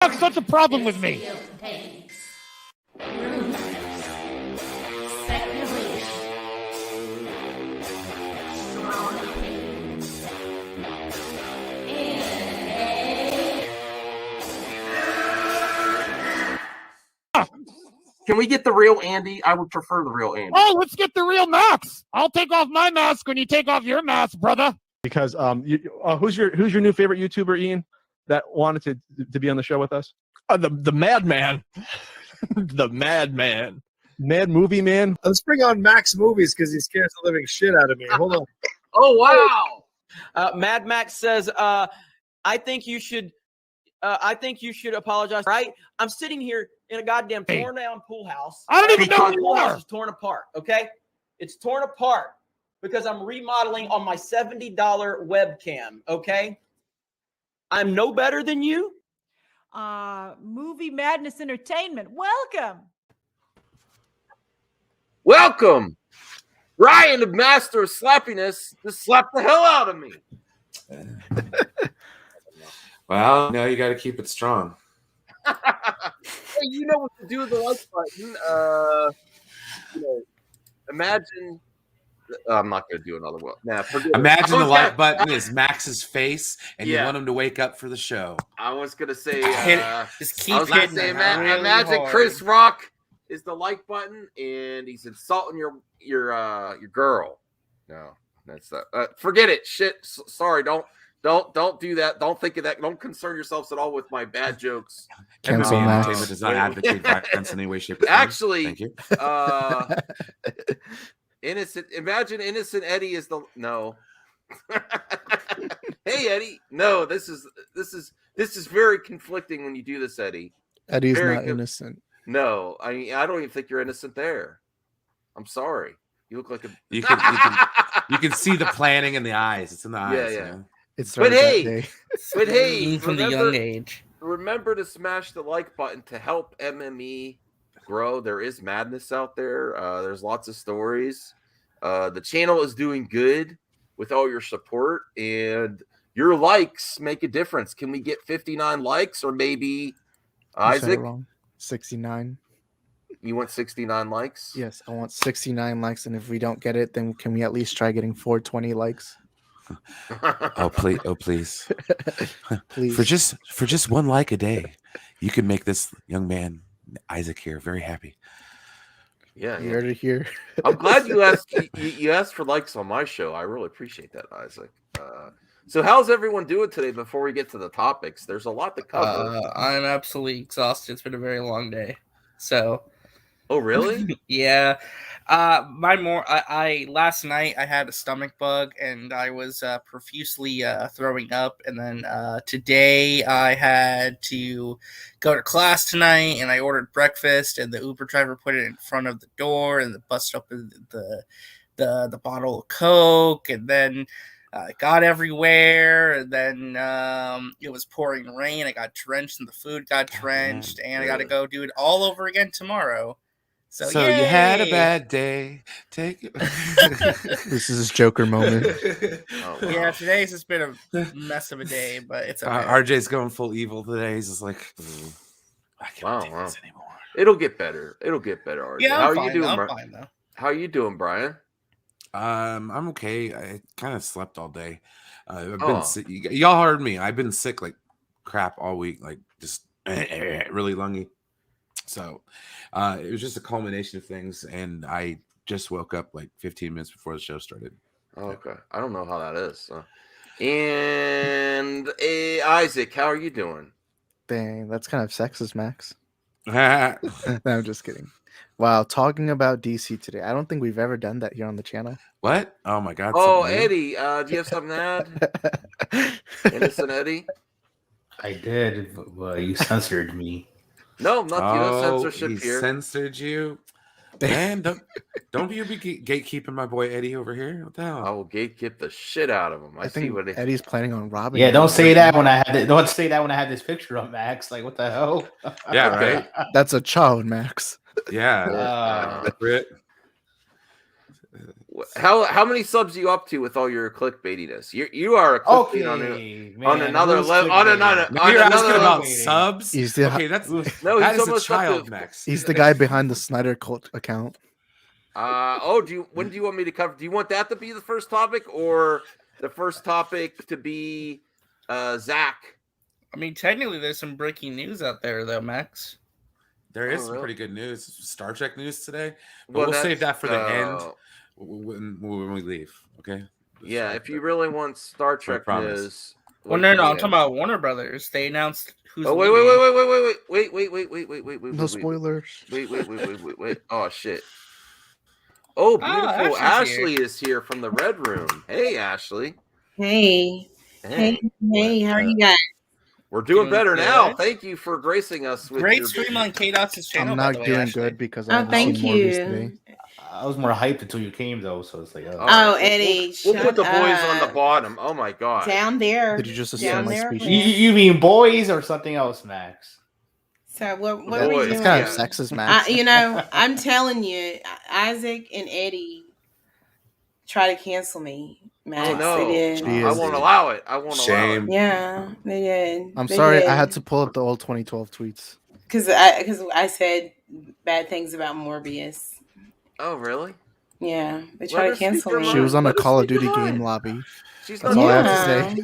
That's such a problem with me. Can we get the real Andy? I would prefer the real Andy. Oh, let's get the real Max. I'll take off my mask when you take off your mask, brother. Because who's your new favorite YouTuber, Ian, that wanted to be on the show with us? The madman. The madman. Mad Movie Man. Let's bring on Max Movies because he scares the living shit out of me. Hold on. Oh, wow. Mad Max says, I think you should apologize. Right? I'm sitting here in a goddamn torn down pool house. I don't even know who the you pool house are. is torn apart. Okay, it's torn apart because I'm remodeling on my $70 webcam. Okay, I'm no better than you. Movie Madness Entertainment. Welcome. Ryan, the master of slappiness, just slapped the hell out of me. Well, now you got to keep it strong. Hey, you know what to do with the like button. Imagine. I'm not going to do another one. Nah, Imagine the like button is Max's face, and you want him to wake up for the show. I was going to say. Just keep hitting it. Imagine Chris Rock is the like button, and he's insulting your girl. No, that's forget it. Shit. Sorry. Don't do that. Don't think of that. Don't concern yourselves at all with my bad jokes. Cancel Entertainment does not advocate violence in any way, shape, or form. Actually, thank you. Imagine innocent Eddie is the no. Hey Eddie, no. This is very conflicting when you do this, Eddie. Eddie's not innocent. No, I don't even think you're innocent there. I'm sorry. You look like a. You can see the planning in the eyes. It's in the eyes. Yeah. But hey, from the young age. Remember to smash the like button to help MME grow. There is madness out there. There's lots of stories. The channel is doing good with all your support, and your likes make a difference. Can we get 59 likes, or maybe Isaac? 69. You want 69 likes? Yes, I want 69 likes, and if we don't get it, then can we at least try getting 420 likes? Oh please. Please. For just one like a day, you can make this young man Isaac here very happy. Yeah, you heard it here. I'm glad you asked. You asked for likes on my show. I really appreciate that, Isaac. So how's everyone doing today? Before we get to the topics, there's a lot to cover. I'm absolutely exhausted. It's been a very long day. So. Oh really? Yeah. Last night I had a stomach bug and I was profusely throwing up, and then today I had to go to class tonight, and I ordered breakfast, and the Uber driver put it in front of the door, and busted open the bottle of Coke, and then it got everywhere, and then it was pouring rain. I got drenched, and the food got drenched, and I got to go do it all over again tomorrow. So you had a bad day. Take it. This is his Joker moment. Oh, wow. Yeah, today's just been a mess of a day, but it's okay. RJ's going full evil today. He's just like, I can't take this anymore. It'll get better. RJ. Yeah, How I'm are you doing, Brian? fine, though. How are you doing, Brian? I'm okay. I kind of slept all day. I've been sick. Y'all heard me. I've been sick like crap all week, like just really lungy. So it was just a culmination of things, and I just woke up like 15 minutes before the show started. Oh, okay. I don't know how that is. And Isaac, how are you doing? Dang, that's kind of sexist, Max. Oh, No, I'm just kidding. Wow, talking about DC today. I don't think we've ever done that here on the channel. what? Oh my God. Oh, something new? Eddie, do you have something to add? Innocent Eddie? I did, but you censored me. No, not you. No censorship he here. Censored you. Man, don't you be gatekeeping my boy Eddie over here. What the hell? I will gatekeep the shit out of him. I see think what Eddie's planning on robbing. Yeah, don't say that when I had don't say that when I had this picture of Max. Like, what the hell? Yeah, right. That's a child, Max. Yeah. Brit. How many subs are you up to with all your clickbaitiness? You are a clickbait on another level. You're asking about subs. He's the, okay, that he's is a almost child, up to, Max. He's the guy behind the Snyder Cult account. When do you want me to cover? Do you want that to be the first topic, or the first topic to be Zach? I mean, technically, there's some breaking news out there, though, Max. There is some pretty good news. Star Trek news today, but we'll save that for the end when we leave. Okay. Yeah, if you really want Star Trek news. Well, no, I'm talking about Warner Brothers. They announced who's. Oh wait! No spoilers. Wait! Oh shit! Oh, beautiful! Ashley is here from the Red Room. Hey, Ashley. Hey, how are you guys? We're doing better now. Thank you for gracing us with great stream on KDOT's channel. I'm not doing good because I thank seen Morbius today. I was more hyped until you came though, so it's like Eddie, we'll put the boys on the bottom. Oh my god, down there. Did you just assume my species? You mean boys or something else, Max? So what are we doing? It's kind of sexist, Max. I'm telling you, Isaac and Eddie try to cancel me. Max, oh no, they did. I won't allow it. I won't allow it. Yeah, they did. I'm sorry, I had to pull up the old 2012 tweets because I said bad things about Morbius. Oh really? Yeah, they try to cancel me. She was on a Call of Duty game lobby. She's That's all I have to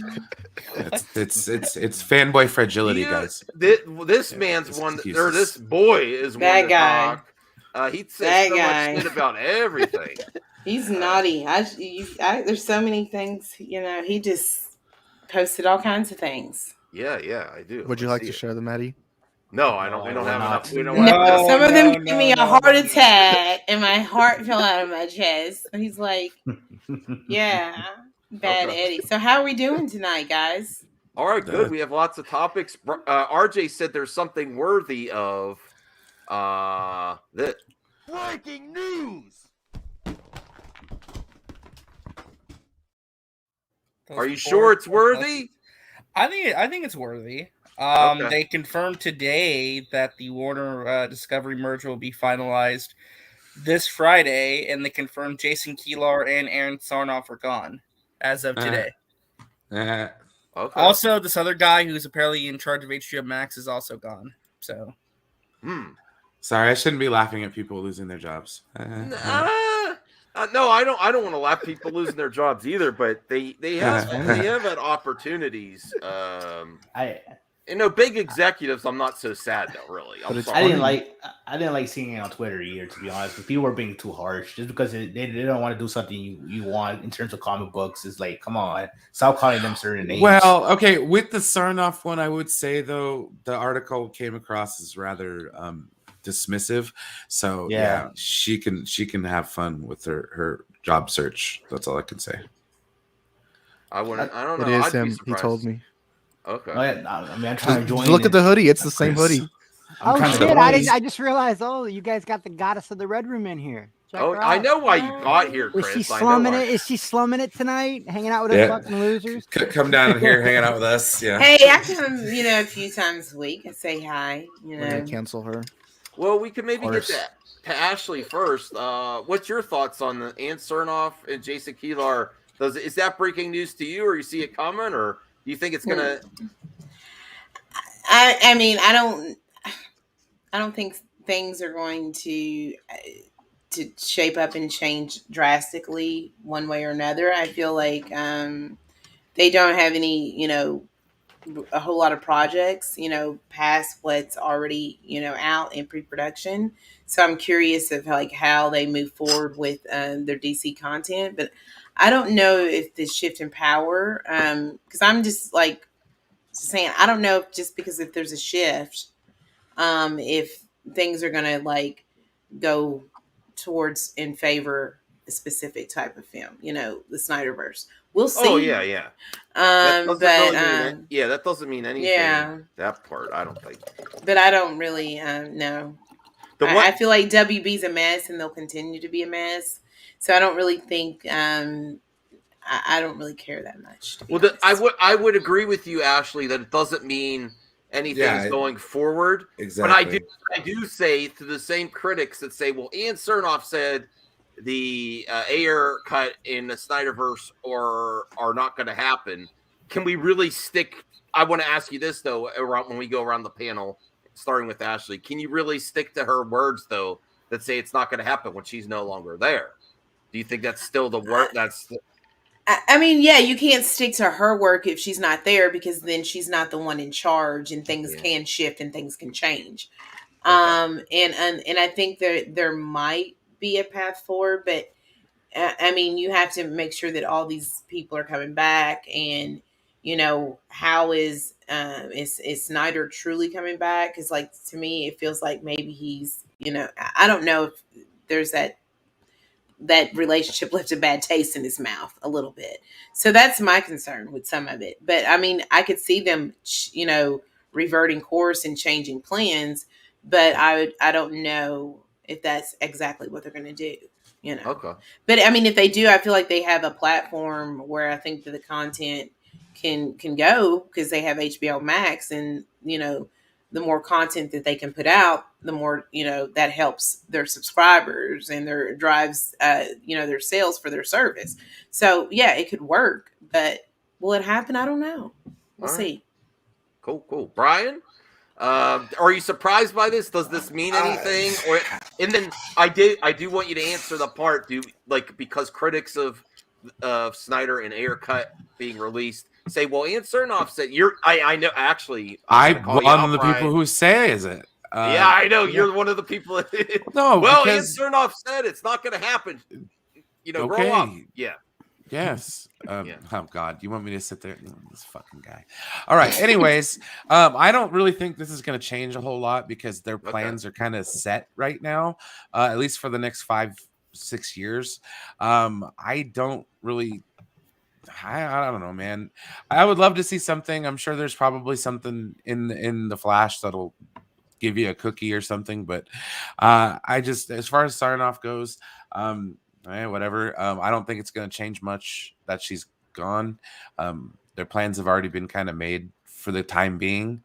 say. It's fanboy fragility, guys. This man's one, or this boy is bad one guy. He says so much shit about everything. He's naughty. There's so many things. He just posted all kinds of things. Yeah, I do. Would you like to share them, Maddie? No, I don't. We don't have enough. Some of them give me a heart attack, and my heart fell out of my chest. And he's like, "Yeah, bad Eddie." So how are we doing tonight, guys? All right, good. We have lots of topics. RJ said there's something worthy of that. Breaking news. Are you sure it's worthy? I think it's worthy. They confirmed today that the Warner Discovery merger will be finalized this Friday, and they confirmed Jason Kilar and Aaron Sarnoff are gone as of today. Okay. Also, this other guy who's apparently in charge of HBO Max is also gone. So, sorry, I shouldn't be laughing at people losing their jobs. No, I don't want to laugh at people losing their jobs either, but they have had opportunities. Big executives, I'm not so sad though. Really, I didn't like seeing it on Twitter either. To be honest, because people were being too harsh just because they don't want to do something you want in terms of comic books. It's like, come on, stop calling them certain names. Well, okay, with the Sarnoff one, I would say though the article came across as rather dismissive. So yeah, she can have fun with her job search. That's all I can say. I don't know. It is him. He told me. Okay. I mean, I'm trying to join. Look at the hoodie. It's the same hoodie. Oh shit! I just realized. Oh, you guys got the goddess of the Red Room in here. Check her out. I know why you got here, Chris. Is she slumming it? Is she slumming it tonight? Hanging out with us fucking losers? Come down here, hanging out with us. Yeah. Hey, I come, a few times a week and say hi. We're gonna cancel her. Well, we could maybe get to Ashley first. What's your thoughts on the Aaron Sarnoff and Jason Kilar? Is that breaking news to you, or you see it coming, or do you think it's gonna? I mean, I don't think things are going to shape up and change drastically one way or another. I feel like they don't have any, a whole lot of projects, past what's already, out in pre-production. So I'm curious of how they move forward with their DC content. But I don't know if the shift in power, because I'm just saying, I don't know if there's a shift, if things are going to go towards in favor a specific type of film, the Snyderverse. We'll see. Oh yeah. That doesn't mean anything. Yeah, that part I don't think. But I don't really know. I feel like WB's a mess, and they'll continue to be a mess. So I don't really think. I don't really care that much. I would agree with you, Ashley, that it doesn't mean anything's going forward. Exactly. But I do say to the same critics that say, well, Ian Sarnoff said Ayer cut in the Snyderverse are not going to happen, can we really stick? I want to ask you this though, around when we go around the panel, starting with Ashley, can you really stick to her words though that say it's not going to happen when she's no longer there? Do you think that's still the word? I mean, yeah, you can't stick to her work if she's not there, because then she's not the one in charge, and things can shift and things can change. And I think there might be a path forward, but I mean, you have to make sure that all these people are coming back, and how is Snyder truly coming back? Because, like, to me, it feels like maybe he's, I don't know if there's that relationship left a bad taste in his mouth a little bit. So that's my concern with some of it. But I mean, I could see them, reverting course and changing plans, but I don't know if that's exactly what they're going to do. Okay. But I mean, if they do, I feel like they have a platform where I think that the content can go, because they have HBO Max, and the more content that they can put out, the more that helps their subscribers and their drives their sales for their service. So yeah, it could work, but will it happen? I don't know. We'll see. Cool. Brian, are you surprised by this? Does this mean anything? And then I do want you to answer the part, because critics of Snyder and Ayer cut being released say, well, Ian Cernoff said I know, actually, I'm one of the people who say is it. Yeah, I know you're one of the people. No, well, Ian Cernoff said it's not going to happen. Grow up. Yeah. Yes. Oh God, you want me to sit there? This fucking guy. All right. Anyways, I don't really think this is going to change a whole lot, because their plans are kind of set right now, at least for the next 5-6 years. I don't really. I don't know, man. I would love to see something. I'm sure there's probably something in the Flash that'll give you a cookie or something. But I just, as far as Sarnoff goes, whatever. I don't think it's going to change much that she's gone. Their plans have already been kind of made for the time being.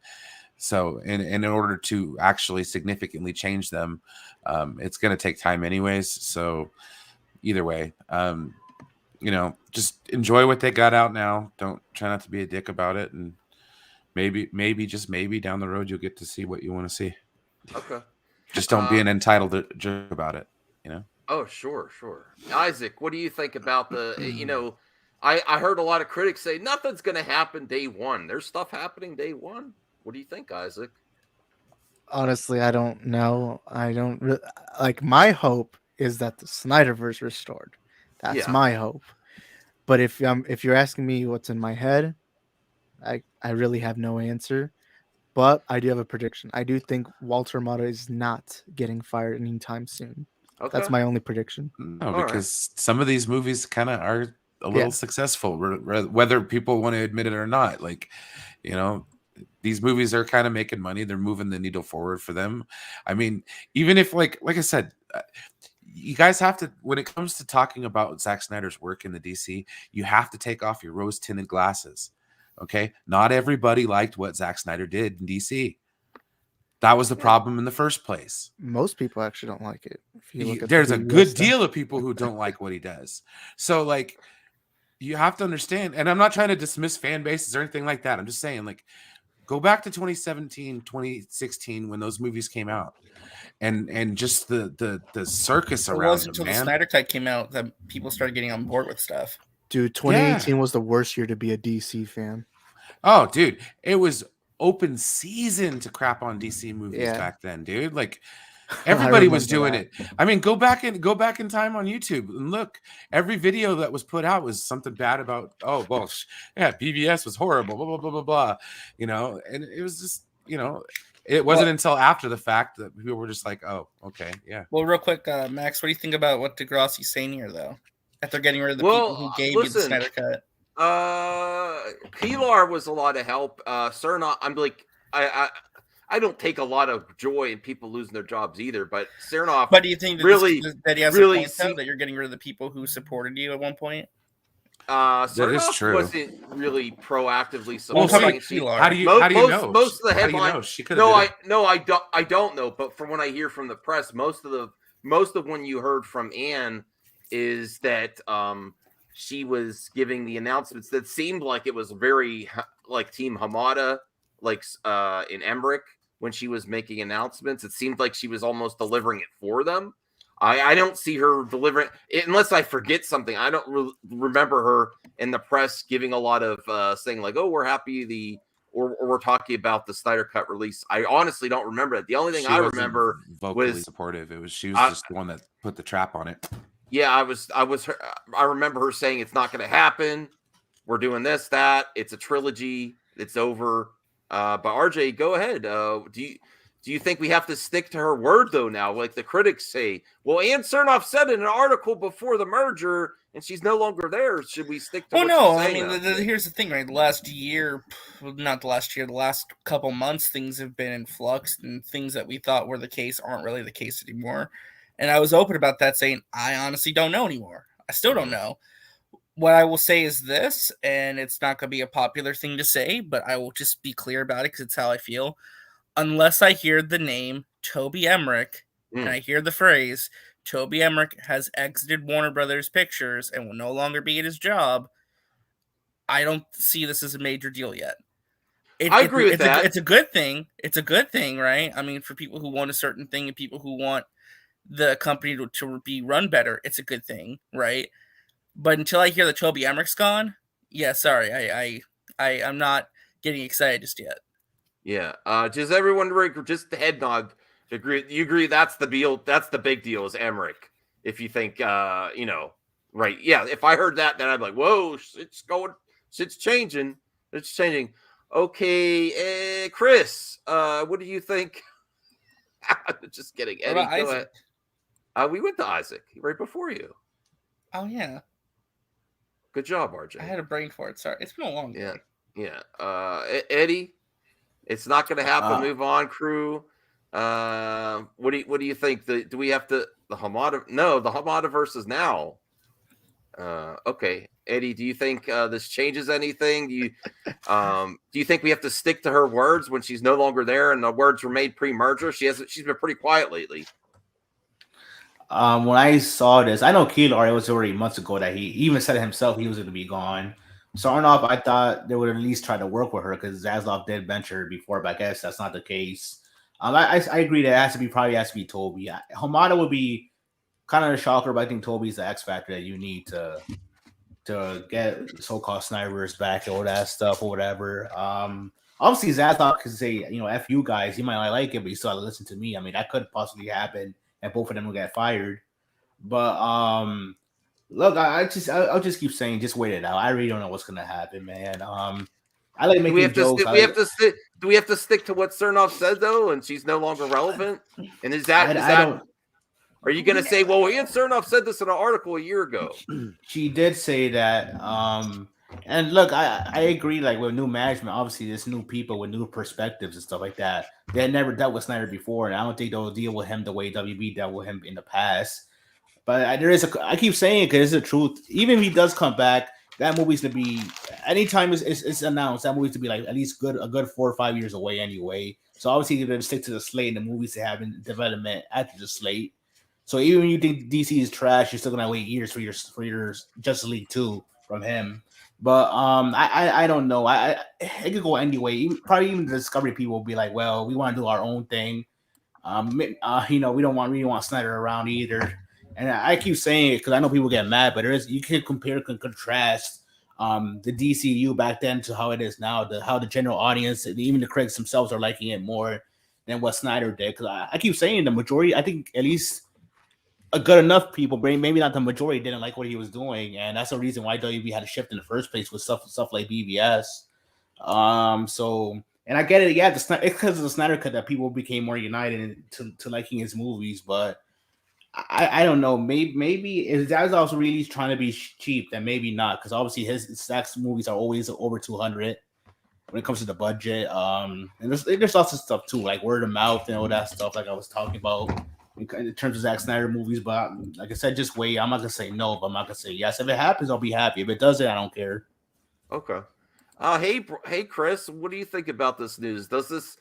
So in order to actually significantly change them, it's going to take time anyways. So either way, just enjoy what they got out now. Don't try not to be a dick about it. And maybe just maybe down the road, you'll get to see what you want to see. Okay. Just don't be an entitled jerk about it, Oh, sure. Isaac, what do you think about the, I heard a lot of critics say nothing's going to happen day one. There's stuff happening day one. What do you think, Isaac? Honestly, I don't know. I don't my hope is that the Snyderverse restored. That's my hope. But if you're asking me what's in my head, I really have no answer. But I do have a prediction. I do think Walter Matthau is not getting fired anytime soon. Okay. That's my only prediction. No, because some of these movies kind of are a little successful, whether people want to admit it or not. These movies are kind of making money. They're moving the needle forward for them. I mean, even if like I said, you guys have to, when it comes to talking about Zack Snyder's work in the DC, you have to take off your rose-tinted glasses. Okay? Not everybody liked what Zack Snyder did in DC. That was the problem in the first place. Most people actually don't like it. If you look at there's a good deal of people who don't like what he does. So you have to understand, and I'm not trying to dismiss fan bases or anything like that. I'm just saying, go back to 2017, 2016 when those movies came out. And just the circus around it. It wasn't until the Snyder Cut came out that people started getting on board with stuff. Dude, 2018 was the worst year to be a DC fan. Oh, dude, it was open season to crap on DC movies back then, dude. Everybody was doing it. I mean, go back in time on YouTube and look. Every video that was put out was something bad about. Oh, well, BVS was horrible. Blah blah blah blah blah. And it was just It wasn't until after the fact that people were just like, "Oh, okay, yeah." Well, real quick, Max, what do you think about what Degrassi's saying here, though? That they're getting rid of the people who gave you the Snyder Cut. Pilar was a lot of help. Cernoff, I'm I don't take a lot of joy in people losing their jobs either. But Cernoff, but do you think that that he has a point out that you're getting rid of the people who supported you at one point? That is true. Wasn't really proactively supporting. How do you know? Most of the headlines. I don't know. But from what I hear from the press, most of when you heard from Anne is that she was giving the announcements that seemed like it was very like Team Hamada, like in Emmerich when she was making announcements. It seemed like she was almost delivering it for them. I don't see her delivering unless I forget something. I don't remember her in the press giving a lot of saying like, "Oh, we're happy or we're talking about the Snyder Cut release." I honestly don't remember it. The only thing I remember vocally was supportive. She was just the one that put the trap on it. Yeah, I remember her saying it's not going to happen. We're doing this, that. It's a trilogy. It's over. But RJ, go ahead. Do you think we have to stick to her word though now? Like the critics say, well, Ann Cernoff said in an article before the merger, and she's no longer there. Should we stick to? Well, what no. she's I saying mean, here's the thing, right? The last year, not the last year, the last couple months, things have been in flux, and things that we thought were the case aren't really the case anymore. And I was open about that, saying I honestly don't know anymore. I still don't know. What I will say is this, and it's not going to be a popular thing to say, but I will just be clear about it because it's how I feel. Unless I hear the name Toby Emmerich and I hear the phrase Toby Emmerich has exited Warner Brothers Pictures and will no longer be at his job, I don't see this as a major deal yet. I agree with that. It's a good thing. It's a good thing, right? I mean, for people who want a certain thing and people who want the company to be run better, it's a good thing, right? But until I hear that Toby Emmerich's gone, yeah, sorry, I'm not getting excited just yet. Yeah. Just everyone, just the head nod. You agree? That's the deal. That's the big deal. Is Emmerich? If you think, right? Yeah. If I heard that, then I'd be like, whoa, shit's changing. It's changing. Okay, Chris. What do you think? Just kidding, Eddie. Go ahead. We went to Isaac right before you. Oh yeah. Good job, RJ. I had a brain fart. Sorry, it's been a long day. Yeah. Eddie, it's not going to happen. Move on, crew. What do you think? Do we have to the Hamada? No, the Hamadaverse is now. Okay, Eddie, do you think this changes anything? Do you think we have to stick to her words when she's no longer there and the words were made pre-merger? She's been pretty quiet lately. When I saw this, I know Keeler, it was already months ago that he even said it himself he was going to be gone. Starting off, I thought they would at least try to work with her because ZASLAV did venture before, but I guess that's not the case. I agree that it probably has to be Toby. Hamada would be kind of a shocker, but I think Toby's the X factor that you need to get so-called Snyderverse back or all that stuff or whatever. Obviously, ZASLAV could say, F you guys, you might not like it, but you still have to listen to me. I mean, that could possibly happen. And both of them will get fired. But look, I'll just keep saying, just wait it out. I really don't know what's gonna happen, man. I like making jokes. Do we have to stick to what Cernoff said though, and she's no longer relevant? And is that are you gonna say, well, Ian Cernoff said this in an article a year ago? She did say that. And look, I agree. Like with new management, obviously there's new people with new perspectives and stuff like that. They had never dealt with Snyder before, and I don't think they'll deal with him the way WB dealt with him in the past. But I keep saying it because it's the truth. Even if he does come back, that movie's to be anytime it's announced, that movie's to be like at least a good 4 or 5 years away anyway. So obviously they're gonna stick to the slate and the movies they have in development after the slate. So even when you think DC is trash, you're still gonna wait years for your Justice League 2 from him. But I don't know. It could go anyway. Probably even the Discovery people will be like, well, we want to do our own thing. We don't want Snyder around either. And I keep saying it because I know people get mad, but you can compare and contrast the DCU back then to how it is now, how the general audience, even the critics themselves are liking it more than what Snyder did. Because I keep saying the majority, I think at least a good enough people, maybe not the majority, didn't like what he was doing, and that's the reason why WB had to shift in the first place with stuff like BVS. And I get it, yeah, it's because of the Snyder Cut that people became more united to liking his movies, but I don't know. Maybe if that's also really trying to be cheap, then maybe not, because obviously his Zack's movies are always over 200 when it comes to the budget. And there's lots of stuff too, like word of mouth and all that stuff, like I was talking about in terms of Zack Snyder movies. But like I said, just wait. I'm not gonna say no, but I'm not gonna say yes. If it happens, I'll be happy. If it doesn't, I don't care. Okay. Hey Chris, what do you think about this news? Does this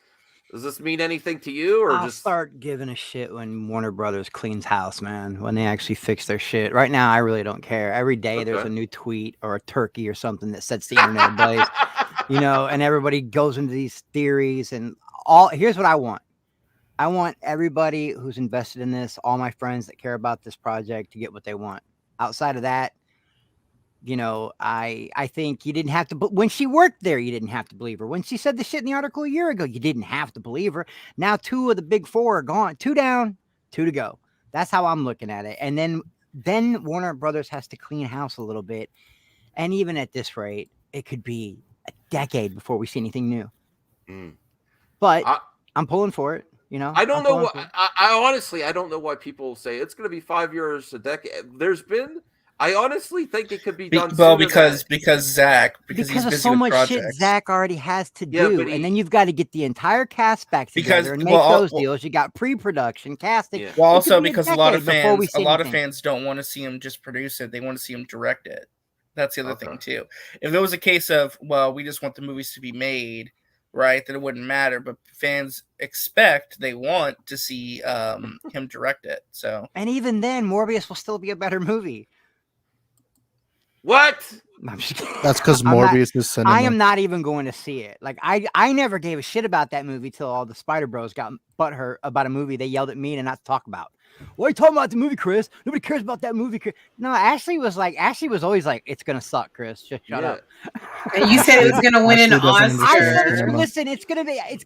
Does this mean anything to you, or I'll just start giving a shit when Warner Brothers cleans house, man. When they actually fix their shit. Right now, I really don't care. Every day there's a new tweet or a turkey or something that sets the internet ablaze, and everybody goes into these theories and all. Here's what I want. I want everybody who's invested in this, all my friends that care about this project, to get what they want. Outside of that, I think you didn't have to. But when she worked there, you didn't have to believe her. When she said the shit in the article a year ago, you didn't have to believe her. Now 2 of the big 4 are gone. 2 down, 2 to go. That's how I'm looking at it. And then Warner Brothers has to clean house a little bit. And even at this rate, it could be a decade before we see anything new. But I'm pulling for it. I don't know what. I honestly, I don't know why people say it's going to be 5 years, a decade. I honestly think it could be done. Because Zach, because he's of busy so with much projects. shit Zach already has to do, and then you've got to get the entire cast back together and make those deals. You got pre-production, casting. Yeah. Well, also because a lot of fans fans don't want to see him just produce it; they want to see him direct it. That's the other thing too. If it was a case of, well, we just want the movies to be made, right, then it wouldn't matter. But fans they want to see him direct it. So, and even then, Morbius will still be a better movie. What? That's because Morbius is cinema. I am not even going to see it. Like I never gave a shit about that movie till all the Spider Bros got butthurt about a movie they yelled at me to not talk about. What are you talking about the movie, Chris? Nobody cares about that movie, Chris. No, Ashley was always like, it's gonna suck, Chris. Just shut up. And you said it was gonna win an Oscar. I said listen, it's gonna be I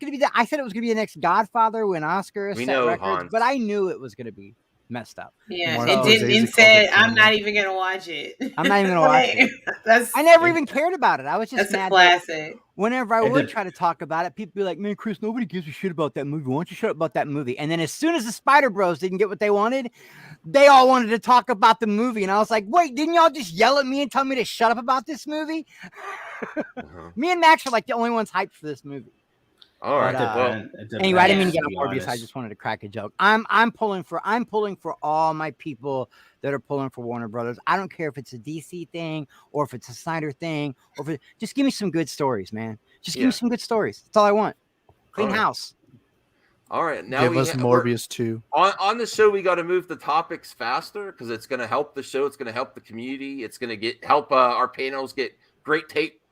said it was gonna be the next Godfather, win Oscars, we set know, records, Hans. but I knew it was gonna be messed up. Yeah, it didn't. It said, "I'm not even gonna watch it." I'm not even gonna watch it. I never even cared about it. I was just mad. Classic. Whenever I would try to talk about it, people be like, "Man, Chris, nobody gives a shit about that movie. Why don't you shut up about that movie?" And then as soon as the Spider Bros didn't get what they wanted, they all wanted to talk about the movie, and I was like, "Wait, didn't y'all just yell at me and tell me to shut up about this movie?" Me and Max are like the only ones hyped for this movie. All right. Anyway, I didn't mean to get on Morbius. I just wanted to crack a joke. I'm pulling for all my people that are pulling for Warner Brothers. I don't care if it's a DC thing or if it's a Snyder thing, or just give me some good stories, man. Just give me some good stories. That's all I want. Clean house. All right. Now give us Morbius too. On the show, we got to move the topics faster because it's going to help the show. It's going to help the community. It's going to help our panels get great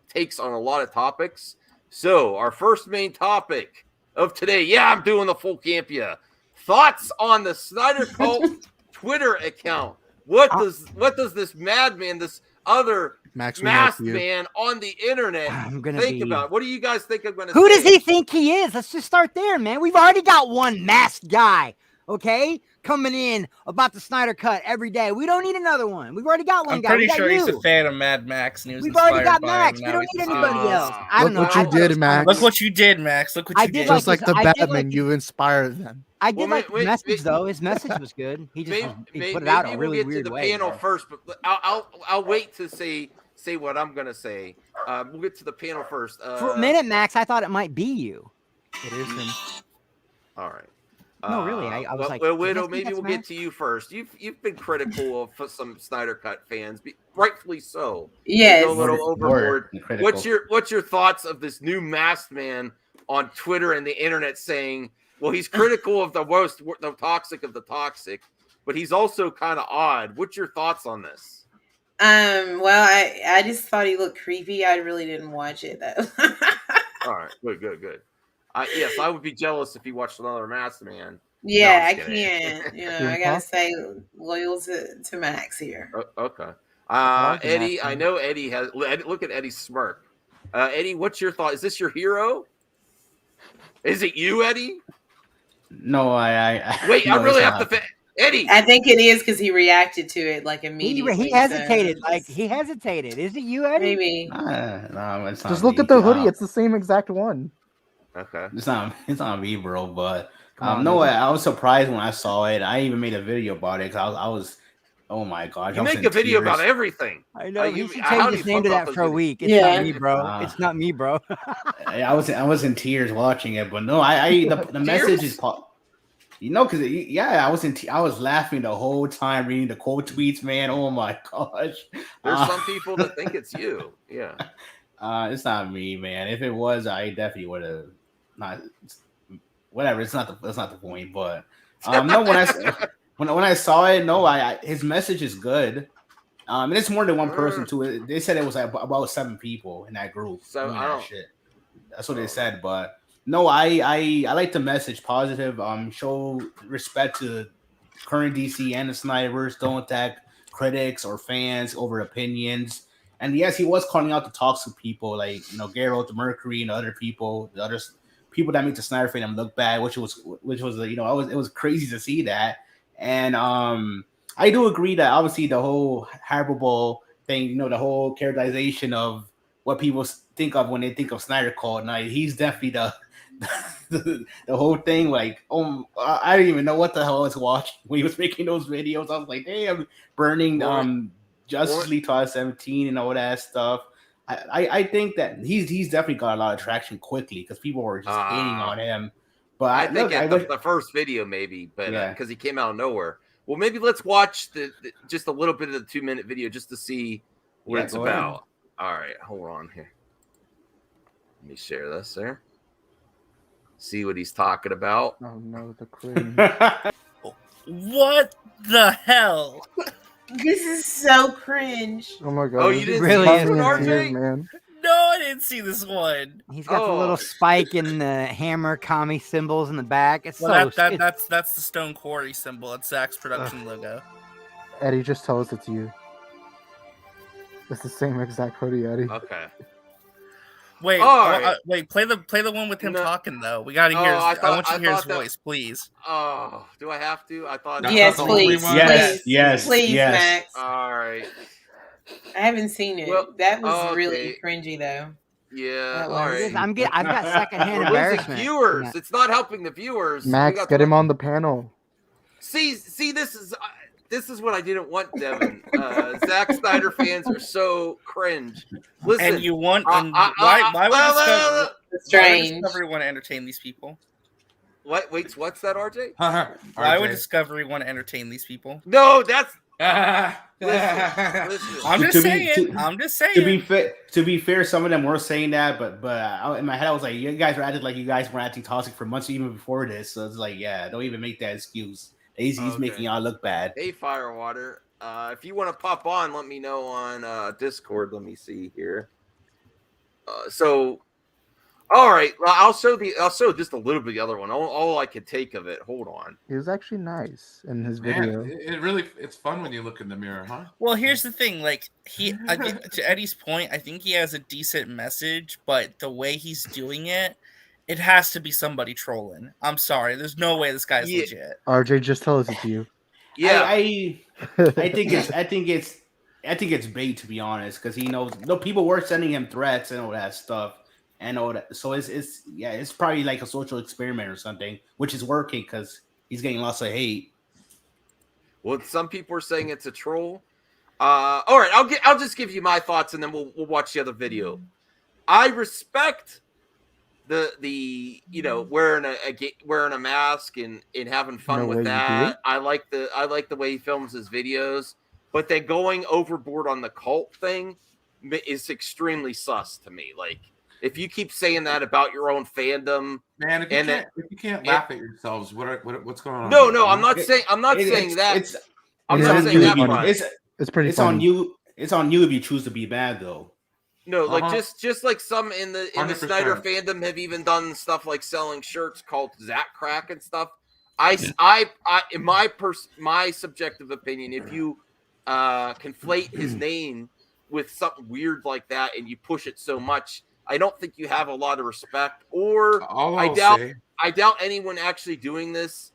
takes on a lot of topics. So, our first main topic of today, I'm doing the full Campia. Thoughts on the Snyder Cult Twitter account. What does this madman, this other masked man on the internet think about? What do you guys think I'm going to say? Who does he think he is? Let's just start there, man. We've already got one masked guy, okay, coming in about the Snyder Cut every day. We don't need another one. We've already got one guy. I'm pretty sure he's a fan of Mad Max. And we've already got Max. We don't need anybody else. I don't know. Look what you did, Max. Look what you did, Max. Look what you did. Just like the Batman, you inspired them. I did like his message, though. His message was good. He just he put it out in a really weird way. We'll get to the panel first, but I'll wait to say what I'm going to say. We'll get to the panel first. For a minute, Max, I thought it might be you. It is him. All right. No, really. I was like, well, Widow, maybe we'll get to you first. You've been critical of some Snyder Cut fans, rightfully so. Yes. A little overboard. What's your thoughts of this new masked man on Twitter and the internet saying, well, he's critical of the toxic of the toxic, but he's also kind of odd. What's your thoughts on this? Well, I just thought he looked creepy. I really didn't watch it though. All right, good. Yes, I would be jealous if he watched another Masked Man. Yeah, I can't. I gotta stay loyal to Max here. Okay. Eddie, I know Eddie has. Look at Eddie's smirk. Eddie, what's your thought? Is this your hero? Is it you, Eddie? No, I wait. I really have to. Eddie, I think it is because he reacted to it like immediately. He hesitated. He hesitated. Is it you, Eddie? Maybe. No, it's not. Just look at the hoodie. It's the same exact one. Okay. It's not me, bro. But no, I was surprised when I saw it. I even made a video about it because I was. Oh my god! You make a video about everything. I know. You should change his name to that for a week. It's not me, bro. It's not me, bro. I was in tears watching it, but no, the message is. Because I was laughing the whole time reading the quote tweets, man. Oh my gosh! There's some people that think it's you. Yeah. It's not me, man. If it was, I definitely would have not whatever. That's not the point. But no, when I saw it, no, his message is good. And it's more than one person too. They said it was like about 7 people in that group doing that shit. That's what they said. But no, I like the message, positive. Show respect to current DC and the Snyderverse. Don't attack critics or fans over opinions. And yes, he was calling out the toxic people, like Geralt, the Mercury, and other people, the other people that make the Snyder fandom look bad, which was it was crazy to see that. And I do agree that obviously the whole hyperbole thing, the whole characterization of what people think of when they think of Snyder Cult, and he's definitely the whole thing. Like, I didn't even know what the hell I was watching when he was making those videos. I was like, damn, burning Justice League 2017 and all that stuff. I think that he's definitely got a lot of traction quickly because people were just hating on him. But I think the first video maybe, but because he came out of nowhere. Well, maybe let's watch just a little bit of the 2-minute video just to see what it's about. Ahead. All right, hold on here. Let me share this there. See what he's talking about. Oh no, the cringe. What the hell? This is so cringe. Oh my god. Oh, you didn't really see is, this, RJ? man. No, I didn't see this one. He's got the little spike and the hammer kami symbols in the back. It's Well, that's the Stone Quarry symbol. It's Zach's production logo. Eddie, just tell us it's you. It's the same exact hoodie, Eddie. Okay. Wait, wait. Play the one with him talking though. We gotta hear. I want you to hear his voice, please. Oh, do I have to? I thought. Yes, please. Yes, please, Max. All right. I haven't seen it. Well, that was really cringy, though. Yeah. All right. I've got secondhand embarrassment. Viewers, it's not helping the viewers. Max, get him on the panel. See, this is what I didn't want, Devin. Zack Snyder fans are so cringe. Listen, and you want why would Discovery want to entertain these people? What? Wait, what's that, RJ? Why would Discovery want to entertain these people? No, that's. Listen. I'm just saying. To be fair, some of them were saying that, but in my head I was like, you guys were acting like you guys were acting toxic for months even before this. So it's like, yeah, don't even make that excuse. He's making y'all look bad. Hey, Firewater. If you want to pop on, let me know on Discord. Let me see here. All right. Well, I'll show just a little bit of the other one. All I could take of it. Hold on. He was actually nice in his video. It's fun when you look in the mirror, huh? Well, here's the thing. Like to Eddie's point, I think he has a decent message, but the way he's doing it, it has to be somebody trolling. I'm sorry. There's no way this guy's legit. RJ, just tell us it's you. Yeah, I think it's bait, to be honest, because he knows people were sending him threats and all that stuff and all that. So it's probably like a social experiment or something, which is working because he's getting lots of hate. Well, some people are saying it's a troll. All right, I'll just give you my thoughts and then we'll watch the other video. I respect the wearing a mask and having fun with that. I like the way he films his videos, but then going overboard on the cult thing is extremely sus to me. Like, if you keep saying that about your own fandom, man, if you can't laugh at yourselves, what's going on? No, I'm not saying that. It's pretty. It's on you. It's on you if you choose to be bad, though. No, like just like some in the Snyder fandom have even done stuff like selling shirts called Zach Crack and stuff. I in my subjective opinion, if you conflate his name with something weird like that and you push it so much, I don't think you have a lot of respect. Or I doubt anyone actually doing this.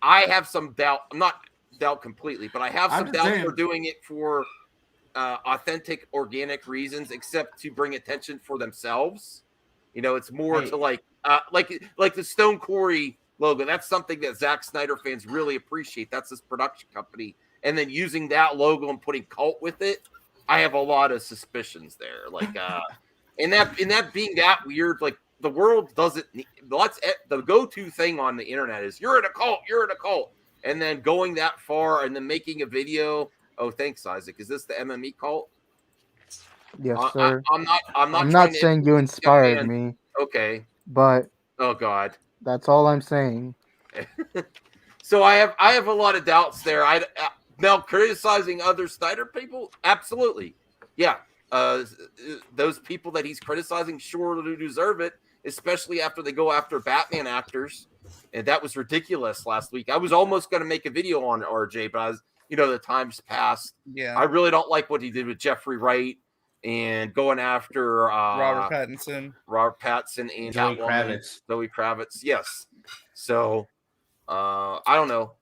I have some doubt. I'm not doubt completely, but I have some doubt for doing it for authentic, organic reasons, except to bring attention for themselves. It's more to like the Stone Quarry logo. That's something that Zack Snyder fans really appreciate. That's his production company, and then using that logo and putting cult with it, I have a lot of suspicions there. Like, and that being that weird, like the world doesn't. The go-to thing on the internet is you're in a cult, and then going that far and then making a video. Oh, thanks, Isaac. Is this the MME cult? Yes, sir. I'm not saying you inspired me. Okay. But oh god, That's all I'm saying. So I have a lot of doubts there. Now criticizing other Snyder people, absolutely, yeah. Those people that he's criticizing surely deserve it, especially after they go after Batman actors, and that was ridiculous last week. I was almost going to make a video on RJ, but the time's passed. Yeah, I really don't like what he did with Jeffrey Wright and going after Robert Pattinson, and Zoe Catwoman, Kravitz. Zoe Kravitz. Yes. So I don't know.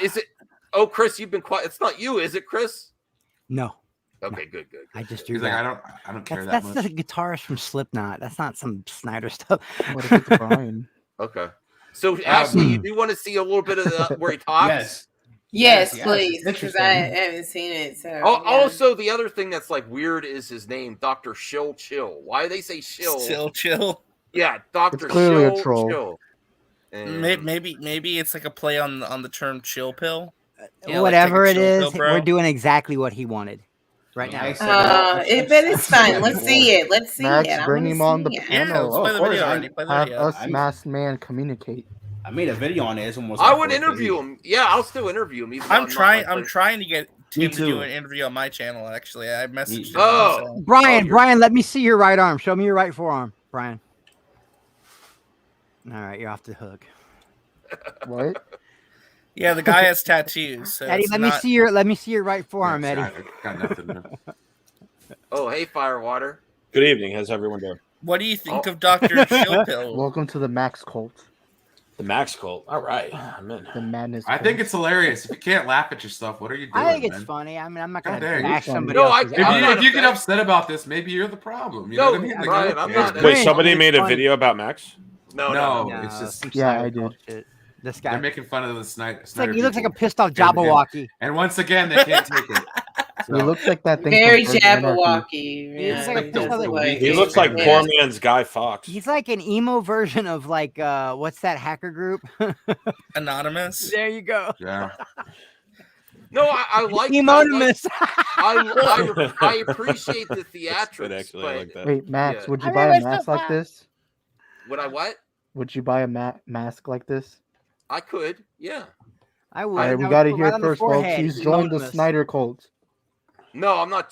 Is it? Oh, Chris, you've been quiet. It's not you, is it, Chris? No. Okay, good. I just do He's that. like, I don't care That's that the much. guitarist from Slipknot. That's not some Snyder stuff. What if it's Brian? Okay. So Ashley, you do want to see a little bit of where he talks? Yes, Yes, please, it's because interesting. I haven't seen it. So Also, the other thing that's like weird is his name, Dr. Chill. Why do they say Chill? Chill. Yeah, Dr. It's clearly a Chill. troll. And Maybe it's like a play on the term chill pill. Whatever like, it take a chill is, pill, bro. we're doing exactly what he wanted right now. but it's fine. Let's see it. Let's see Max, it. I bring wanna him on the see it. panel. Oh, of course. Have us masked man communicate. I made a video on it. It's almost I like would 4K. interview him. Yeah, I'll still interview him. I'm trying to get Me him to do too. an interview on my channel. Actually, I messaged him. Oh. so- Brian, let me see your right arm. Show me your right forearm, Brian. All right, you're off the hook. What? Yeah, the guy has tattoos. So Eddie, it's let not- me see your right forearm, Eddie. Got nothing. Oh, hey, Firewater. Good evening. How's everyone doing? What do you think of Dr. Chillpill? Welcome to the Max Cult. The Max Cult. All right, I'm in. The madness. I think it's hilarious. If you can't laugh at yourself, what are you doing? I think it's man? funny. I mean, I'm not How going to dare you. bash somebody No, else's If you get upset about this, maybe you're the problem. You know what I mean? Like, Brian, I I'm don't not- care. Wait, Cringe, somebody it's made a funny. video about Max? No. It's just some Yeah, Snyder I Cult did. shit. This they're guy. making fun of the Snyder. It's like, he looks like a pissed off And- Jabberwocky. And once again, they can't take it. He looks like that thing. Very from Birds of Anarchy. Jabberwocky. He looks Yeah, like a he pissed does off look like- He looks like yeah. poor man's Guy Fawkes. He's like an emo version of like what's that hacker group? Anonymous. There you go. Yeah. No, I like Emonimus. I appreciate the Good, theatrics, actually, but I like that. Wait, Max, Yeah. would you I buy mean, a it's mask so like fun. this? would I what? Would you buy a mask like this? I could, yeah. I would. All right, we That got would it go here right on the first, folks. forehead. He's joined the Emonimus. Snyder Cult. No, I'm not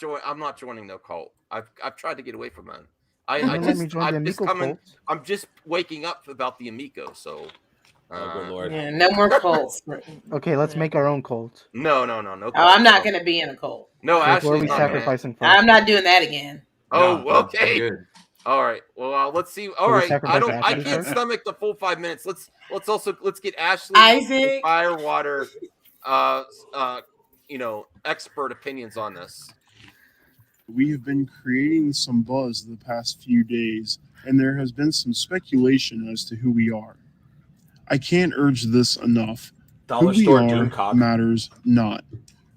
joining no cult. I've tried to get away from that. Let me join the Amico Cult. I'm just waking up about the Amico, so. Oh, good lord. Yeah, no more cults. Okay, let's make our own cult. No. Oh, I'm not going to be in a cult. No, Who are Ashley's we not in it. sacrificing first? I'm not doing that again. Oh, No, okay. Good. All right. Well, let's see. All Should we right. sacrifice I Ashley can't first? stomach the full 5 minutes. Let's get Ashley, Isaac. Firewater, expert opinions on this. We have been creating some buzz the past few days, and there has been some speculation as to who we are. I can't urge this enough. Dollar who we store are Doomcock. matters not.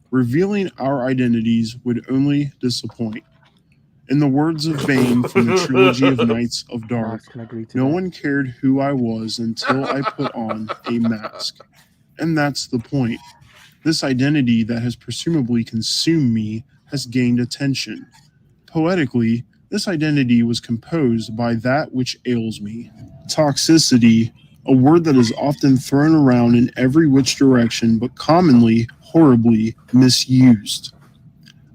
Revealing our identities would only disappoint. In the words of Bane from the trilogy of Knights of Dark, Max can agree to no that. one cared who I was until I put on a mask. And that's the point. This identity that has presumably consumed me has gained attention. Poetically, this identity was composed by that which ails me. Toxicity, a word that is often thrown around in every which direction, but commonly horribly misused.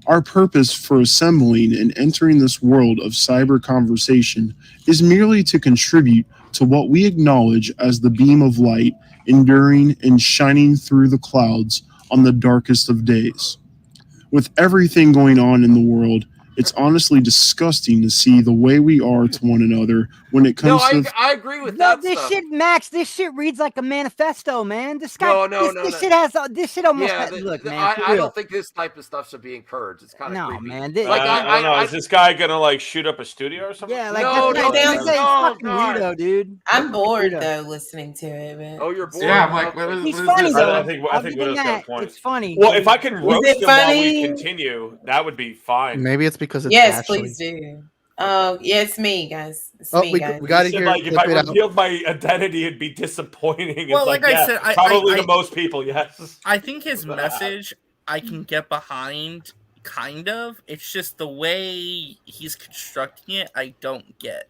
Our purpose for assembling and entering this world of cyber conversation is merely to contribute to what we acknowledge as the beam of light enduring and shining through the clouds on the darkest of days. With everything going on in the world, it's honestly disgusting to see the way we are to one another when it No, comes to I agree with No, that this stuff. shit, Max. This shit reads like a manifesto, man. This guy. No. This shit has. This shit almost. Yeah, Look, man. I for real. don't think this type of stuff should be encouraged. It's kind of No, creepy. man. Like, I don't know. Is this guy gonna like shoot up a studio or something? Yeah, like No, that's no, this no, guy's no, fucking God. weirdo, dude. I'm bored Weirdo. though listening to it. But... Oh, you're bored. Yeah, I'm like, what is, He's what is funny this? though. I think I'll Widow's give him got a that. point. It's funny. Well, if I can roast it him while we funny? continue, that would be fine. Maybe it's because it's yes, Ashley. please do. Oh, yeah, it's me, guys. It's Oh, me, we guys. got it He said, here. like, if Clip I it out. revealed my identity, it'd be disappointing. Well, It's like like, I yeah, said, probably I- to most people, yes. I think his message I can get behind, kind of. It's just the way he's constructing it, I don't get.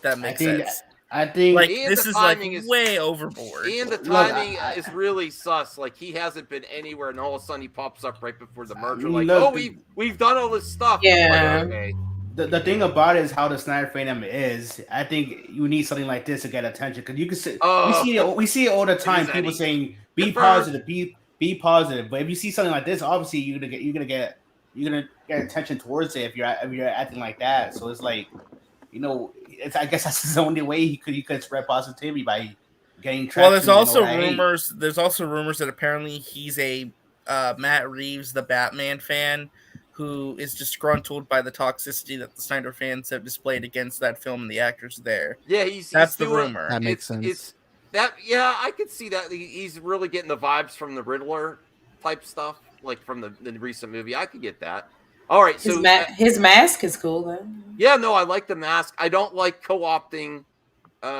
That makes sense. I think like And this the is like timing is- way overboard. And the Look, timing is really sus. Like he hasn't been anywhere, and all of a sudden he pops up right before the merger. Like, look, oh, we've done all this stuff. Yeah. Like, okay. the thing about it is how the Snyder fandom is. I think you need something like this to get attention because you can see we see it all the time. People saying be positive, be positive. But if you see something like this, obviously you're gonna get attention towards it if you're acting like that. So it's like, I guess that's the only way he could spread positivity by getting traction. Well, there's also rumors. There's also rumors that apparently he's a Matt Reeves, the Batman fan, who is disgruntled by the toxicity that the Snyder fans have displayed against that film and the actors there. Yeah, that's the doing, rumor. That makes sense. I could see that. He's really getting the vibes from the Riddler type stuff, like from the recent movie. I could get that. All right, so his mask is cool though. Yeah, no, I like the mask. I don't like co-opting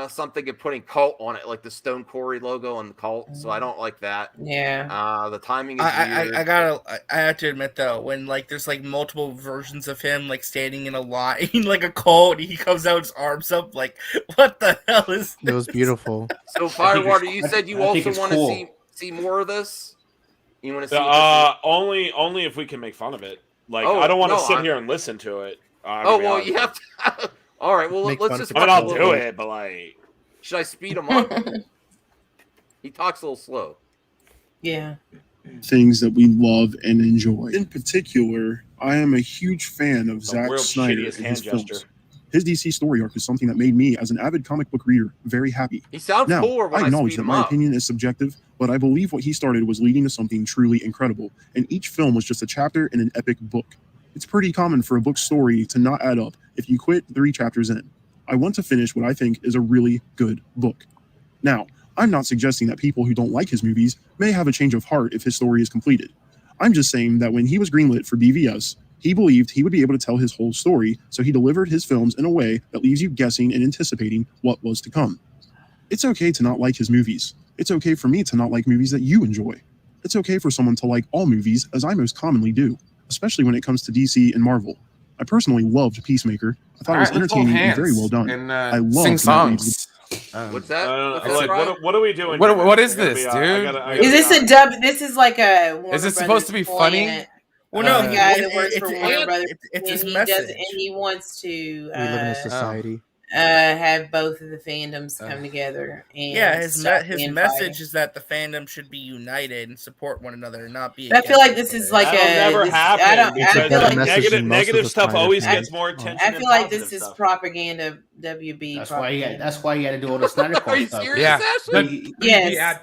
something and putting Cult on it, like the Stone Quarry logo on the Cult. So I don't like that. Yeah. The timing is weird. I have to admit though, when like there's like multiple versions of him like standing in a line like a cult, he comes out his arms up, like what the hell is this? It was beautiful. So Firewater, you said you also want to see more of this? You want to see only if we can make fun of it. Like I don't want to sit here and listen to it. Well, you have to. All right, well, let's just. I'll do it, but like, should I speed him up? He talks a little slow. Yeah. Things that we love and enjoy. In particular, I am a huge fan of Zack world's Snyder shittiest and his hand gesture. films. His DC story arc is something that made me, as an avid comic book reader, very happy. He sounds now, cooler when I acknowledge speed that him my up. opinion is subjective, but I believe what he started was leading to something truly incredible, and each film was just a chapter in an epic book. It's pretty common for a book story to not add up if you quit 3 chapters in. I want to finish what I think is a really good book. Now, I'm not suggesting that people who don't like his movies may have a change of heart if his story is completed. I'm just saying that when he was greenlit for BVS, he believed he would be able to tell his whole story, so he delivered his films in a way that leaves you guessing and anticipating what was to come. It's okay to not like his movies. It's okay for me to not like movies that you enjoy. It's okay for someone to like all movies, as I most commonly do, especially when it comes to DC and Marvel. I personally loved Peacemaker. I thought it was entertaining and very well done. And, I love sing songs. What's that? What are we doing? What is this, dude? Is this a dub? This is like a. Is this supposed to be funny? Well, no, the guy that works for Warner Brothers. It's his and message. He wants to. We live in a society. Have both of the fandoms come together. And his message is that the fandom should be united and support one another and not be. I feel like this is like never happen. I feel like negative stuff always gets more attention. I feel like this is propaganda. WB. That's why you got to do all the Snyder Cult stuff. Yeah. Yes.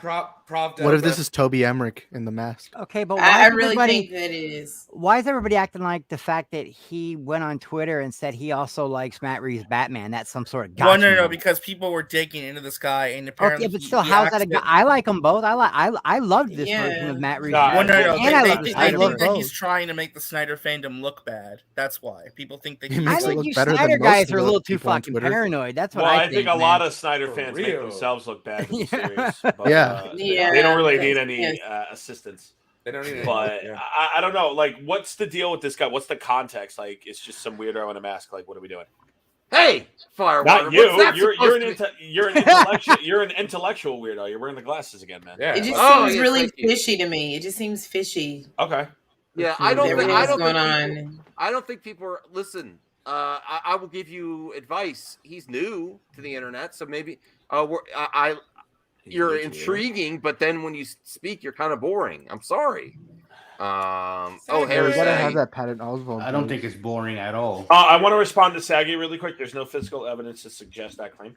What if this is Toby Emmerich in The Mask? Okay, but I really think that it is. Why is everybody acting like the fact that he went on Twitter and said he also likes Matt Reeves' Batman? That's some sort of gotcha. No, because people were digging into this guy, and apparently, okay, but still, how's that a guy? I like them both. I loved this version of Matt Reeves. Well, no, and I love they Snyder think that both. he's trying to make the Snyder fandom look bad. That's why people think they. I think you Snyder guys are a little too fucking paranoid. That's what I think. A lot of Snyder fans make themselves look bad in the series. But, Yeah. They don't really need any assistance. They don't need but I don't know. Like, what's the deal with this guy? What's the context? Like, it's just some weirdo in a mask. Like, what are we doing? Hey, Firewater. Not you. You're an intellectual. You're an intellectual weirdo. You're wearing the glasses again, man. Yeah. It just seems really fishy to me. It just seems fishy. Okay. Yeah, I don't think people are. Listen, I will give you advice. He's new to the internet, so maybe you're intriguing, but then when you speak, you're kind of boring. I'm sorry. Harry, we gotta have that Patton Oswalt. I don't think it's boring at all. I want to respond to Saggy really quick. There's no physical evidence to suggest that claim.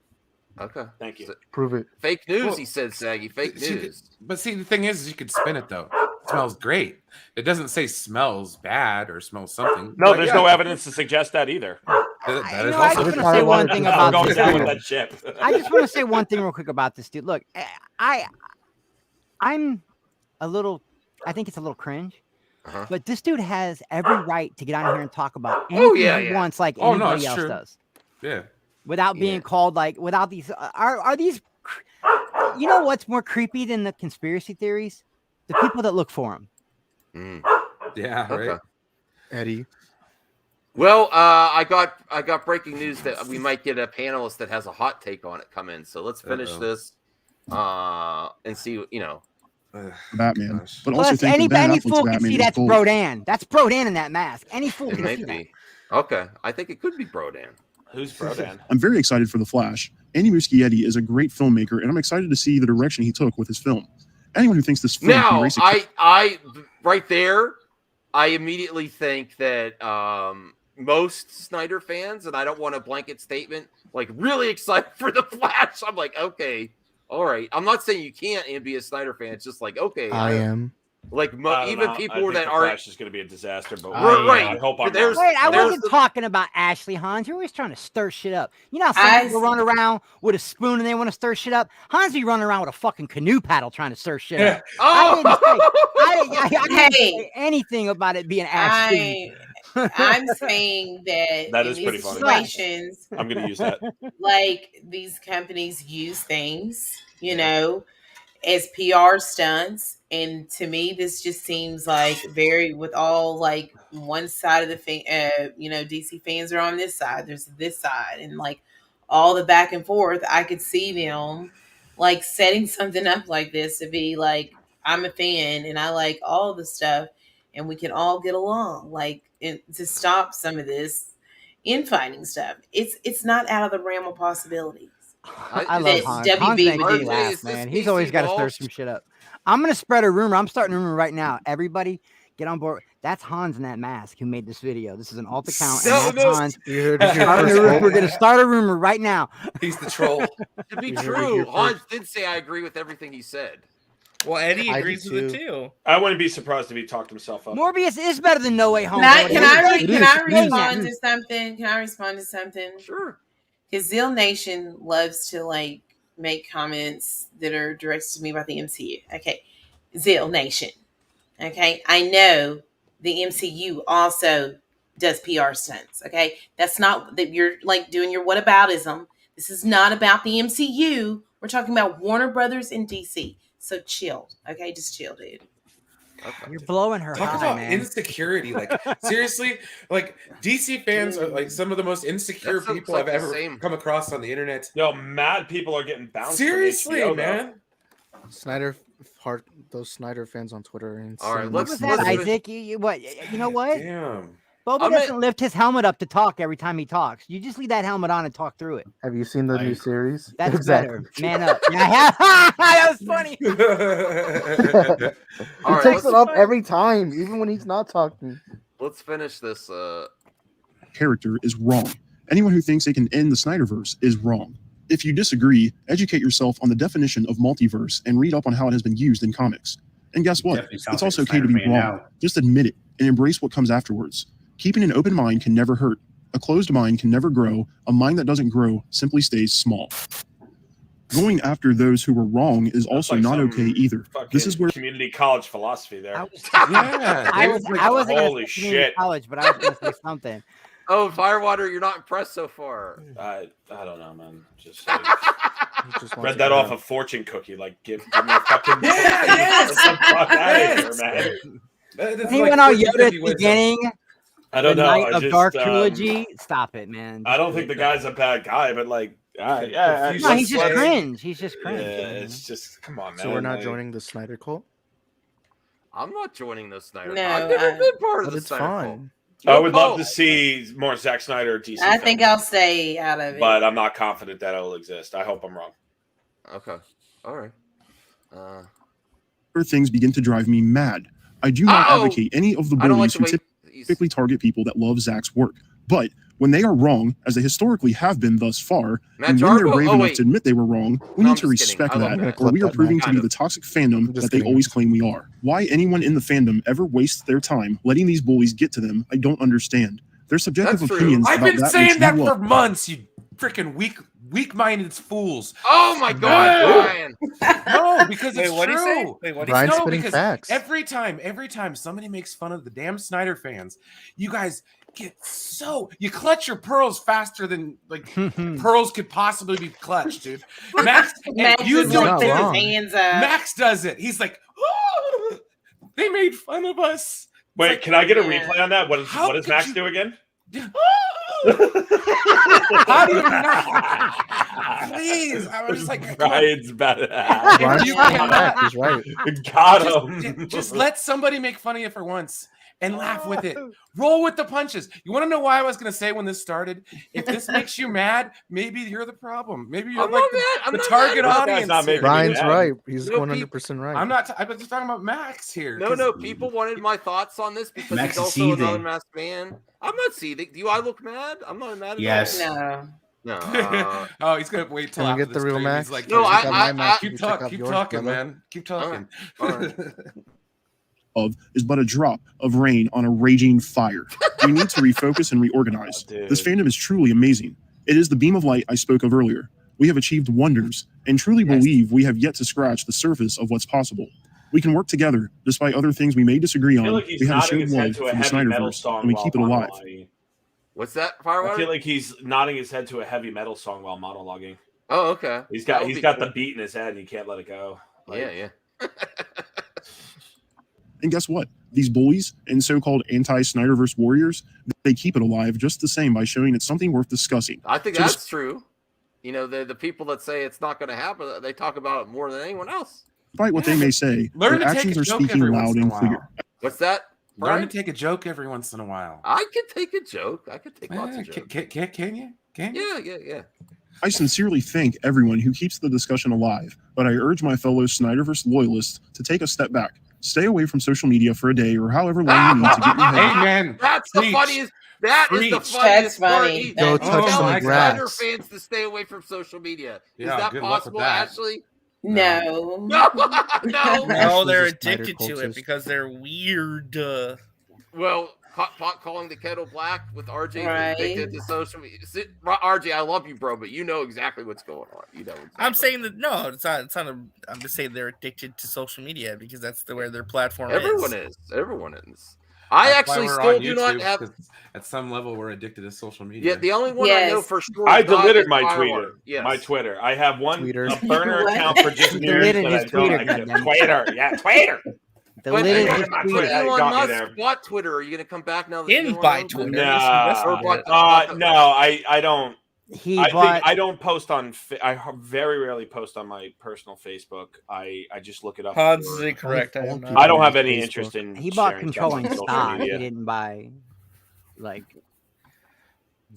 Okay, thank you. Prove it. Fake news, he said, Saggy. Fake news. But see, the thing is, you could spin it though. It smells great. It doesn't say smells bad or smells something. No, there's no evidence to suggest that either. I just want to say one thing about this. That ship. I just want to say one thing real quick about this dude. Look, I'm a little. I think it's a little cringe. But this dude has every right to get on here and talk about anything he wants, like anybody else does. Yeah. Without being called without these. Are these? You know what's more creepy than the conspiracy theories? The people that look for him. Yeah. Right. Eddie. Well, I got breaking news that we might get a panelist that has a hot take on it come in. So let's finish this and see. Batman. But Plus, also think any Ben Affleck's fool can Batman see is that's gold. Brodan. That's Brodan in that mask. Any fool It can may see that. be. Okay, I think it could be Brodan. Who's Brodan? I'm very excited for The Flash. Andy Muschietti is a great filmmaker, and I'm excited to see the direction he took with his film. Anyone who thinks this film can Now, erase a I right there, I immediately think that most Snyder fans, and I don't want a blanket statement, like really excited for The Flash. I'm like, okay, all right. I'm not saying you can't and be a Snyder fan. It's just like, okay, I am. Like even people that the aren't. Flash is going to be a disaster, but Right. I hope I'm There's- wrong. Wait, I there's wasn't talking about Ashley Hans. You're always trying to stir shit up. You know how some people run around with a spoon and they want to stir shit up? Hans be running around with a fucking canoe paddle trying to stir shit up. I didn't say anything about it being Ashley. I'm saying that, That in is these pretty funny. situations, I'm going to use that. like these companies use things, as PR stunts. And to me, this just seems like with all like one side of the DC fans are on this side. There's this side, and like all the back and forth. I could see them like setting something up like this to be like, I'm a fan and I like all the stuff, and we can all get along. Like to stop some of this infighting stuff. It's not out of the realm of possibilities. I love Hans. Hans makes me laugh, man. He's always got to stir some shit up. I'm going to spread a rumor. I'm starting a rumor right now. Everybody get on board. That's Hans in that mask who made this video. This is an alt account. And that's Hans. We're going to start a rumor right now. He's the troll. To be true, Hans did say I agree with everything he said. Well, Eddie agrees with it too. I wouldn't be surprised if he talked himself up. Morbius is better than No Way Home. Can I respond to something? Can I respond to something? Sure. Because Zeal Nation loves to like make comments that are directed to me about the MCU. Okay, Zeal Nation. Okay, I know the MCU also does PR stunts. Okay, that's not that you're like doing your whataboutism. This is not about the MCU. We're talking about Warner Brothers and DC. So chill. Okay, just chill, dude. Okay. You're blowing her Talk high, about man. insecurity. Like, seriously, like DC fans are like some of the most insecure people I've ever come across on the internet. Yo, mad people are getting bounced. Seriously, from HBO, man. Those Snyder fans on Twitter are insane. All right, What was that, Isaac? You know what? Damn. Boba doesn't lift his helmet up to talk every time he talks. You just leave that helmet on and talk through it. Have you seen the new series? That's better. Man up. Yeah, that was funny. He takes it up every time, even when he's not talking. Let's finish this. Character is wrong. Anyone who thinks they can end the Snyderverse is wrong. If you disagree, educate yourself on the definition of multiverse and read up on how it has been used in comics. And guess what? Definitely sounds It's also like a okay to be Snyder wrong. fan now. Just admit it and embrace what comes afterwards. Keeping an open mind can never hurt. A closed mind can never grow. A mind that doesn't grow simply stays small. Going after those who were wrong is also like not some okay either. This is where community college philosophy there. I wasn't Holy gonna say shit. college, but I was going to say something. Oh, Firewater, you're not impressed so far. I don't know, man. Just Just read wants that to off know. a fortune cookie. Like, give me a fucking yes! Get the fuck out of here, man. He went on Yoda at the beginning. I don't the know. Night I of just, Dark trilogy. Stop it, man. I don't think the guy's a bad guy, but like, No, he's just cringe. He's just cringe. Yeah, it's just come on, man. So we're not like- joining the Snyder Cult? I'm not joining the Snyder. No, I've never been part of But the it's Snyder. fine. I would love to see more Zack Snyder DC. I think films, I'll stay out of it. but I'm not confident that it'll exist. I hope I'm wrong. Okay. All right. things begin to drive me mad. I do not advocate any of the I don't like bullies the who way typically target people that love Zack's work. But when they are wrong, as they historically have been thus far, Matt and when they're Jarbo? brave Oh, enough wait. to admit they were wrong, we No, need I'm to just kidding. respect I love that, that. or we are Clip that proving now. to be the toxic fandom Just that they kidding. always claim we are. Why anyone in the fandom ever wastes their time letting these bullies get to them, I don't understand. Their subjective That's true. opinions I've about been that saying which that you for love. months, you freaking weak-minded fools. Oh my God, Brian! No, because Wait, it's what'd he say? true. Wait, what'd he Brian's say? No, spitting because facts. every time somebody makes fun of the damn Snyder fans, you guys get so you clutch your pearls faster than like pearls could possibly be clutched, dude. Max, and Max you is do like it with too. his hands up. Max does it. He's like, oh, they made fun of us. Wait, like, can I get a yeah. replay on that? What How does could Max you- do again? How do you not? Please, I was just like, Brian's badass. Brian's back. He's right. Got him. Just let somebody make fun of you for once and laugh with it. Roll with the punches. You want to know why I was going to say when this started? If this makes you mad, maybe you're the problem. Maybe you're like the target audience. Brian's right. He's 100% right. I'm not. I'm just talking about Max here. No. People wanted my thoughts on this because Max he's also is seething. another masked man. I'm not seething. Do I look mad? I'm not mad at Yes. all. No. Oh, he's gonna wait till Can we after get the the real stream. Max? He's like, No, keep talking, man. Keep talking. Is but a drop of rain on a raging fire. We need to refocus and reorganize. This fandom is truly amazing. It is the beam of light I spoke of earlier. We have achieved wonders and truly believe we have yet to scratch the surface of what's possible. We can work together despite other things we may disagree on. like he's We have a nodding shared his head love to a for the heavy metal Snyderverse, song and we while keep it alive. monologuing. What's that, I Firewater? feel like he's nodding his head to a heavy metal song while monologuing. Oh, okay. He's That'll got be the beat in his head and he can't let it go. Yeah. And guess what? These bullies and so-called anti-Snyderverse warriors, they keep it alive just the same by showing it's something worth discussing. I think So that's true. You know, the people that say it's not going to happen, they talk about it more than anyone else. Despite what they may say, Learn their to take actions a are joke speaking every once loud in a and while. clear. What's that? Learn Brian? to take a joke every once in a while. I can take a joke. I can take lots of jokes. Can you? Can you? Yeah. I sincerely thank everyone who keeps the discussion alive, but I urge my fellow Snyderverse loyalists to take a step back. Stay away from social media for a day or however long you need to get your head. Amen. That's the funniest. That is the funniest part. Go touch some Snyder grass. fans to stay away from social media. Is Yeah, that good luck with possible, that. Ashley? No. No. No, they're Ashley's a Snyder addicted to it cultist. because they're weird. Well, pot calling the kettle black with RJ Right. addicted to social media. RJ, I love you, bro, but you know exactly what's going on. You know. Exactly. I'm saying that no, it's not. It's not. I'm just saying they're addicted to social media because that's where their platform Everyone is. Everyone is. I That's why actually we're still on do not YouTube, have. 'cause at some level, we're addicted to social media. Yeah, the only one I know Yes. for sure. I is not deleted the my Firewall. Twitter. Yes. My Twitter. I have Twitter. a burner What? account for just He news deleted that his I don't Twitter, like. goddammit. Twitter. Yeah, Twitter. Deleted But his my But Twitter. Twitter. Hey, Elon got me Musk there. bought Twitter. Are you going to come back now that Didn't Elon buy owns it? Twitter. Nah. Or bought- No, I don't. He I bought. think I don't post on. I very rarely post on my personal Facebook. I just look it up. Hans for- is incorrect. I am not. I don't have on any Facebook. interest in. He bought sharing stuff on controlling social stock. He media. didn't buy like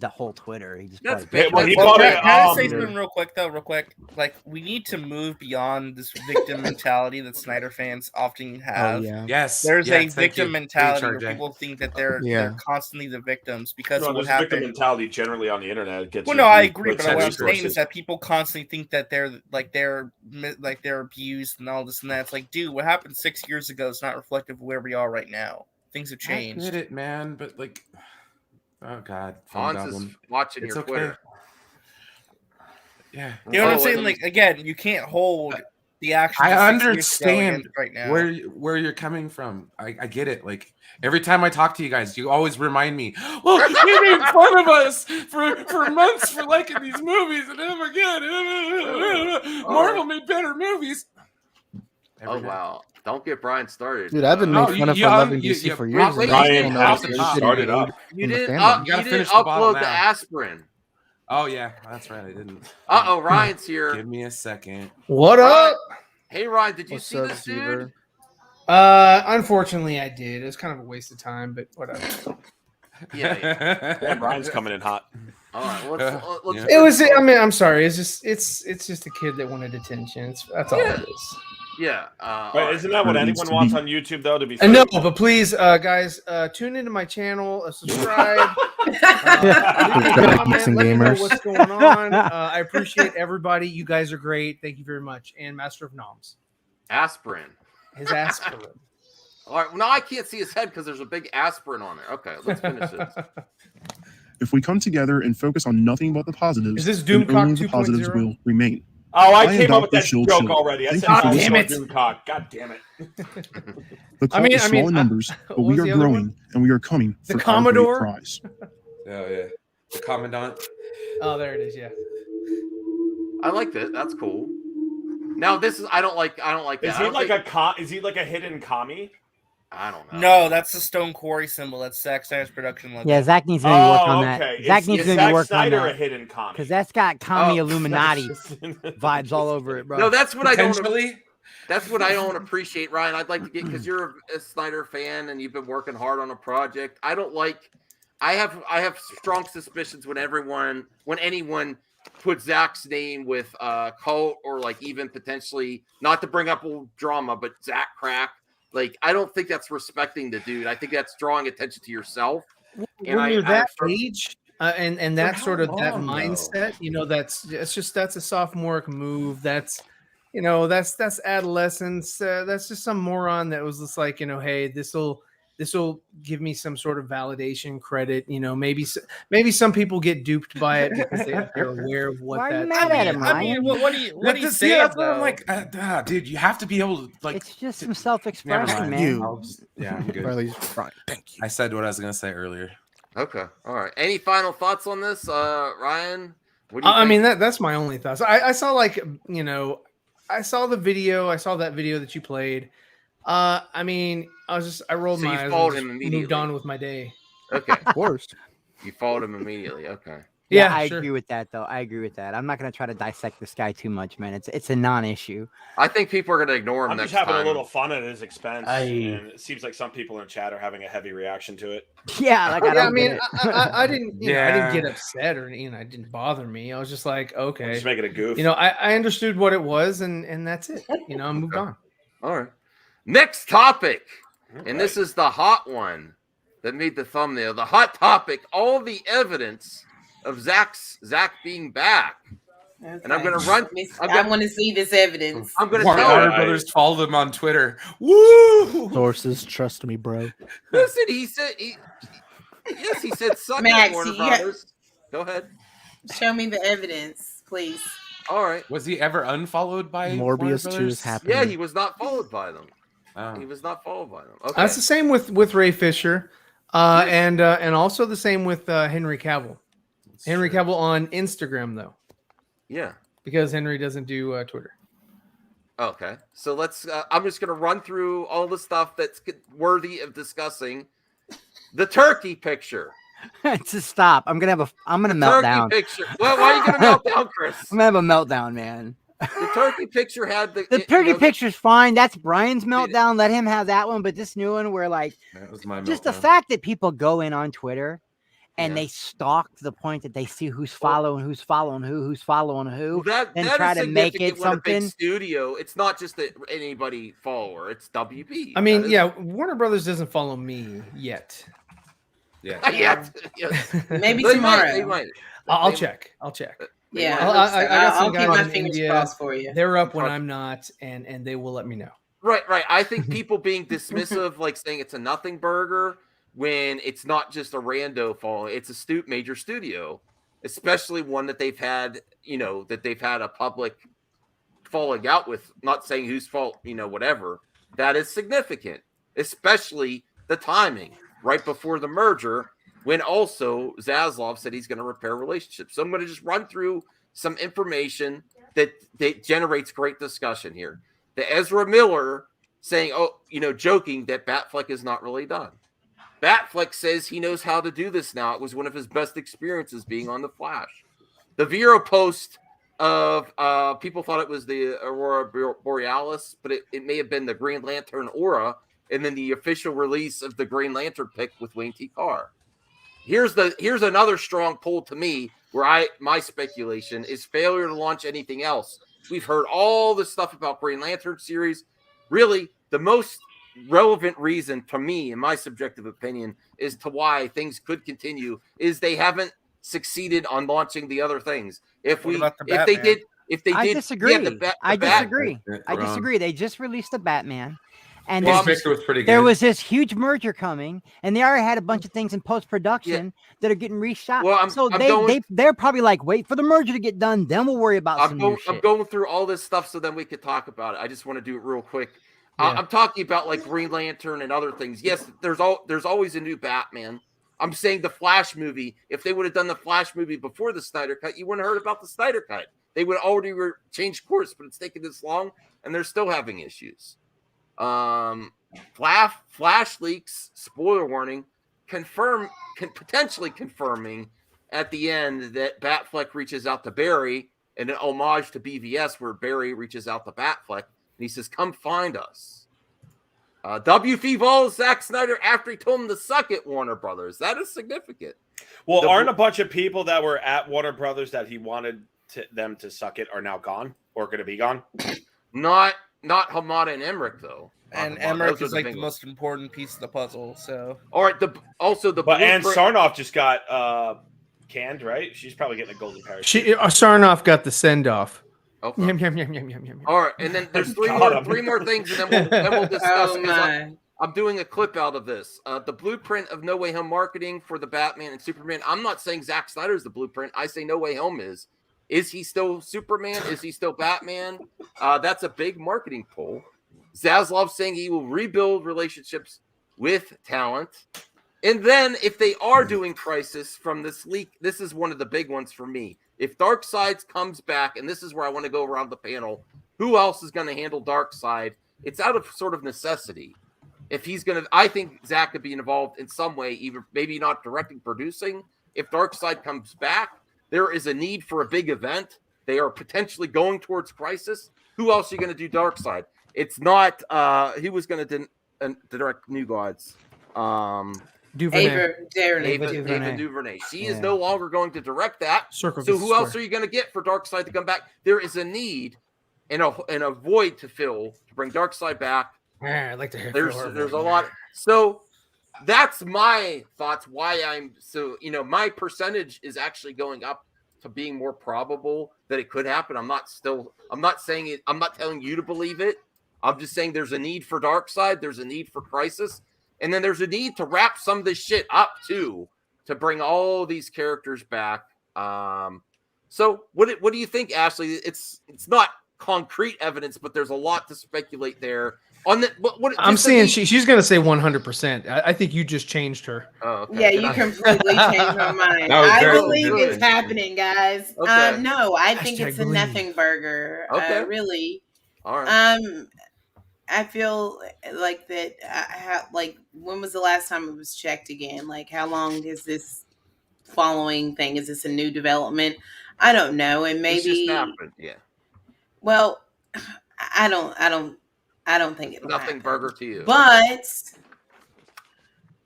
the whole Twitter. He just That's bought big. Well, he Well, bought can, it. can I say something real quick though? Real quick, like we need to move beyond this victim mentality that Snyder fans often have. Oh yeah. Yes. There's yes, a thank victim you. mentality Preach, where RJ. people think that they're Yeah. constantly the victims because No, of what there's a victim happened. mentality generally on the internet. It gets Well, you no, I abused agree, for but its what I'm saying resources. is that people constantly think that they're abused and all this and that. It's like, dude, what happened 6 years ago is not reflective of where we are right now. Things have I changed. get it, man, but like, oh god, Hans is watching It's your okay. Twitter. Yeah. You know what I'm Oh, saying? and- Like again, you can't hold the action. I understand right now. where you're coming from. I get it. Like every time I talk to you guys, you always remind me, well, you made fun of us for months for liking these movies, and oh my god, Marvel made better movies. Oh wow! Don't get Brian started. Dude, I've been No, made fun of you- for loving you- DC you- for years. and I Brian still has notice to it's start getting it up. made You in the didn't. fandom. You gotta You finish didn't the bottle upload the now. aspirin. Oh yeah, that's right. I didn't. Ryan's here. Give me a second. What Ryan- up? Hey Ryan, did you What's see up, this dude? Seaver? Unfortunately, I did. It was kind of a waste of time, but whatever. Yeah, Brian's coming in hot. All right, let's It was. I mean, I'm sorry. It's just a kid that wanted attention. That's all it is. Yeah. But isn't that what anyone wants on YouTube, though? To be No, fair? but please, guys, tune into my channel, subscribe, leave a comment, let me know Gamers. what's going on. I appreciate everybody. You guys are great. Thank you very much. And Master of Noms, aspirin. his aspirin. All right. Well, now I can't see his head because there's a big aspirin on there. Okay, let's finish this. If we come together and focus on nothing but the positives, Is this then Doomcock only the positives 2.0? will remain. Oh, I am came up with Dr. that Shield joke Shield. already. I Thank said, you for God listening. damn it, Doomcock. God damn it. The cult is small in numbers, but we was are the other growing and we are coming The for Commodore? our great prize. Oh yeah, the commandant. Oh, there it is. Yeah. I like that. That's cool. Now this is I don't like that. Is I he don't like think- a is he like a hidden commie? I don't know. No, that's the Stone Quarry symbol. That's Zack Snyder's production logo. Yeah, Zach needs to maybe work on that. okay. Zach needs to maybe Zack work Snyder on a that. hidden comic? Because that's got commie Oh, Illuminati vibes all over it, bro. No, that's what I don't. Potentially. That's what I don't appreciate, Ryan. I'd like to get, because you're a Snyder fan and you've been working hard on a project. I don't like. I have strong suspicions when anyone puts Zach's name with Cult, or like even potentially, not to bring up old drama, but Zach Crack. Like, I don't think that's respecting the dude. I think that's drawing attention to yourself. When you're that age, and that sort of that mindset, though? that's a sophomoric move. That's that's adolescence. That's just some moron that was just like, hey, this will give me some sort of validation, credit. Maybe some people get duped by it because they're aware of what Why are you that. mad at him, I mean, Ryan? what do you say? That's what I'm like, dude, you have to be able to, like. It's just some Never self-expression, mind. man. I'm good. Riley's fine. Thank you. I said what I was gonna say earlier. Okay, all right. Any final thoughts on this, Ryan? What do you I think? mean, that's my only thoughts. I saw I saw the video. I saw that video that you played. I mean, I rolled So you my eyes followed and him just immediately? moved on with my day. Okay, Of course. you followed him immediately. Okay. Yeah, Yeah, I sure. agree with that, though. I agree with that. I'm not going to try to dissect this guy too much, man. It's a non-issue. I think people are going to ignore him I'm next just having time. a little fun at his expense, I- and it seems like some people in chat are having a heavy reaction to it. Yeah, like I Yeah, don't I mean, get it. I didn't, I didn't get Yeah. upset or it didn't bother me. I was just like, okay, Just making a goof. I understood what it was, and that's it. I moved on. All right. Next topic. All And right. this is the hot one that made the thumbnail. The hot topic, all the evidence of Zach being back. And I'm going to run. I want to see this evidence. I'm going to Warner tell you. Brothers followed him on Twitter. Woo! Sources, trust me, bro. Listen, he said, yes, he said, suck Max, it, Warner yeah. Brothers. Go ahead. Show me the evidence, please. All right. Was he ever unfollowed by Warner Morbius 2 Brothers? is happening. Yeah, he was not followed by them. Oh. He was not followed by them. Okay. That's the same with Ray Fisher, and also the same with Henry Cavill. Henry Cavill on Instagram though, Yeah. because Henry doesn't do Twitter. Okay. So let's. I'm just going to run through all the stuff that's worthy of discussing. The turkey picture. To stop. I'm gonna melt Turkey down. picture. Well, why are you going to melt down, Chris? I'm gonna have a meltdown, man. The turkey picture had the turkey picture's fine. That's Brian's meltdown. Let him have that one. But this new one, where like That was my just the meltdown. fact that people go in on Twitter and Yeah. they stalk to the point that they see who's following who's following who's following who, That and is try to make significant it when a big something. studio. It's not just that anybody follower. It's WB. I mean, That is- yeah, Warner Brothers doesn't follow me yet. Yeah. Yes. Yes. Maybe They tomorrow. might, they might. I'll They- check. I'll check. Yeah, might. I hope so. I got some I'll keep guys my in fingers India. crossed for you. They're up when I'm not, and they will let me know. Right. I think people being dismissive, like saying it's a nothing burger, when it's not just a rando following. It's a major studio, especially one that they've had, that they've had a public falling out with. Not saying whose fault, whatever. That is significant, especially the timing right before the merger, when also ZASLAV said he's going to repair relationships. So I'm going to just run through some information that generates great discussion here. The Ezra Miller saying, joking that Batfleck is not really done. Batfleck says he knows how to do this now. It was one of his best experiences being on The Flash. The Vero post of people thought it was the Aurora Borealis, but it may have been the Green Lantern Aura, and then the official release of the Green Lantern pick with Wayne T. Carr. Here's another strong pull to me, where my speculation is failure to launch anything else. We've heard all this stuff about Green Lantern series. Really, the most relevant reason to me, in my subjective opinion, is to why things could continue is they haven't succeeded on launching the other things. If they did, I disagree. yeah, I Bat- disagree. I Wrong. disagree. They just released the Batman. And His there's- picture was pretty good. there was this huge merger coming, and they already had a bunch of things in post production that are getting reshot. Well, so I'm they're probably like, wait for the merger to get done, then we'll worry about some new shit. I'm going through all this stuff so then we could talk about it. I just want to do it real quick. Yeah. I'm talking about like Green Lantern and other things. Yes, there's always a new Batman. I'm saying the Flash movie. If they would have done the Flash movie before the Snyder Cut, you wouldn't have heard about the Snyder Cut. They would already changed course, but it's taken this long, and they're still having issues. Flash leaks, spoiler warning, potentially confirming at the end that Batfleck reaches out to Barry in an homage to BVS, where Barry reaches out to Batfleck and he says, "Come find us." WF follows Zack Snyder after he told him to suck it, Warner Brothers. That is significant. Well, aren't a bunch of people that were at Warner Brothers that he wanted them to suck it are now gone or going to be gone? Not Hamada and Emmerich, though. And Emmerich is like the most important piece of the puzzle. So, all right. But Ann Sarnoff just got canned, right? She's probably getting a golden parachute. Sarnoff got the send off. Okay. Yum, yum, yum, yum, yum, yum. All right, and then there's three more things, and then we'll discuss. I'm doing a clip out of this. The blueprint of No Way Home marketing for the Batman and Superman. I'm not saying Zack Snyder is the blueprint. I say No Way Home is. Is he still Superman? Is he still Batman? That's a big marketing pull. ZASLAV saying he will rebuild relationships with talent. And then if they are doing Crisis from this leak, this is one of the big ones for me. If Darkseid comes back, and this is where I want to go around the panel, who else is going to handle Darkseid? It's out of sort of necessity. If he's going to, I think Zack could be involved in some way, even maybe not directing, producing. If Darkseid comes back, there is a need for a big event. They are potentially going towards Crisis. Who else are you going to do Darkseid? It's not, he was going to direct New Gods. Duvernay. Ava DuVernay. She is no longer going to direct that. So who else are you going to get for Darkseid to come back? There is a need and a void to fill to bring Darkseid back. I'd like to hear. There's a lot. So that's my thoughts. Why I'm my percentage is actually going up to being more probable that it could happen. I'm not saying it. I'm not telling you to believe it. I'm just saying there's a need for Darkseid. There's a need for Crisis. And then there's a need to wrap some of this shit up too, to bring all these characters back. So what do you think, Ashley? It's not concrete evidence, but there's a lot to speculate there. On the I'm saying she's going to say 100%. I think you just changed her. Oh, okay. Yeah, you completely changed my mind. I believe it's happening, guys. Okay. No, I think it's a nothing burger. Okay. Really. All right. I feel like that. When was the last time it was checked again? Like, how long is this following thing? Is this a new development? I don't know, and maybe. It's just happened. Yeah. Well, I don't think it'll nothing happen. burger to you, but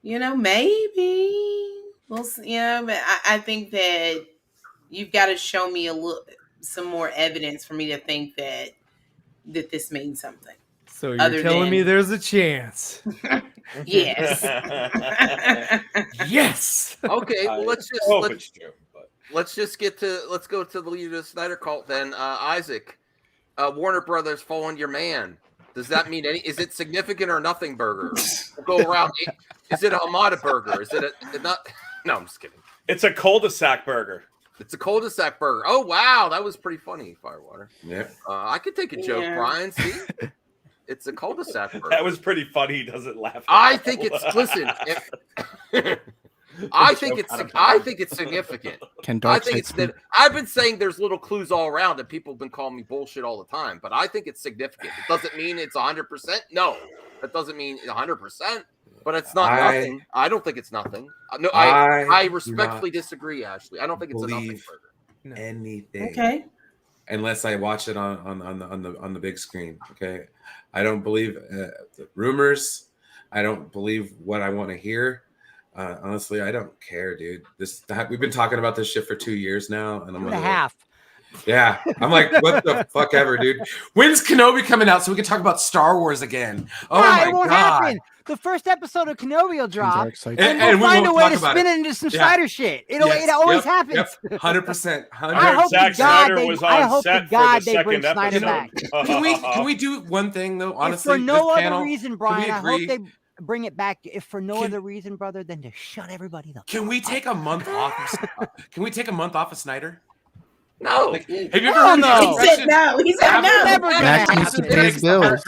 maybe we'll see. But I think that you've got to show me some more evidence for me to think that this means something. So you're telling me there's a chance? Yes. Yes. Okay. Well, let's go to the leader of the Snyder Cult then. Isaac, Warner Brothers following your man. Does that mean is it significant or nothing burger? We'll go around. Is it a Hamada burger? Is it not? No, I'm just kidding. It's a cul-de-sac burger. It's a cul-de-sac burger. Oh wow, that was pretty funny, Firewater. Yeah. I could take a joke, Brian. See. It's a cul-de-sac burger. That was pretty funny. He doesn't laugh. I think it's I think it's significant. I've been saying there's little clues all around, and people have been calling me bullshit all the time. But I think it's significant. It doesn't mean it's 100%. No, that doesn't mean 100%. But it's not nothing. I don't think it's nothing. No, I respectfully disagree, Ashley. I don't think it's a nothing burger. Anything. Okay. Unless I watch it on the big screen. Okay. I don't believe rumors. I don't believe what I want to hear. Honestly, I don't care, dude. We've been talking about this shit for 2 years now, and I'm like, half. Yeah, I'm like, what the fuck ever, dude. When's Kenobi coming out so we can talk about Star Wars again? Oh my it won't god! Happen. The first episode of Kenobi will drop, and we'll find a way to spin it into some Snyder shit. It always happens. 100%. I hope Zack Snyder was on set for the second Snyder back. Can we do one thing though? Honestly, if for no other panel, reason, Brian, I hope they bring it back. If for no other reason, brother, than to shut everybody up. Can we take a month off? Can we take a month off of Snyder? No. Have you ever heard no. He said no. He said no. Max needs to pay his bills.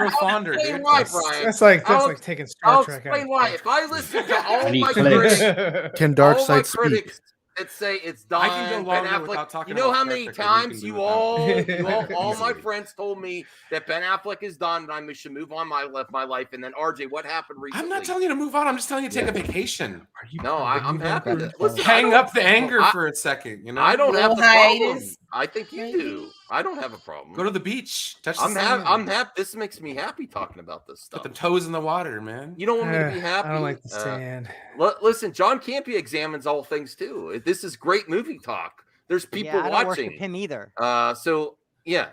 That's like taking Star Trek out. Explain why. If I listen to all Any my clicks. critics, Can Darkseid speak? Let's say it's done. I can go Ben longer Affleck. without talking You know about how many character, you can times do you without. all my Easily. friends told me that Ben Affleck is done and I should move on my life. And then RJ, what happened recently? I'm not telling you to move on. I'm just telling you to take a vacation. No, I'm happy to listen. Hang up the anger for a second. You know, I don't have the problem. hiatus, I think you do. I don't have a problem. Go to the beach. Touch the I'm sand. happy. This makes me happy talking about this stuff. Put the toes in the water, man. You don't want me to be happy. I don't like the sand. Listen, John Campea examines all things too. This is great movie talk. There's people I don't watching. worship him either. So yeah.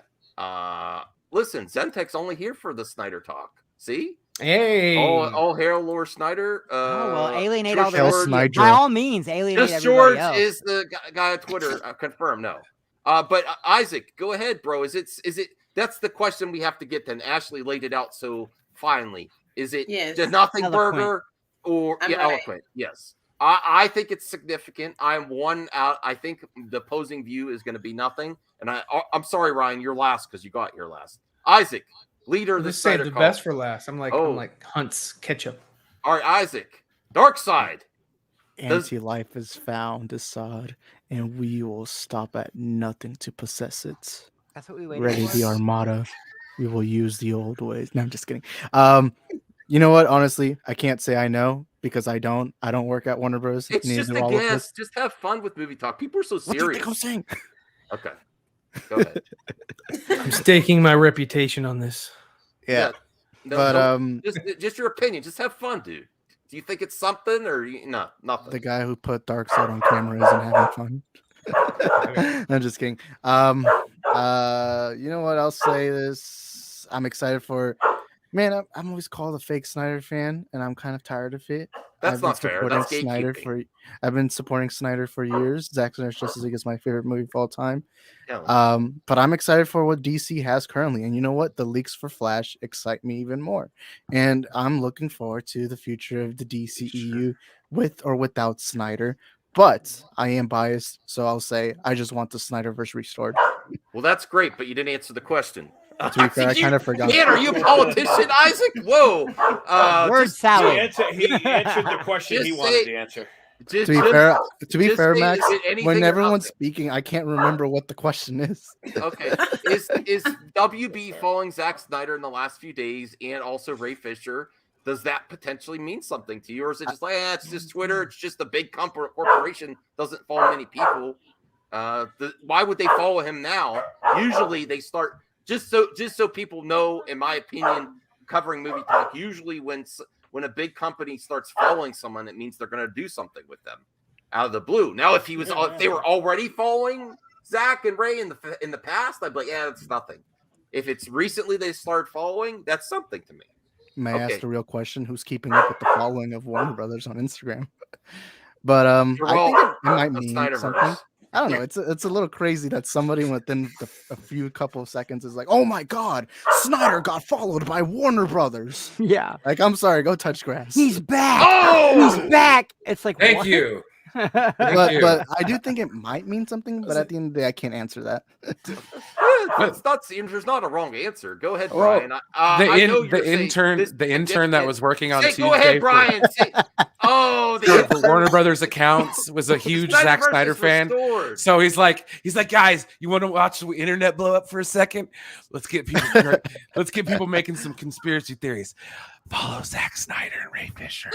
Listen, Zentek's only here for the Snyder talk. See? Hey. All hail Lord Snyder. Oh, well, alienate Just all the George- Snyder. by all means, alienate Just everybody George else. is the guy on Twitter. Confirm no. But Isaac, go ahead, bro. Is it? That's the question we have to get. Then Ashley laid it out so finally. Is it Yes. the nothing Eloquent. burger or I'm right. eloquent? Yes. I think it's significant. I'm one out. I think the opposing view is going to be nothing. And I'm sorry, Ryan, you're last because you got your last. Isaac, leader of the Just save Snyder the Cult. best for last. I'm like Oh. Hunt's ketchup. All right, Isaac, Dark Side. Anti-life is found, Assad, and we will stop at nothing to possess it. That's what we waited Ready for. the Armada. We will use the old ways. No, I'm just kidding. You know what? Honestly, I can't say I know because I don't. I don't work at Warner Bros. It's Neither just do a all of us. guess. Just have fun with movie talk. People are so What do you serious. think I'm saying? Okay, go ahead. I'm staking my reputation on this. Yeah, No, but no, just your opinion. Just have fun, dude. Do you think it's something or no? Nothing. the guy who put Dark Side on camera isn't having fun. I'm just kidding. You know what? I'll say this. I'm excited for. Man, I'm always called a fake Snyder fan, and I'm kind of tired of it. That's I've been not fair. supporting That's Snyder gatekeeping. I've been supporting Snyder for years. Zack Snyder's Justice League is my favorite movie of all time. Yeah. But I'm excited for what DC has currently, and you know what? The leaks for Flash excite me even more, and I'm looking forward to the future of the DCEU with or without Snyder. But I am biased, so I'll say I just want the Snyderverse restored. Well, that's great, but you didn't answer the question. To be fair, I kind of forgot. Man, are you a politician, Isaac? Whoa. Word just- salad. He answered the question he Just wanted say- to answer. Just, To be just fair, say, Max, is it anything when or everyone's nothing? speaking, I can't remember what the question is. Okay. Is WB following Zack Snyder in the last few days and also Ray Fisher? Does that potentially mean something to you? Or is it just like, it's just Twitter? It's just a big corporation, doesn't follow many people. Why would they follow him now? Usually they start, just so people know, in my opinion, covering movie talk, usually when a big company starts following someone, it means they're going to do something with them out of the blue. Now, if they were already following Zach and Ray in the past, I'd be like, yeah, that's nothing. If it's recently they started following, that's something to me. May I ask the real question? Who's keeping up with the following of Warner Brothers on Instagram? But I think it might mean something. I don't know. It's a little crazy that somebody within a few couple of seconds is like, "Oh my God, Snyder got followed by Warner Brothers." Yeah. Like, I'm sorry, go touch grass. He's back. Oh! He's back. It's like Thank what? you. But I do think it might mean something. But at the end of the day, I can't answer that. It's not. There's not a wrong answer. Go ahead, Well, Brian. I know you're saying the intern that was working on Tuesday. Go ahead, Brian. For Warner Brothers accounts was a huge Zack Snyder fan. So he's like, guys, you want to watch the internet blow up for a second? Let's get people making some conspiracy theories. Follow Zack Snyder and Ray Fisher.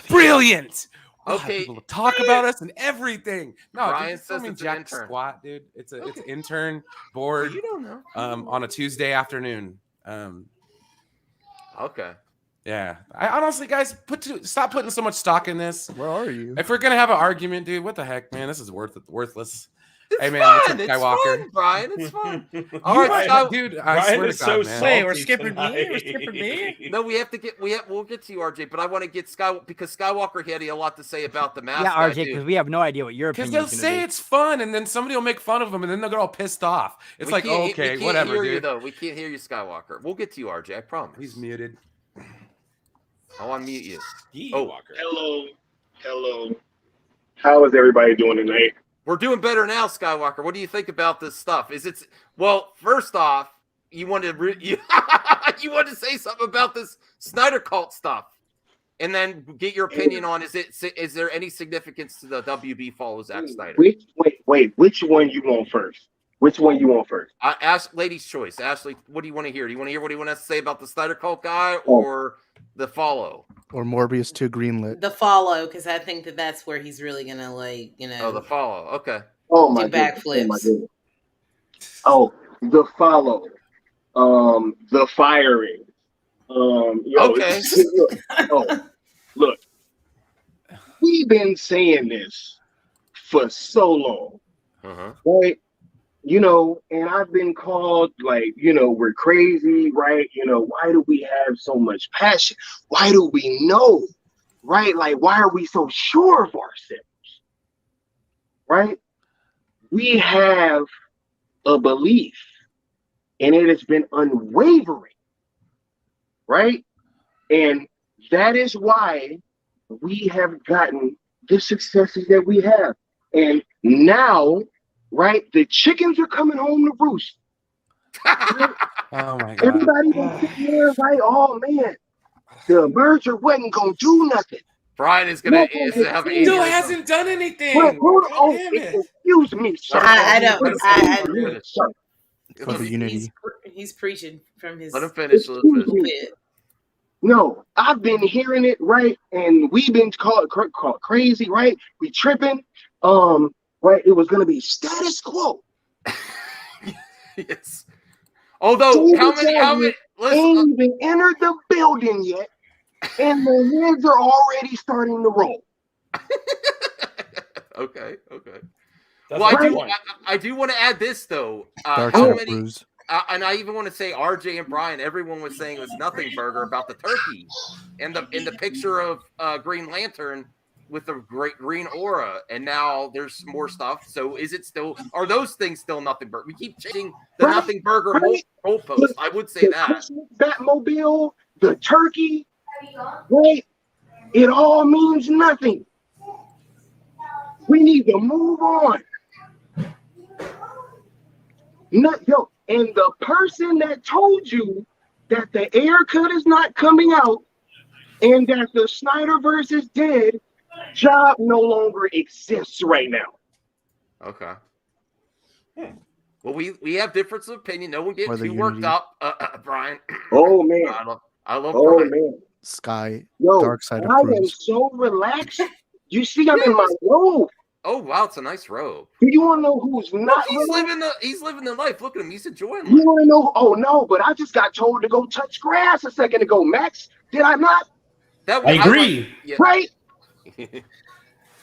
Brilliant. We'll have people to talk about us and everything. No, Brian dude, says it's an Jack intern. Squat, dude. It's intern board. You don't know. On a Tuesday afternoon. Okay. Yeah, I honestly, guys, stop putting so much stock in this. Where are you? If we're gonna have an argument, dude, what the heck, man? This is worthless. Hey, man, fun. what's up, It's Skywalker? fun, Brian. It's fun. All right, dude. I swear to God, man. Wait, we're skipping me? We're skipping me? No, we'll get to you, RJ. But I want to get because Skywalker had a lot to say about the mask. Yeah, RJ, because we have no idea what your Because opinion they'll is. say it's fun, and then somebody will make fun of them, and then they'll get all pissed off. It's like, okay, whatever, hear dude. You, though. We can't hear you, Skywalker. We'll get to you, RJ. I promise. He's muted. I'll unmute you. Hello. How is everybody doing tonight? We're doing better now, Skywalker. What do you think about this stuff? First off, you wanted to say something about this Snyder Cult stuff. And then get your opinion on is there any significance to the WB follow Zack Snyder? Wait, which one you want first? Which one you want first? Ask ladies' choice. Ashley, what do you want to hear? Do you want to hear what he wants to say about the Snyder Cult guy or the follow? Or Morbius 2 greenlit? The follow, because I think that's where he's really gonna Oh, the follow. Okay. Oh my do backflips. Oh, the follow. The firing. Okay. Look. We've been saying this for so long. Right? And I've been called we're crazy, right? Why do we have so much passion? Why do we know? Right? Like, why are we so sure of ourselves? Right? We have a belief, and it has been unwavering, right? And that is why we have gotten the successes that we have. And now, right, the chickens are coming home to roost. Right? Oh my God. Everybody was sitting there like, oh man, the merger wasn't gonna do nothing. Brian is gonna have an Still hasn't done anything. Excuse me, sir. For the unity. He's preaching from his. Let him finish. No, I've been hearing it, right? And we've been called crazy, right? We tripping. Right? It was gonna be status quo. Yes. Although, how many ain't even entered the building yet, and the heads are already starting to roll. Okay. Well, I do want to add this though. How many? And I even want to say RJ and Brian. Everyone was saying it was nothing burger about the turkey, and the picture of Green Lantern with the great green aura, and now there's more stuff. So is it still? Are those things still nothing burger? We keep changing the nothing burger goalpost. I would say that Batmobile, the turkey, right? It all means nothing. We need to move on. And the person that told you that the air cut is not coming out and that the Snyderverse is dead, job no longer exists right now. Okay. Well, we have difference of opinion. No one get too worked up, Brian. Oh man, I love. Brian. Man, Sky. Yo, Dark side I approves. am so relaxed. You see, I'm in my robe. Oh wow, it's a nice robe. Do you want to know who's not? He's living the life. Look at him. He's enjoying You life. want to know? Oh no, but I just got told to go touch grass a second ago, Max. Did I not? I agree. Right?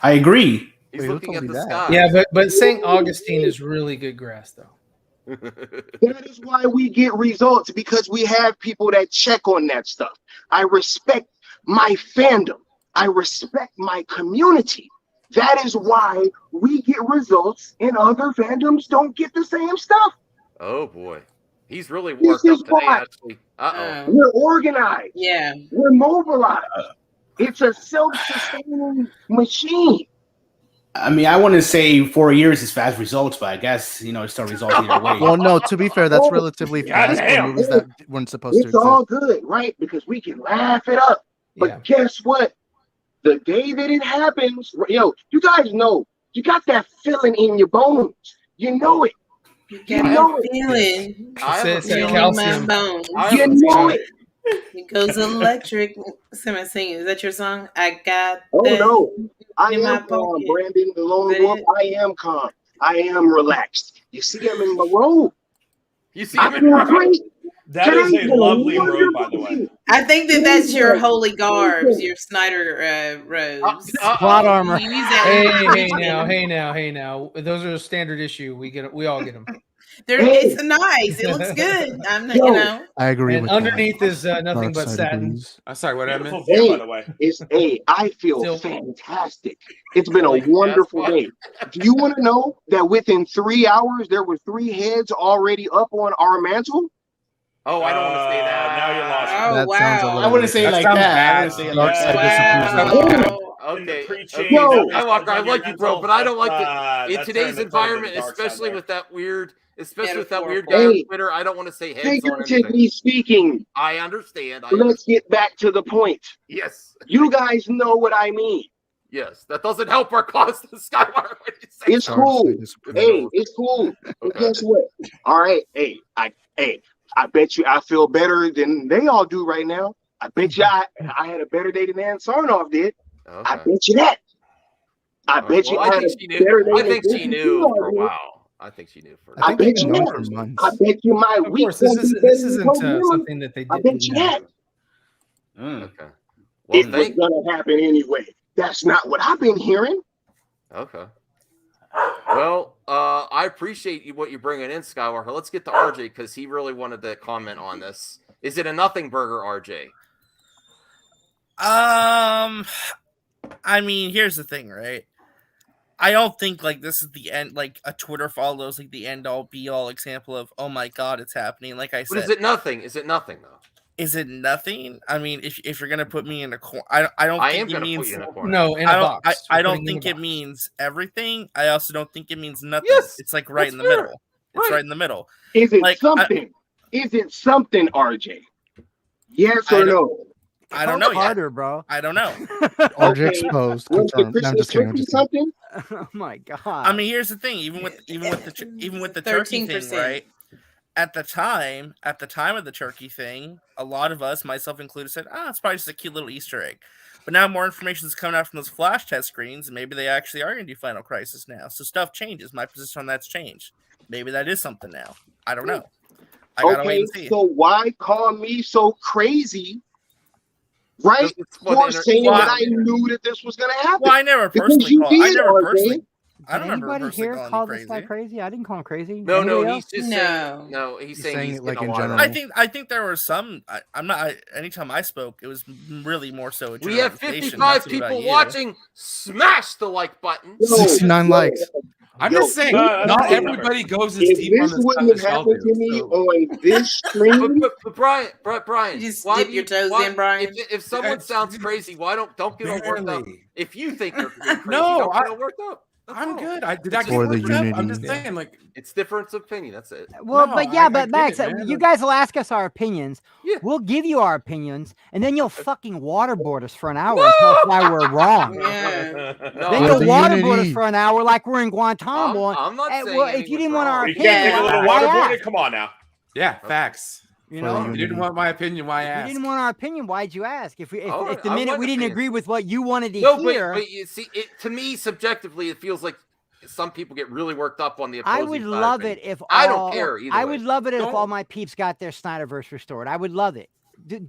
I agree. He's looking at the sky. Yeah, but St. Augustine is really good grass, though. That is why we get results, because we have people that check on that stuff. I respect my fandom. I respect my community. That is why we get results and other fandoms don't get the same stuff. Oh boy, he's really worked up today. Actually, we're organized. Yeah, we're mobilized. It's a self-sustaining machine. I mean, I want to say 4 years is fast results, but I guess it's still results either way. Well, no, to be fair, that's relatively fast for movies that weren't supposed to It's exist. all good, right? Because we can laugh it up. But guess what? The day that it happens, you guys know, you got that feeling in your bones. You know it. You know it. Feeling. It's in calcium. my bones. You know it. It goes electric. Someone singing. Is that your song? I got. Oh no, I in my am calm, pocket. Brandon, the lone wolf. I am calm. I am relaxed. You see, I'm in my robe. You see, I feel great. That is a lovely robe, by the way. I think that's your holy garbs, your Snyder robes. Plot armor. You use that Hey now. Those are a standard issue. We all get them. It's nice. It looks good. I'm not, I agree And with underneath is nothing Dark but side satin. agrees. I'm sorry, what I meant. By the way, I feel fantastic. It's been a wonderful day. Do you want to know that within 3 hours there were 3 heads already up on our mantle? Oh, I don't want to say that. Now you're lost. Oh, That wow. sounds a little I wouldn't say it like that. I wouldn't say it like Dark side that. disapproves. Okay. Yo, I like you, bro, but I don't like it in today's environment, especially with that weird. especially with that weird guy on Twitter. I don't want to say heads on anything. Figuratively speaking. I understand. Let's get back to the point. Yes. You guys know what I mean. Yes, that doesn't help our cause to Skywalker. It's cool. Hey, it's cool. But guess what? All right. Hey, I bet you I feel better than they all do right now. I bet you I had a better day than Ann Sarnoff did. Okay. I bet you that. I bet you I had a better day. I think she knew for a while. I think she knew for. I bet you that. I bet you my Of week. course, this isn't something that they did. I bet you that. Okay. It was gonna happen anyway. That's not what I've been hearing. Okay. Well, I appreciate what you're bringing in, Skywalker. Let's get to RJ because he really wanted to comment on this. Is it a nothing burger, RJ? I mean, here's the thing, right? I don't think like this is the end. Like a Twitter follow is like the end all be all example of oh my god, it's happening. Like I said, but is it nothing? Is it nothing though? Is it nothing? I mean, if you're gonna put me in a corner, I don't think it means no. In a box. I don't think it means everything. I also don't think it means nothing. Yes, it's like right in the middle. It's right in the middle. Is it like, something? Is it something, RJ? Yes or no? I don't know harder, yet. bro. I don't know. RJ exposed. Confirmed. No, I'm just kidding. I'm just kidding. Oh my god. I mean, here's the thing. Even with the turkey thing, right? At the time of the turkey thing, a lot of us, myself included, said, it's probably just a cute little Easter egg. But now more information is coming out from those flash test screens, and maybe they actually are going to do Final Crisis now. So stuff changes. My position on that's changed. Maybe that is something now. I don't know. I gotta wait and see. So why call me so crazy? Right? For saying that I knew that this was going to happen. Well, I never personally called. I don't remember anybody here call this crazy. guy crazy? I didn't call him crazy. No, Anybody he's else? just saying. No, he's saying he's like in general. I think there were some. I'm not. Anytime I spoke, it was really more so. We have 55 people watching. Smash the like button. 69 likes. I'm just saying, not everybody goes as deep on this wouldn't have happened to me on this stream. But Brian, Just why dip do your toes in, Brian. If someone sounds crazy, why don't get all worked up? If you think they're crazy, No, don't get all worked up. I'm good. I get For the worked up. I'm unity. just saying, like, it's difference of opinion. That's it. Well, No, but I Max, get it, man. you guys will ask us our opinions. Yeah. We'll give you our opinions, and then you'll fucking waterboard us for an hour and tell us why we're wrong. Yeah. Then you'll the waterboard us unity. for an hour like we're in Guantanamo. I'm not saying well, if anything you didn't was want our wrong. You opinion, can't take a little why waterboarding. ask? Come on now. yeah, facts. You For know, the If you unity. didn't want my opinion, why if you ask? didn't want our opinion, why'd you ask? If the I minute want we didn't opinion. agree with what you wanted to No, hear, but you see, to me, subjectively, it feels like some people get really worked up on the I opposing would side love of it things. if I all- don't care either I way. would love it if Don't- all my peeps got their Snyderverse restored. I would love it,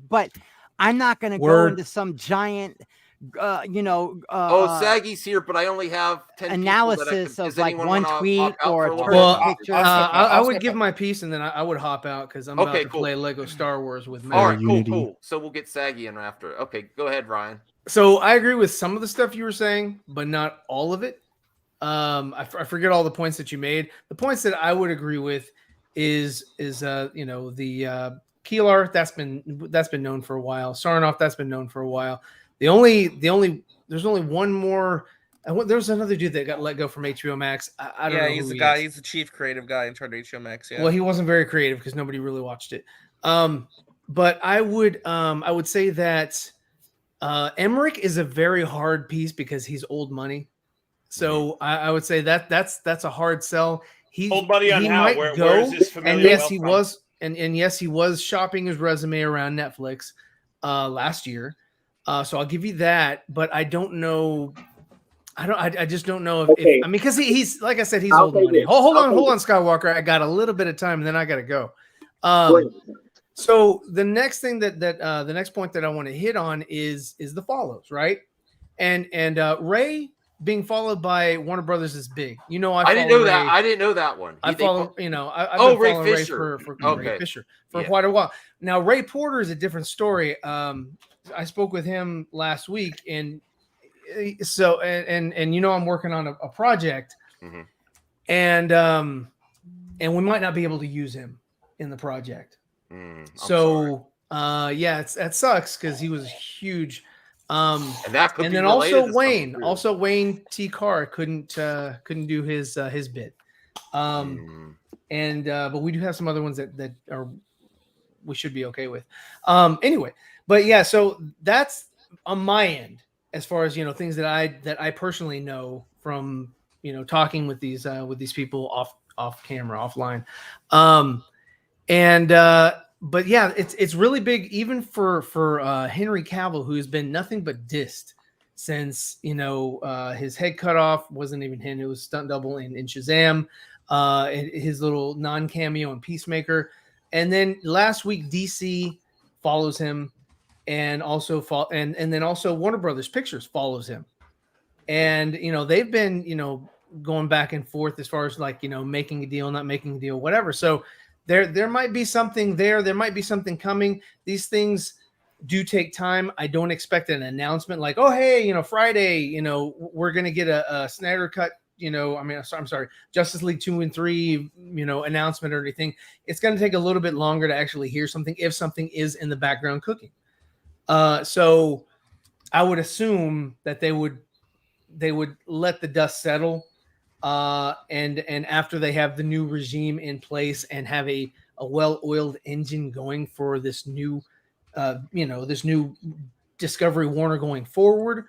but I'm not going to go Word. into some giant, Saggy's here, but I only have 10 analysis people that of like anyone one wanna tweet hop out or for a little turkey bit? Well, picture. I would give my piece, and then I would hop out because I'm about Okay, to cool. play Lego Star Wars with Matt. All right, Unity. cool. So we'll get Saggy in after. Okay, go ahead, Ryan. So I agree with some of the stuff you were saying, but not all of it. I forget all the points that you made. The points that I would agree with is the Keel art that's been known for a while. Sarnoff, that's been known for a while. There's only one more. There's another dude that got let go from HBO Max. I don't know. he's who the he guy. is. He's the chief creative guy in charge of HBO Max. Yeah. Well, he wasn't very creative because nobody really watched it. But I would say that Emmerich is a very hard piece because he's old money. So I would say that's a hard sell. Old money on he how? might Where go, is this familiar and yes, wealth he from? was, and yes, he was shopping his resume around Netflix last year. So I'll give you that, but I don't know. I just don't know if I mean, because he's like I said, he's old money. Hold on, Skywalker. I got a little bit of time, and then I got to go. So the next thing that the next point that I want to hit on is the follows, right? And Ray being followed by Warner Brothers is big. I didn't know that. I didn't know that one. I follow, I've been Ray following Ray Fisher. for Okay. Ray Fisher for quite a while. Now Ray Porter is a different story. I spoke with him last week, and so and I'm working on a project, and we might not be able to use him in the project. So that sucks because he was huge. And that could and be then related Wayne T. Carr couldn't do his bit. and but we do have some other ones that are we should be okay with. Anyway, but yeah, so that's on my end as far as things that I personally know from talking with these people off camera, offline. But yeah, it's really big even for Henry Cavill, who's been nothing but dissed since his head cut off. Wasn't even him, it was stunt double in Shazam, his little non-cameo in Peacemaker, and then last week DC follows him, and also and then also Warner Brothers Pictures follows him, and they've been going back and forth as far as making a deal, not making a deal, whatever. So there might be something there might be something coming. These things do take time. I don't expect an announcement like, oh hey, Friday, we're gonna get a Snyder Cut, I'm sorry, Justice League 2 and 3, announcement or anything. It's gonna take a little bit longer to actually hear something if something is in the background cooking. So I would assume that they would let the dust settle, and after they have the new regime in place and have a well-oiled engine going for this new this new Discovery Warner going forward,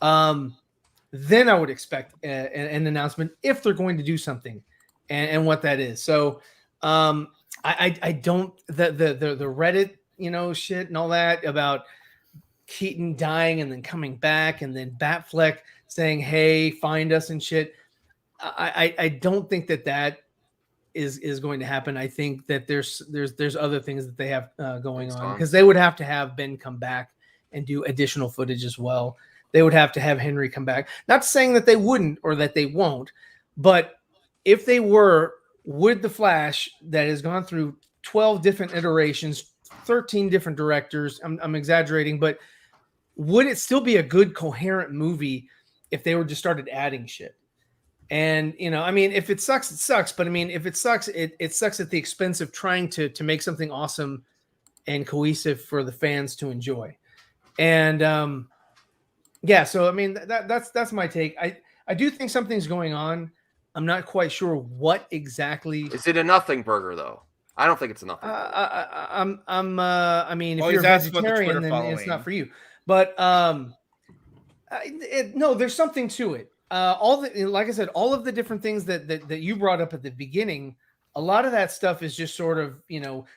then I would expect an announcement if they're going to do something, and what that is. So I don't the Reddit shit and all that about Keaton dying and then coming back, and then Batfleck saying, hey, find us and shit. I don't think that is going to happen. I think that there's other things that they have going on, because they would have to have Ben come back and do additional footage as well. They would have to have Henry come back. Not saying that they wouldn't or that they won't, but if they were, would the Flash that has gone through 12 different iterations, 13 different directors, I'm exaggerating, but would it still be a good coherent movie if they were just started adding shit? And if it sucks, it sucks. But if it sucks, it sucks at the expense of trying to make something awesome and cohesive for the fans to enjoy. And yeah, so that's my take. I do think something's going on. I'm not quite sure what exactly. Is it a nothing burger though? I don't think it's a nothing. If you're a vegetarian, then it's not for you. But no, there's something to it. Like I said, all of the different things that you brought up at the beginning, a lot of that stuff is just sort of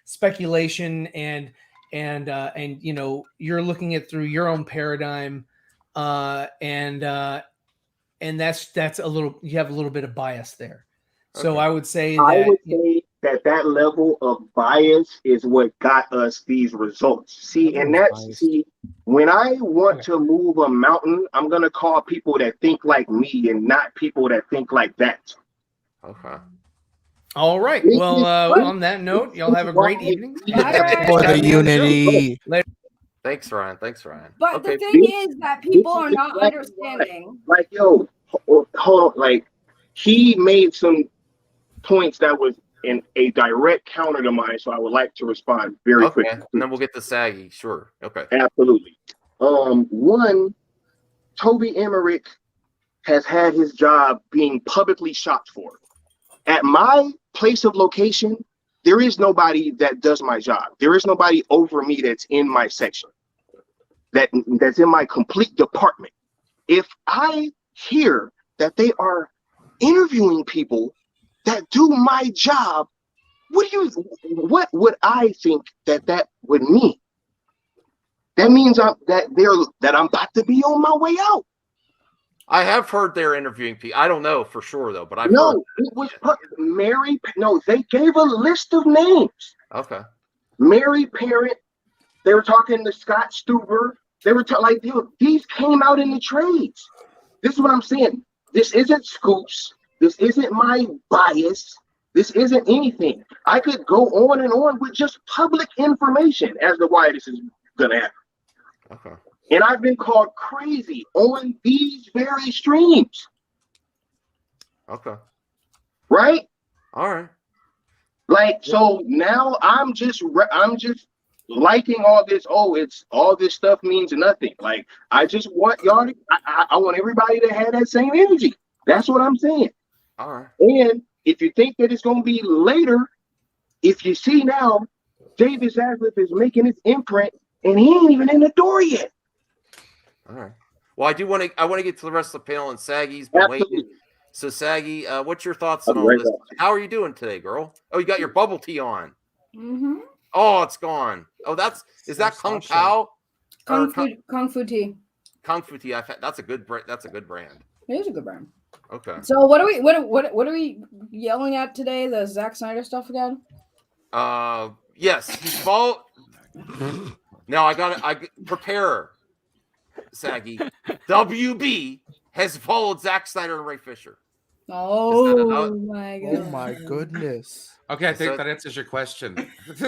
speculation and you're looking at through your own paradigm, and that's a little, you have a little bit of bias there. So okay. I would say that level of bias is what got us these results. When I want to move a mountain, I'm gonna call people that think like me and not people that think like that. Okay. All right. Well, on that note, y'all have a great evening. For the unity. Thanks, Ryan. But the thing is that people are not understanding. Like, yo, hold on. Like, he made some points that was in a direct counter to mine, so I would like to respond very quickly. And then we'll get to Saggy. Sure. Okay. Absolutely. One, Toby Emmerich has had his job being publicly shopped for. At my place of location, there is nobody that does my job. There is nobody over me that's in my section, that's in my complete department. If I hear that they are interviewing people that do my job, what would I think that would mean? That means I'm about to be on my way out. I have heard they're interviewing people. I don't know for sure though, but I've heard. It was Mary. No, they gave a list of names. Okay. Mary Parent. They were talking to Scott Stuber. They were like, these came out in the trades. This is what I'm saying. This isn't scoops. This isn't my bias. This isn't anything. I could go on and on with just public information as to why this is gonna happen. Okay. And I've been called crazy on these very streams. Okay. Right? All right. Like, so now I'm just liking all this. Oh, it's all this stuff means nothing. Like, I just want y'all to, I want everybody to have that same energy. That's what I'm saying. All right. And if you think that it's going to be later, if you see now, David ZASLAV is making his imprint, and he ain't even in the door yet. All right. Well, I want to get to the rest of the panel, and Saggy's been waiting. So, Saggy, what's your thoughts on all this? How are you doing today, girl? Oh, you got your bubble tea on. Mm-hmm. Oh, it's gone. Oh, is that Kung Pao? Kung Fu tea. Kung Fu tea. That's a good brand. That's a good brand. It is a good brand. Okay. So what are we yelling at today? The Zack Snyder stuff again? Yes, he's followed. Now I prepare, Saggy. WB has followed Zack Snyder and Ray Fisher. Oh my god! Oh my goodness. Okay, I think that answers your question. That's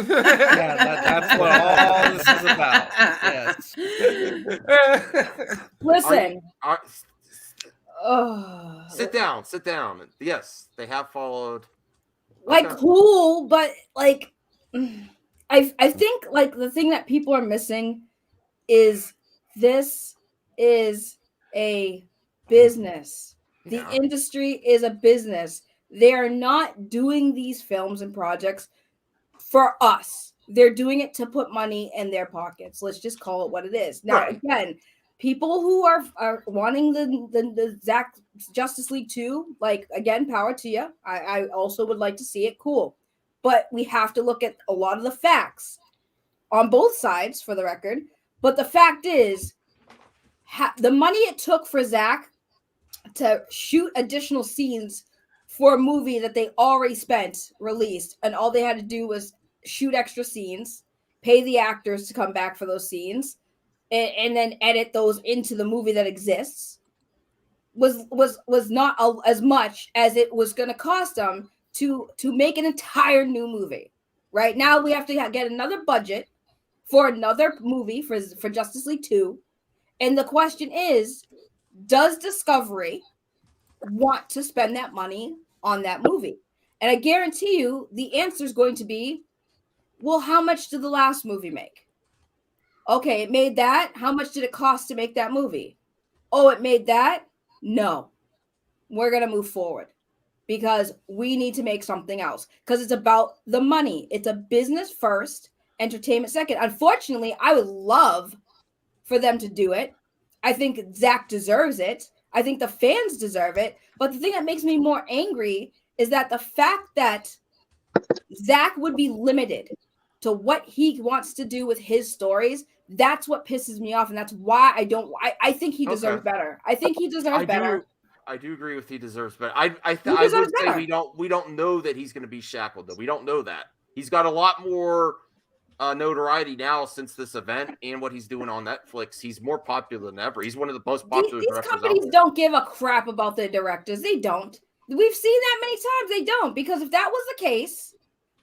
what all this is about. Yes. Listen. Sit down. Yes, they have followed. Like cool, but like I think like the thing that people are missing is this is a business. The industry is a business. They are not doing these films and projects for us. They're doing it to put money in their pockets. Let's just call it what it is. Now, again, people who are wanting the Zack Justice League 2, like, again, power to you. I also would like to see it. Cool. But we have to look at a lot of the facts on both sides, for the record. But the fact is, the money it took for Zack to shoot additional scenes for a movie that they already released, and all they had to do was shoot extra scenes, pay the actors to come back for those scenes, and then edit those into the movie that exists, was not as much as it was going to cost them to make an entire new movie. Right now, we have to get another budget for another movie for Justice League 2, and the question is, does Discovery want to spend that money on that movie? And I guarantee you the answer is going to be, well, how much did the last movie make? Okay, it made that. How much did it cost to make that movie? Oh, it made that? No. We're going to move forward because we need to make something else because it's about the money. It's a business first, entertainment second. Unfortunately, I would love for them to do it. I think Zack deserves it. I think the fans deserve it. But the thing that makes me more angry is that the fact that Zack would be limited to what he wants to do with his stories, that's what pisses me off. And that's why I think he deserves better. I think he deserves better. I do agree with he deserves better. I would say we don't know that he's going to be shackled, though. We don't know that. He's got a lot more notoriety now since this event and what he's doing on Netflix. He's more popular than ever. He's one of the most popular these directors companies out there. don't give a crap about their directors. They don't. We've seen that many times. They don't, because if that was the case,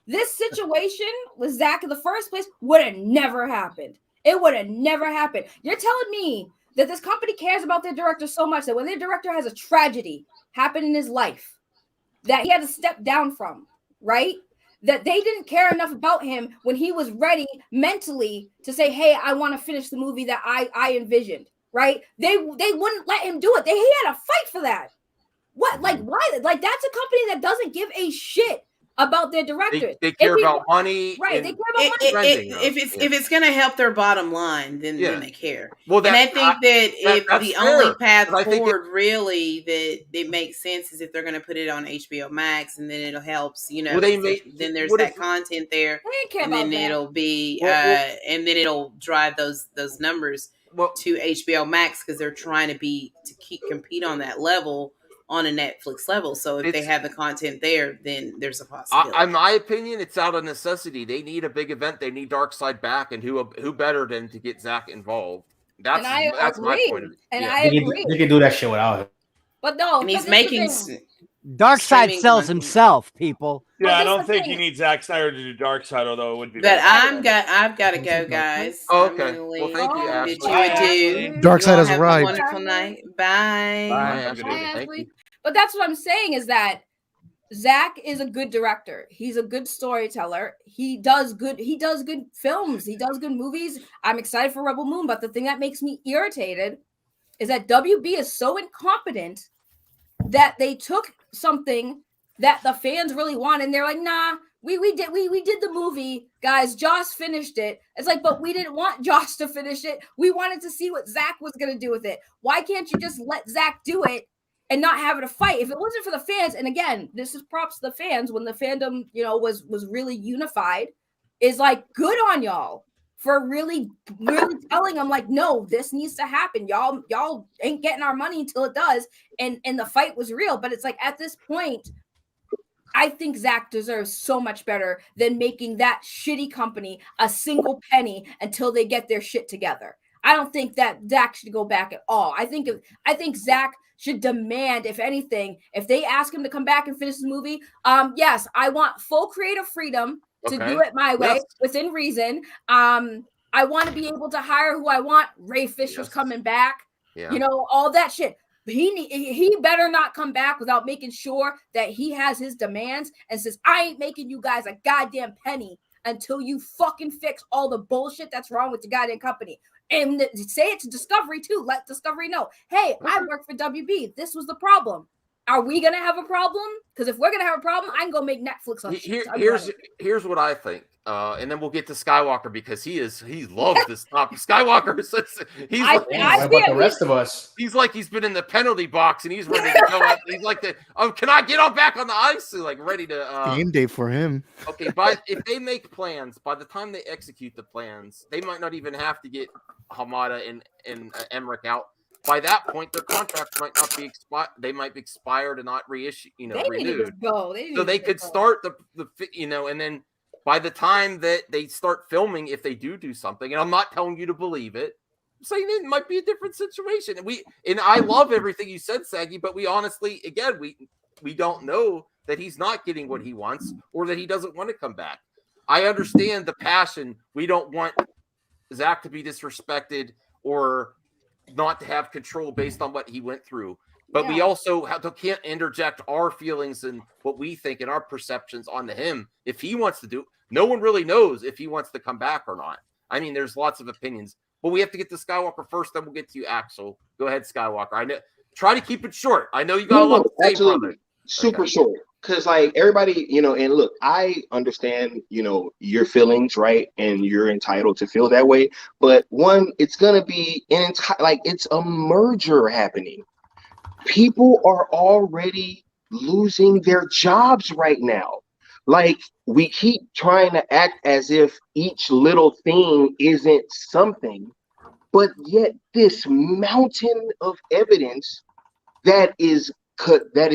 this situation with Zack in the first place would have never happened. It would have never happened. You're telling me that this company cares about their director so much that when their director has a tragedy happen in his life that he had to step down from, right? That they didn't care enough about him when he was ready mentally to say, hey, I want to finish the movie that I envisioned, right? They wouldn't let him do it. He had to fight for that. What? Like, why? Like, that's a company that doesn't give a shit about their directors. They care about money. Right. They care about money. If it's going to help their bottom line, then they care. Well, and I think that the only path I think forward really that it makes sense is if they're going to put it on HBO Max, and then it'll help. Then there's that content there, and then it'll be and then it'll drive those numbers to HBO Max because they're trying to compete on that level. On a Netflix level. So if they have the content there, then there's a possibility. In my opinion, it's out of necessity. They need a big event. They need Darkseid back, and who better than to get Zack involved? That's my point of view. And I agree. They can do that shit without him. But no, and he's making Darkseid sells himself, people. Yeah, I don't think he needs Zack Snyder to do Darkseid, although it would be. But I've got to go, guys. Oh, okay. Well, thank you, Ashley. Darkseid has arrived. Have a wonderful night. Bye. Bye, Ashley. But that's what I'm saying is that Zack is a good director. He's a good storyteller. He does good films. He does good movies. I'm excited for Rebel Moon, but the thing that makes me irritated is that WB is so incompetent that they took something that the fans really want, and they're like, nah, we did the movie, guys. Joss finished it. It's like, but we didn't want Joss to finish it. We wanted to see what Zack was gonna do with it. Why can't you just let Zack do it and not have it a fight? If it wasn't for the fans, and again, this is props to the fans when the fandom, was really unified, is like, good on y'all for really telling them, like, no, this needs to happen. Y'all ain't getting our money until it does. And the fight was real. But it's like, at this point, I think Zack deserves so much better than making that shitty company a single penny until they get their shit together. I don't think that Zack should go back at all. I think Zack should demand, if anything, if they ask him to come back and finish the movie, yes, I want full creative freedom to do it my way, within reason. I want to be able to hire who I want. Ray Fisher's coming back. Yeah. All that shit. He better not come back without making sure that he has his demands and says, I ain't making you guys a goddamn penny until you fucking fix all the bullshit that's wrong with the goddamn company. And say it to Discovery too. Let Discovery know, hey, I work for WB. This was the problem. Are we gonna have a problem? Because if we're gonna have a problem, I can go make Netflix on here's what I think, and then we'll get to Skywalker because he loves this topic. Skywalker he's like the rest of us. He's like he's been in the penalty box and he's ready to go out. He's like can I get on back on the ice? Like ready to game day for him. Okay, but if they make plans, by the time they execute the plans, they might not even have to get Hamada and Emmerich out. By that point, their contracts might not be expired. They might be expired and not reissue, renewed. So they could start the and then by the time that they start filming, if they do something, and I'm not telling you to believe it, I'm saying it might be a different situation. And I love everything you said, Saggy, but we honestly, again, we don't know that he's not getting what he wants or that he doesn't want to come back. I understand the passion. We don't want Zack to be disrespected or not to have control based on what he went through, but we also can't interject our feelings and what we think and our perceptions onto him. If he wants to do, no one really knows if he wants to come back or not. I mean, there's lots of opinions, but we have to get to Skywalker first, then we'll get to you, Axel. Go ahead, Skywalker. I know. Try to keep it short. I know you got a lot to say, brother. Super short. Because like everybody, and look, I understand, your feelings, right? And you're entitled to feel that way. But one, it's gonna be it's a merger happening. People are already losing their jobs right now. Like, we keep trying to act as if each little thing isn't something, but yet this mountain of evidence that is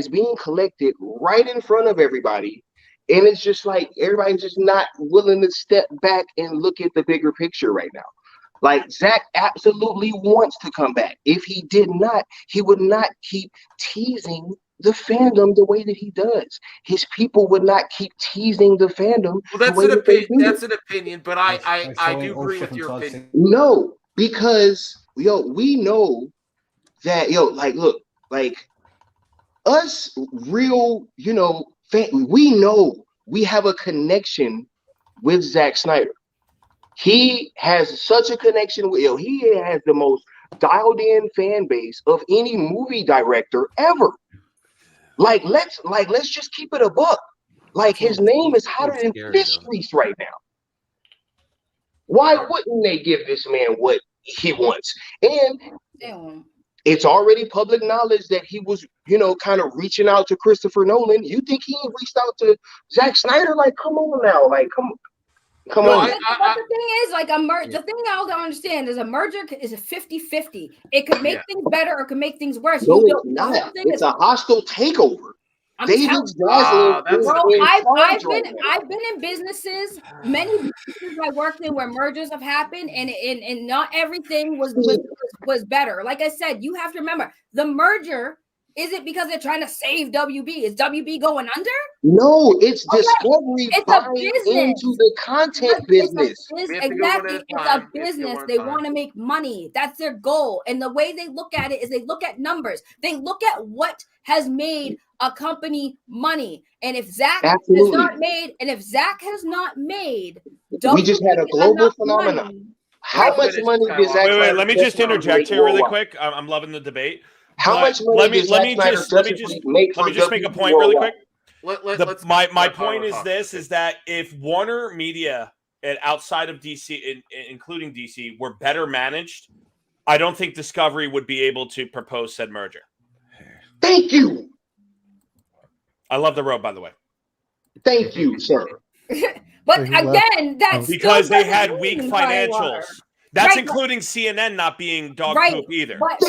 being collected right in front of everybody, and it's just like everybody's just not willing to step back and look at the bigger picture right now. Like, Zack absolutely wants to come back. If he did not, he would not keep teasing the fandom the way that he does. His people would not keep teasing the fandom. Well, that's an opinion, but I do agree with your opinion. No, because we know that look, us real, we know we have a connection with Zack Snyder. He has such a connection with he has the most dialed in fan base of any movie director ever. Let's just keep it a buck. Like, his name is hotter than fish grease right now. Why wouldn't they give this man what he wants? And it's already public knowledge that he was, kind of reaching out to Christopher Nolan. You think he reached out to Zack Snyder? Like, come on now. Like, come on. But the thing is, like, the thing I don't understand is a merger is a 50-50. It could make things better or it could make things worse. No, it's not. It's a hostile takeover. I've been in businesses, many businesses I worked in where mergers have happened, and not everything was better. Like I said, you have to remember the merger. Is it because they're trying to save WB? Is WB going under? No, it's Discovery buying into the content business. Exactly. It's a business. They want to make money. That's their goal. And the way they look at it is they look at numbers. They look at what has made a company money. And if Zack has not made, we just had a global phenomenon. How much money does Zack? Wait, let me just interject here really quick. I'm loving the debate. How much money does Zack Snyder let me just make a point really quick. My point is this: is that if Warner Media and outside of DC, including DC, were better managed, I don't think Discovery would be able to propose said merger. Thank you. I love the road, by the way. Thank you, sir. But again, that's because they had weak financials. That's including CNN not being dog poop either. But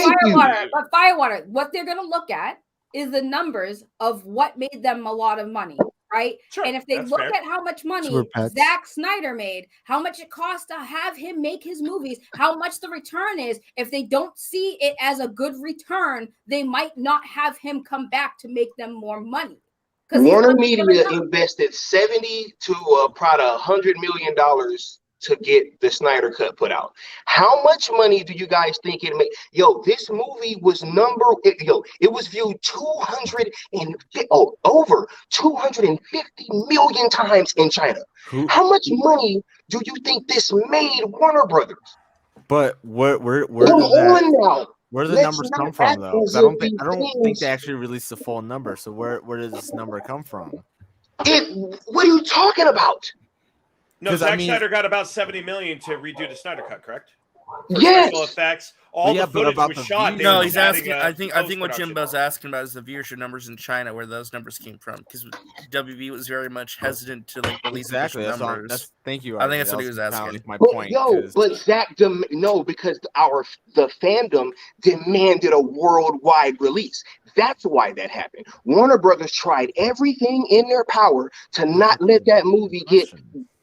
Firewater, what they're going to look at is the numbers of what made them a lot of money, right? Sure, and if they look at how much money Zack Snyder made, how much it costs to have him make his movies, how much the return is, if they don't see it as a good return, they might not have him come back to make them more money. Warner Media invested 70 to probably $100 million to get the Snyder Cut put out. How much money do you guys think it made? Yo, this movie was it was viewed over 250 million times in China. How much money do you think this made Warner Brothers? But where do the numbers come from though? 'Cause I don't think they actually released the full number. So where does this number come from? What are you talking about? No, Zack Snyder got about $70 million to redo the Snyder Cut, correct? For yes. special effects. All the footage was shot. No, he's asking. I think what Jimbo's asking about is the viewership numbers in China, where those numbers came from, because WB was very much hesitant to release exactly numbers. Thank you. I think that's what he was asking. My point. But Zach, because the fandom demanded a worldwide release. That's why that happened. Warner Brothers tried everything in their power to not let that movie get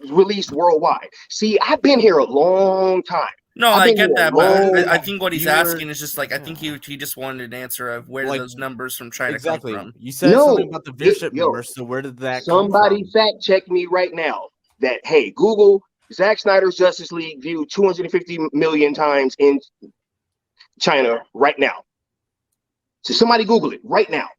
released worldwide. See, I've been here a long time. No, I get that, but I think what he's asking is just like, I think he just wanted an answer of where did those numbers from China come from. You said something about the viewership numbers, so where did that come from? Fact check me right now that, hey, Google, Zack Snyder's Justice League viewed 250 million times in China right now. So somebody Google it right now.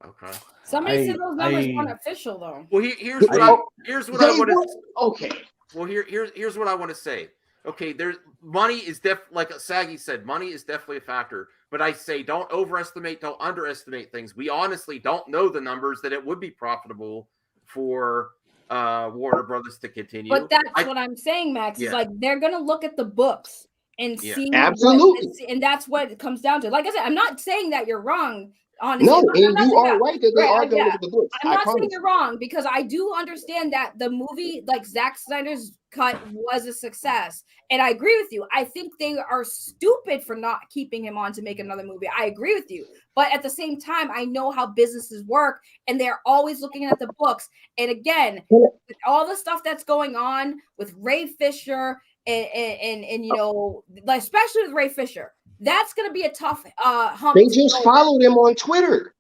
Okay. Somebody said those numbers weren't official though. Well, here's what I want to. Okay. Well, here's what I want to say. Okay, there's money is like Saggy said, money is definitely a factor. But I say don't overestimate, don't underestimate things. We honestly don't know the numbers that it would be profitable for Warner Brothers to continue. But that's what I'm saying, Max. Is like they're gonna look at the books and see and that's what it comes down to. Like I said, I'm not saying that you're wrong. Honestly, no, and you are right that they are going to look at the books. I'm not saying you're wrong because I do understand that the movie, like Zack Snyder's cut, was a success, and I agree with you. I think they are stupid for not keeping him on to make another movie. I agree with you, but at the same time, I know how businesses work, and they're always looking at the books. And again, with all the stuff that's going on with Ray Fisher, and you know, like especially with Ray Fisher. That's going to be a tough hump. They just followed him on Twitter.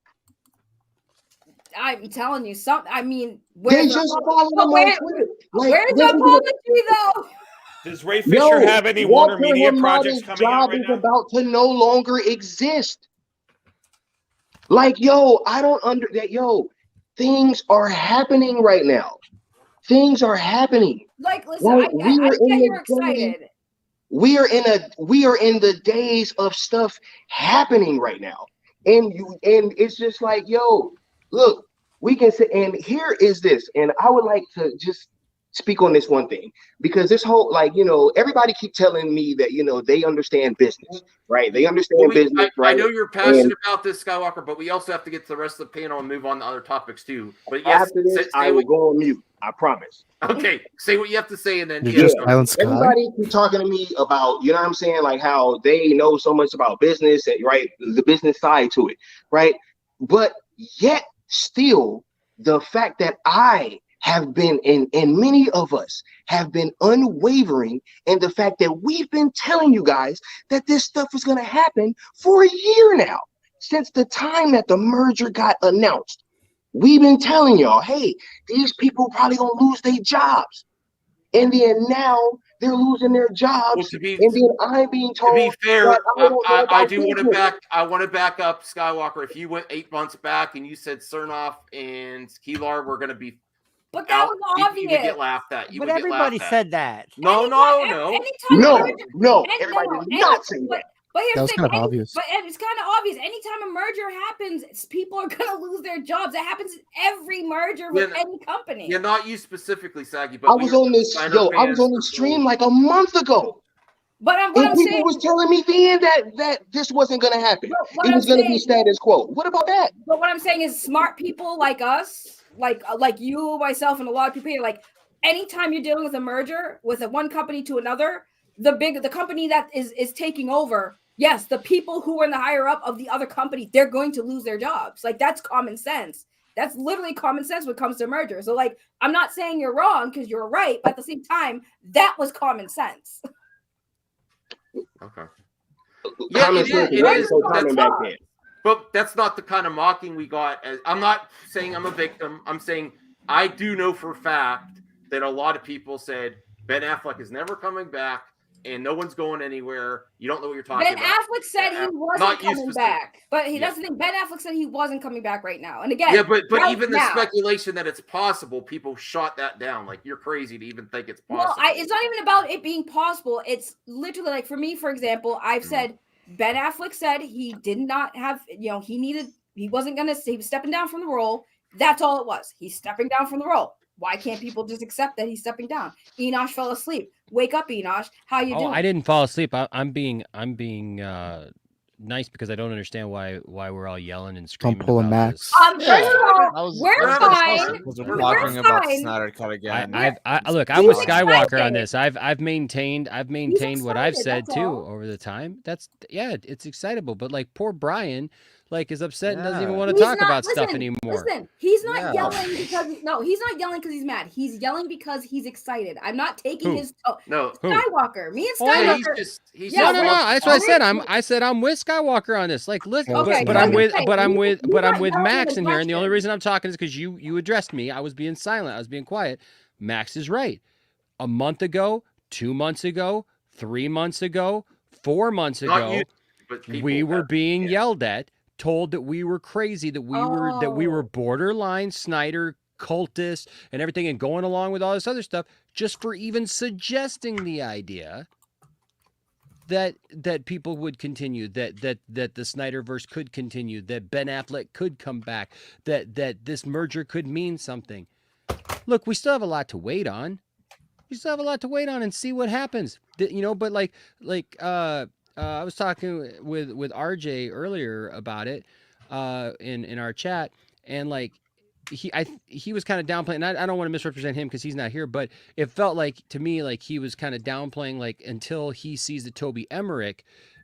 I'm telling you something. I mean, they just followed him on Twitter. Where's the apology, though? Does Ray Fisher have any Warner Media projects coming out right now? Job is about to no longer exist. Like, I don't things are happening right now. Things are happening. Like, listen, I get you're excited. We are in the days of stuff happening right now. And it's just like, look, we can say, and here is this, and I would like to just speak on this one thing, because this whole, everybody keep telling me that, they understand business, right? They understand business, right? I know you're passionate about this, Skywalker, but we also have to get to the rest of the panel and move on to other topics too. But yes, after this, I will go on mute. I promise. Okay, say what you have to say, and then everybody keep talking to me about, you know what I'm saying, like how they know so much about business, right? The business side to it, right? But yet still, the fact that I have been, and many of us have been unwavering in the fact that we've been telling you guys that this stuff is going to happen for a year now, since the time that the merger got announced. We've been telling y'all, hey, these people probably gonna lose their jobs, and then now they're losing their jobs. And then I'm being told. To be fair, I want to back up, Skywalker. If you went 8 months back and you said Cernoff and Keelar were gonna be, but that was obvious. You would get laughed at. But everybody said that. No. Everybody did not say that. But here's That the was thing, kind of obvious. But it's kind of obvious. Anytime a merger happens, people are gonna lose their jobs. That happens in every merger with any company. Yeah, not you specifically, Saggy, but I was on this stream like a month ago. But and what I'm people saying was telling me then that this wasn't gonna happen. It was gonna be status quo. What about that? But what I'm saying is, smart people like us, like you, myself, and a lot of people here, like anytime you're dealing with a merger with one company to another, the company that is taking over. Yes, the people who are in the higher up of the other company, they're going to lose their jobs. Like, that's common sense. That's literally common sense when it comes to merger. So, like, I'm not saying you're wrong because you're right, but at the same time, that was common sense. Okay. Yeah, it is so common back then. But that's not the kind of mocking we got. I'm not saying I'm a victim. I'm saying I do know for a fact that a lot of people said Ben Affleck is never coming back and no one's going anywhere. You don't know what you're talking about. Ben Affleck said he wasn't coming back. But that's the thing. Ben Affleck said he wasn't coming back right now. And again, yeah, but even the now, speculation that it's possible, people shot that down. Like, you're crazy to even think it's possible. Well, it's not even about it being possible. It's literally like, for me, for example, I've said Ben Affleck said he did not have, he was stepping down from the role. That's all it was. He's stepping down from the role. Why can't people just accept that he's stepping down? Enosh fell asleep. Wake up, Enosh. How you doing? I didn't fall asleep. I'm being nice because I don't understand why we're all yelling and screaming. Don't pull a Max. First of all, we're fine. We're talking about the Snyder Cut again. Look, I'm with Skywalker on this. I've maintained what I've said too over the time. It's excitable, but like poor Brian, like, is upset and doesn't even want to talk about stuff anymore. Listen, he's not yelling because he's not yelling because he's mad. He's yelling because he's excited. I'm not taking his Skywalker. Me and Skywalker. No. That's what I said. I said I'm with Skywalker on this. Like, listen, but I'm with Max in here, and the only reason I'm talking is because you addressed me. I was being silent. I was being quiet. Max is right. A month ago, 2 months ago, 3 months ago, 4 months ago, we were being yelled at, told that we were crazy, that we were borderline Snyder cultists and everything, and going along with all this other stuff just for even suggesting the idea that people would continue, that the Snyderverse could continue, that Ben Affleck could come back, that this merger could mean something. Look, we still have a lot to wait on. We still have a lot to wait on and see what happens. But like I was talking with RJ earlier about it in our chat, and like he was kind of downplaying. I don't want to misrepresent him because he's not here, but it felt like to me like he was kind of downplaying, like, until he sees that Toby Emmerich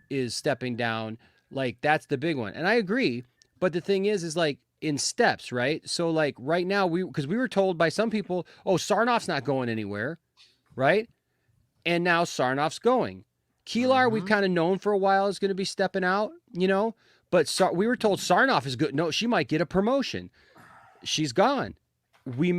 is stepping down, like that's the big one. And I agree, but the thing is like in steps, right? So like right now because we were told by some people, oh, Sarnoff's not going anywhere, right? And now Sarnoff's going. Keelar, we've kind of known for a while, is going to be stepping out, but we were told Sarnoff is good. No, she might get a promotion. She's gone. We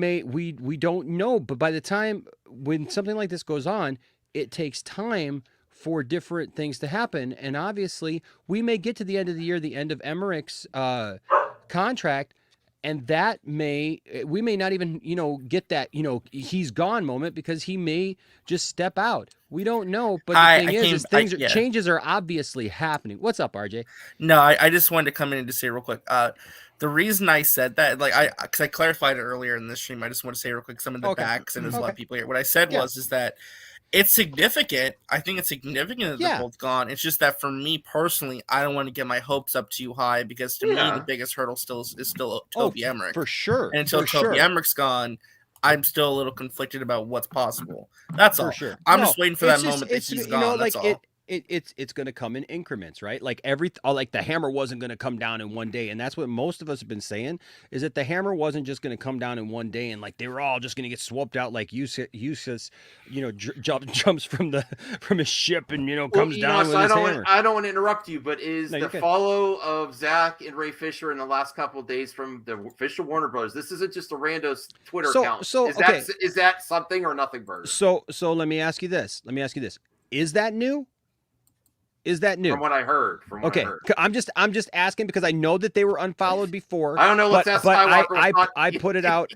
don't know, but by the time when something like this goes on, it takes time for different things to happen. And obviously we may get to the end of the year, the end of Emmerich's contract, and we may not even, get that, he's gone moment, because he may just step out. We don't know, but the thing is changes are obviously happening. What's up, RJ? No, I just wanted to come in and just say real quick. The reason I said that, because I clarified it earlier in the stream, I just want to say real quick some of the backs, and there's a lot of people here. What I said is that it's significant. I think it's significant that they're both gone. It's just that for me personally, I don't want to get my hopes up too high, because to me the biggest hurdle is still Toby Emmerich. For sure. And until Toby Emmerich's gone, I'm still a little conflicted about what's possible. That's all. Sure. I'm just waiting for that moment that he's gone. That's all. It's going to come in increments, right? Like like the hammer wasn't going to come down in one day, and that's what most of us have been saying, is that the hammer wasn't just going to come down in one day, and like they were all just going to get swapped out, like Eustace, jumps from his ship and comes down with his hammer. I don't want to interrupt you, but the follow of Zach and Ray Fisher in the last couple of days from the Fisher Warner Brothers? This isn't just a rando Twitter account. Is that something or nothing, Bird? So let me ask you this. Is that new? Is that new? From what I heard. Okay, I'm just asking because I know that they were unfollowed before. I don't know. Let's ask Skywalker. I put it out.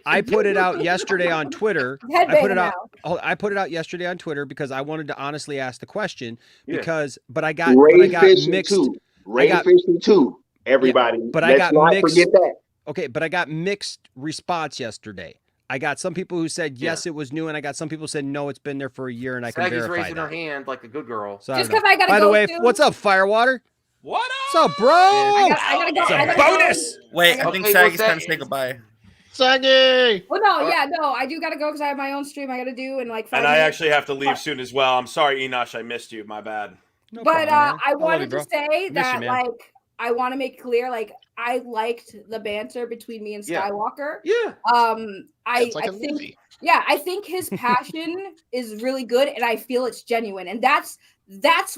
I put it out yesterday on Twitter. I put it out yesterday on Twitter because I wanted to honestly ask the question. Because, but I got mixed. Ray fishing too. Everybody, but let's not forget that. Okay, but I got mixed response yesterday. I got some people who said yes, it was new, and I got some people who said no, it's been there for a year, and I can verify raising that. her hand like a good girl. So Just because I gotta By go. the way, soon. what's up, Firewater? What up? What's up, bro? I gotta go. It's a I gotta bonus. Go. Wait, I think Saggy's time to say goodbye. Saggy. Well, no, yeah, no, I do gotta go because I have my own stream I gotta do in like 5 And minutes. I actually have to leave soon as well. I'm sorry, Enosh, I missed you. My bad. But I wanted bro. to say Miss that you, man. like I want to make clear like I liked the banter between me and Skywalker. Yeah. I like a think movie. yeah, I think his passion is really good and I feel it's genuine. And that's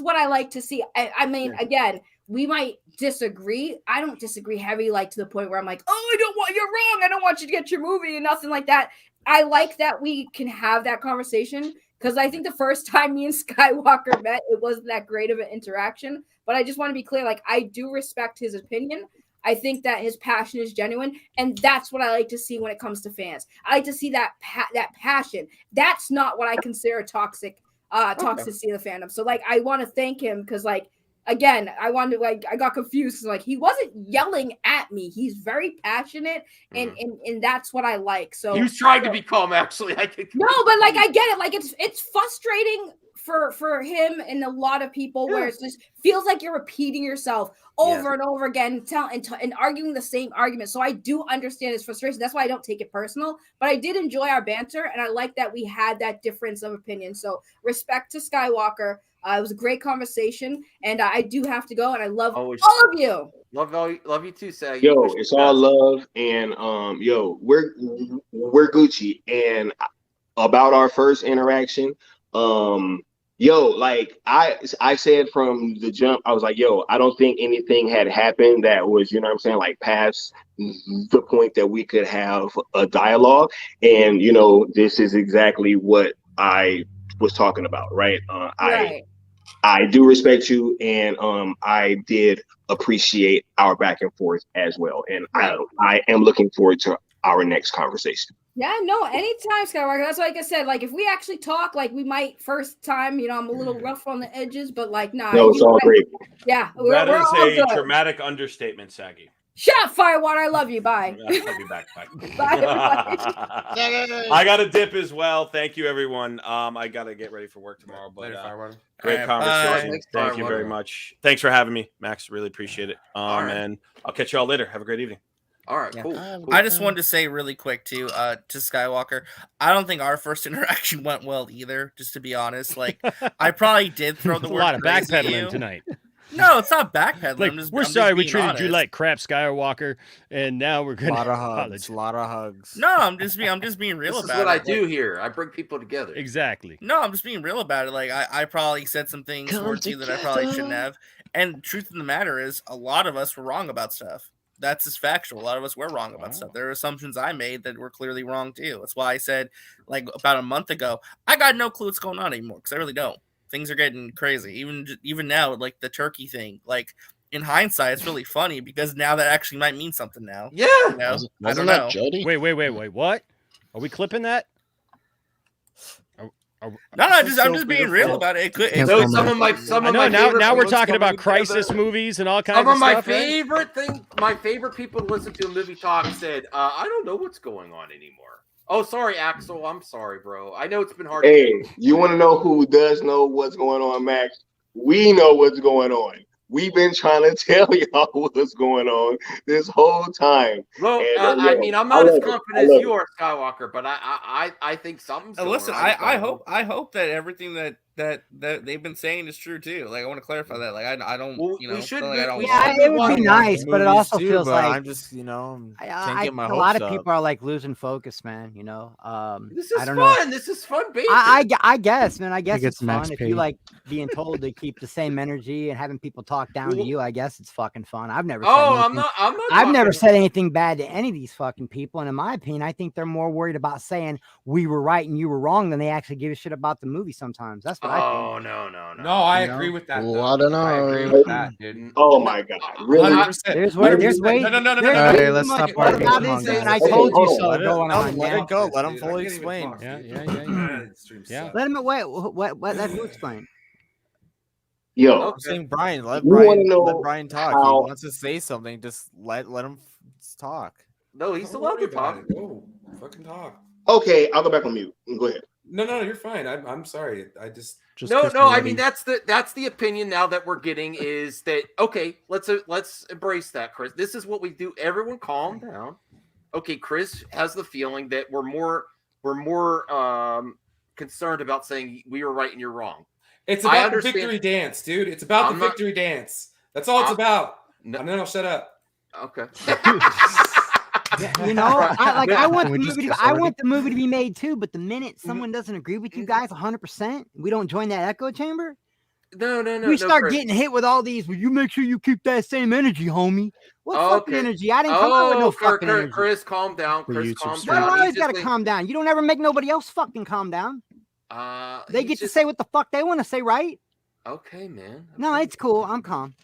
what I like to see. I mean, again, we might disagree. I don't disagree heavy like to the point where I'm like, "Oh, you're wrong. I don't want you to get your movie," and nothing like that. I like that we can have that conversation. Because I think the first time me and Skywalker met, it wasn't that great of an interaction. But I just want to be clear, like, I do respect his opinion. I think that his passion is genuine. And that's what I like to see when it comes to fans. I like to see that passion. That's not what I consider toxicity of the fandom. So, like, I want to thank him because, like, again, I got confused because like he wasn't yelling at me. He's very passionate, and that's what I like. So he was trying to be calm. Actually, I think. No, but like I get it. Like it's frustrating for him and a lot of people where it just feels like you're repeating yourself over and over again, and arguing the same argument. So I do understand his frustration. That's why I don't take it personal. But I did enjoy our banter, and I like that we had that difference of opinion. So respect to Skywalker. It was a great conversation, and I do have to go. And I love all of you. Love you too, Sag. Yo, it's all love, and yo, we're Gucci. And about our first interaction, yo, like I said from the jump, I was like, yo, I don't think anything had happened that was, you know what I'm saying, like past the point that we could have a dialogue. And you know, this is exactly what I was talking about, right? I do respect you, and I did appreciate our back and forth as well, and I am looking forward to our next conversation. Yeah, no, anytime, Skywalker. That's like I said. Like if we actually talk, like we might first time. You know, I'm a little rough on the edges, but like nah. No, it's all great. Yeah, That we're is all a good. dramatic understatement, Saggy. Shut up, Firewater. I love you. Bye. I'll be back. Bye. Bye, everybody. I got to dip as well. Thank you, everyone. I got to get ready for work tomorrow. But great conversation. Thank you very much. Thanks for having me, Max. Really appreciate it. And I'll catch you all later. Have a great evening. All right, cool. I just wanted to say really quick too, to Skywalker. I don't think our first interaction went well either. Just to be honest, like I probably did throw the word a lot of crazy at you. backpedaling tonight. No, it's not backpedaling. Like, I'm just we being treated honest. you like crap, Skywalker, and now we're gonna a lot of hugs. No, I'm just being real This is about what it. I do here. I bring people together. Exactly. No, I'm just being real about it. Like I probably said some things towards you that I probably shouldn't have. And truth of the matter is, a lot of us were wrong about stuff. That's just factual. A lot of us were wrong about stuff. There are assumptions I made that were clearly wrong too. That's why I said, like about a month ago, I got no clue what's going on anymore because I really don't. Things are getting crazy. Even now, like the turkey thing. Like in hindsight, it's really funny because now that actually might mean something now. Yeah. You know? I don't that know. Jody? Wait. What? Are we clipping that? No, I'm just being real about it. It could. Some of my now we're talking about crisis movies and all kinds of stuff. Some of my favorite people to listen to a movie talk said, I don't know what's going on anymore. Oh, sorry, Axel. I'm sorry, bro. I know it's been hard. Hey, you want to know who does know what's going on, Max? We know what's going on. We've been trying to tell y'all what's going on this whole time. Well, I mean, I'm not as confident as you are, Skywalker, but I think something's going listen, on. I hope that everything that they've been saying is true too. Like I want to clarify that. Like I don't, you know, it would be nice, but it also feels like I'm just, you know, can't get my hopes a lot of up. people are like losing focus, man. You know, this is I don't fun. know. This is fun, baby. I guess, man. I guess it's Max fun if paid. you like being told to keep the same energy and having people talk down to you. I guess it's fucking fun. I've never. I've never said anything bad to any of these fucking people, and in my opinion, I think they're more worried about saying we were right and you were wrong than they actually give a shit about the movie. Sometimes that's That's what I think. Oh no. No, I agree with that. Well, though. I don't I agree know. with that, dude. Oh my God! Really? 100%. There's way. No. Hey, let's stop arguing. about Come on, this, and guys. I told you hold so. on. To go on No, a let it go. Let him fully Dude, I can't even explain. talk, Yeah. Yeah. Let him wait. What? Let who explain? Yo, I'm saying Brian. Let you want to Let know Brian talk. how? He wants to say something. Just let him talk. No, he's Don't allowed worry to about talk. it. Go, fucking talk. Okay, I'll go back on mute. Go ahead. No, you're fine. I'm sorry. I just No. I mean, that's the opinion now that we're getting is that okay? Let's embrace that, Chris. This is what we do. Everyone, calm down. Okay, Chris has the feeling that we're more concerned about saying we were right and you're wrong. It's about the victory dance, dude. It's about the victory dance. That's all it's about. No. And then I'll shut up. Okay. You know, I want the movie to be made too. But the minute someone doesn't agree with you guys 100%, we don't join that echo chamber. No. We start getting hit with all these. Well, you make sure you keep that same energy, homie. What fucking energy? I didn't come out with no fucking energy. Chris, calm down. Chris, calm Why do down. I always gotta calm down? You don't ever make nobody else fucking calm down. They get to say what the fuck they want to say, right? Okay, man. No, it's cool. I'm calm.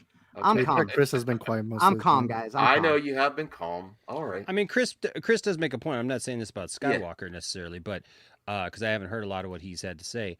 I'm calm. Chris has been quiet most I'm of the calm, time. guys. I know you have been calm. All right. I mean, Chris does make a point. I'm not saying this about Skywalker necessarily, but because I haven't heard a lot of what he's had to say.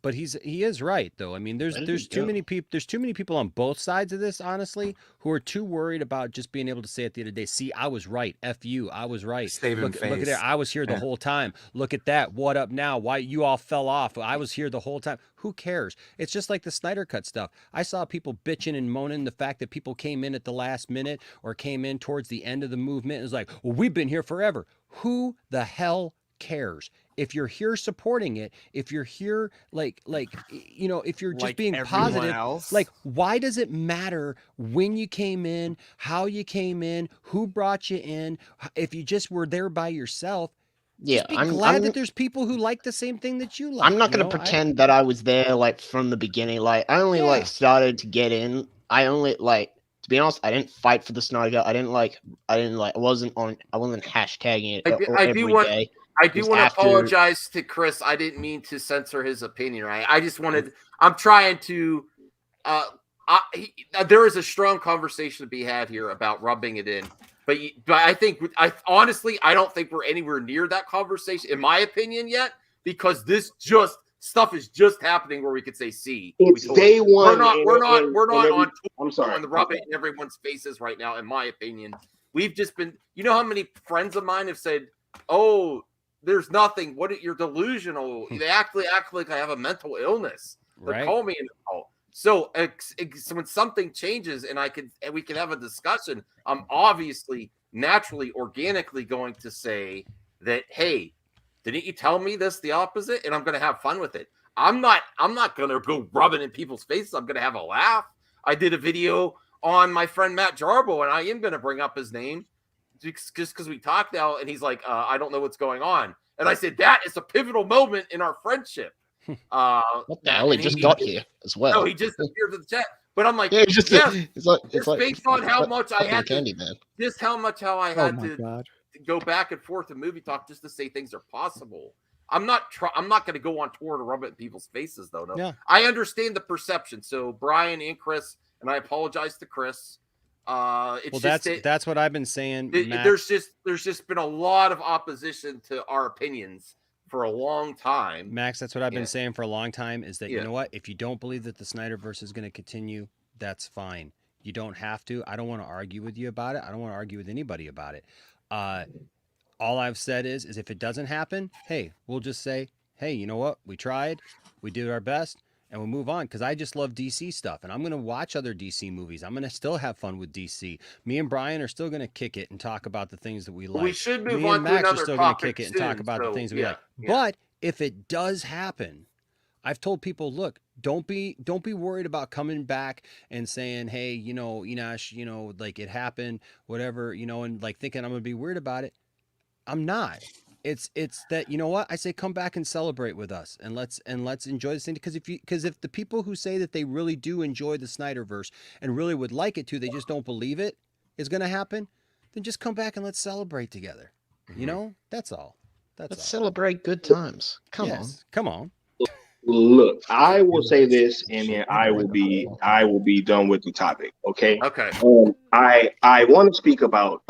But he is right though. I mean, there's too many people. There's too many people on both sides of this, honestly, who are too worried about just being able to say at the end of the day, "See, I was right. F you, I was right. Look at there. I was here the whole time. Look at that. What up now? Why you all fell off? I was here the whole time. Who cares? It's just like the Snyder Cut stuff. I saw people bitching and moaning the fact that people came in at the last minute or came in towards the end of the movement. It was like, well, we've been here forever. Who the hell cares? If you're here supporting it, if you're here if you're just Like being everyone positive, else? why does it matter when you came in, how you came in, who brought you in? If you just were there by yourself, just be glad that there's people who like the same thing that you like. I'm not going to pretend that I was there like from the beginning. Like I only started to get in. I only to be honest, I didn't fight for the Snyder. I wasn't hashtagging it I do want to apologize to Chris. I didn't mean to censor his opinion. Right? I just wanted. I'm trying to. There is a strong conversation to be had here about rubbing it in, but I honestly don't think we're anywhere near that conversation, in my opinion, yet, because this stuff is just happening where we could say, "See, it's day one." We're not on. I'm sorry. On the rubbing in everyone's faces right now, in my opinion. We've just been. You know how many friends of mine have said, "Oh, there's nothing. You're delusional. They act like I have a mental illness. They call me an adult." So when something changes and we can have a discussion, I'm obviously, naturally, organically going to say that, hey, didn't you tell me the opposite? And I'm going to have fun with it. I'm not going to go rubbing in people's faces. I'm going to have a laugh. I did a video on my friend Matt Jarbo, and I am going to bring up his name just because we talked now, and he's like, I don't know what's going on. And I said, that is a pivotal moment in our friendship. What the hell? He just got here as well. No, he just appeared in the chat. But I'm like, it's based on how much I had to, just how I had to go back and forth in movie talk just to say things are possible. I'm not going to go on tour to rub it in people's faces, though. No, yeah. I understand the perception. So Brian and Chris, and I apologize to Chris. That's what I've been saying. There's just been a lot of opposition to our opinions for a long time. Max, that's what I've been saying for a long time, is that, you know what? If you don't believe that the Snyderverse is going to continue, that's fine. You don't have to. I don't want to argue with you about it. I don't want to argue with anybody about it. All I've said is if it doesn't happen, hey, we'll just say, hey, you know what? We tried. We did our best. And we'll move on, because I just love DC stuff, and I'm going to watch other DC movies. I'm going to still have fun with DC. Me and Brian are still going to kick it and talk about the things that we like. We should move Me on and Max to another are still going to topic kick it and soon, talk about the things we like. Yeah. But if it does happen, I've told people, look, don't be worried about coming back and saying, hey, you know, Enosh, you know, like it happened, whatever, you know, and like thinking I'm going to be weird about it. I'm not. It's that, you know what, I say, come back and celebrate with us, and let's enjoy this thing, because if the people who say that they really do enjoy the Snyderverse and really would like it to, they just don't believe it is going to happen, then just come back and let's celebrate together. You know, that's all. Let's celebrate good times. Come on. Come on. Look, I will say this, and then I will be done with the topic. Okay. Okay. I want to speak about.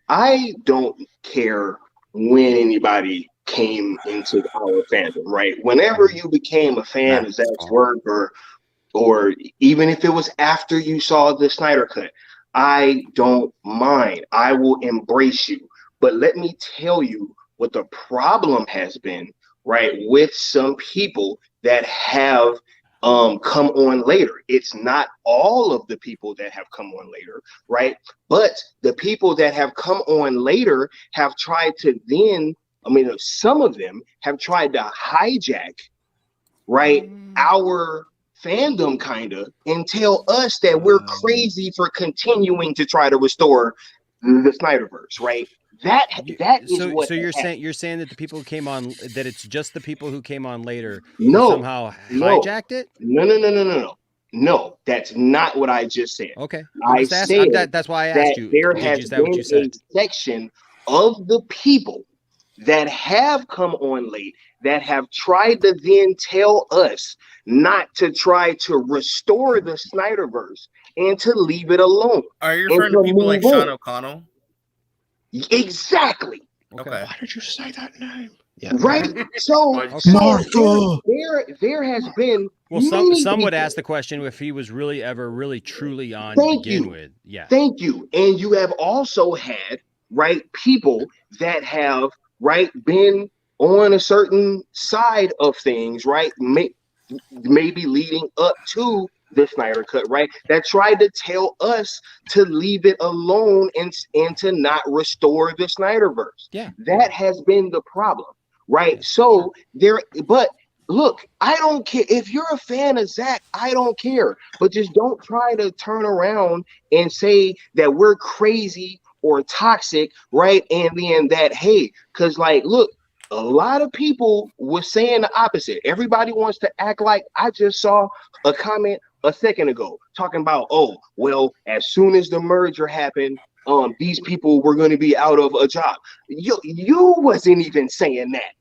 I don't care when anybody came into our fandom, right? Whenever you became a fan of Zack's work, or even if it was after you saw the Snyder Cut, I don't mind. I will embrace you. But let me tell you what the problem has been, right, with some people that have come on later. It's not all of the people that have come on later, right? But the people that have come on later have tried to some of them have tried to hijack, right, our fandom kind of, and tell us that we're crazy for continuing to try to restore the Snyderverse, right? That is what. So you're saying that the people who came on, that it's just the people who came on later no, who somehow hijacked it? No, that's not what I just said. Okay. I said that's why I asked you. There has been a section of the people that have come on late that have tried to then tell us not to try to restore the Snyderverse and to leave it alone. Are you referring to people like Sean O'Connell? Exactly. Okay. Why did you say that name? Yeah. Right. So, there has been. Well, some would ask the question if he was really ever really truly on to begin with. Yeah. Thank you. And you have also had people that have been on a certain side of things, right? Maybe leading up to the Snyder Cut, right? That tried to tell us to leave it alone and to not restore the Snyderverse. Yeah. That has been the problem, right? So but look, I don't care if you're a fan of Zack, I don't care, but just don't try to turn around and say that we're crazy or toxic, right? And then that, hey, because look, a lot of people were saying the opposite. Everybody wants to act like I just saw a comment a second ago talking about, oh, well, as soon as the merger happened, these people were going to be out of a job. You wasn't even saying that.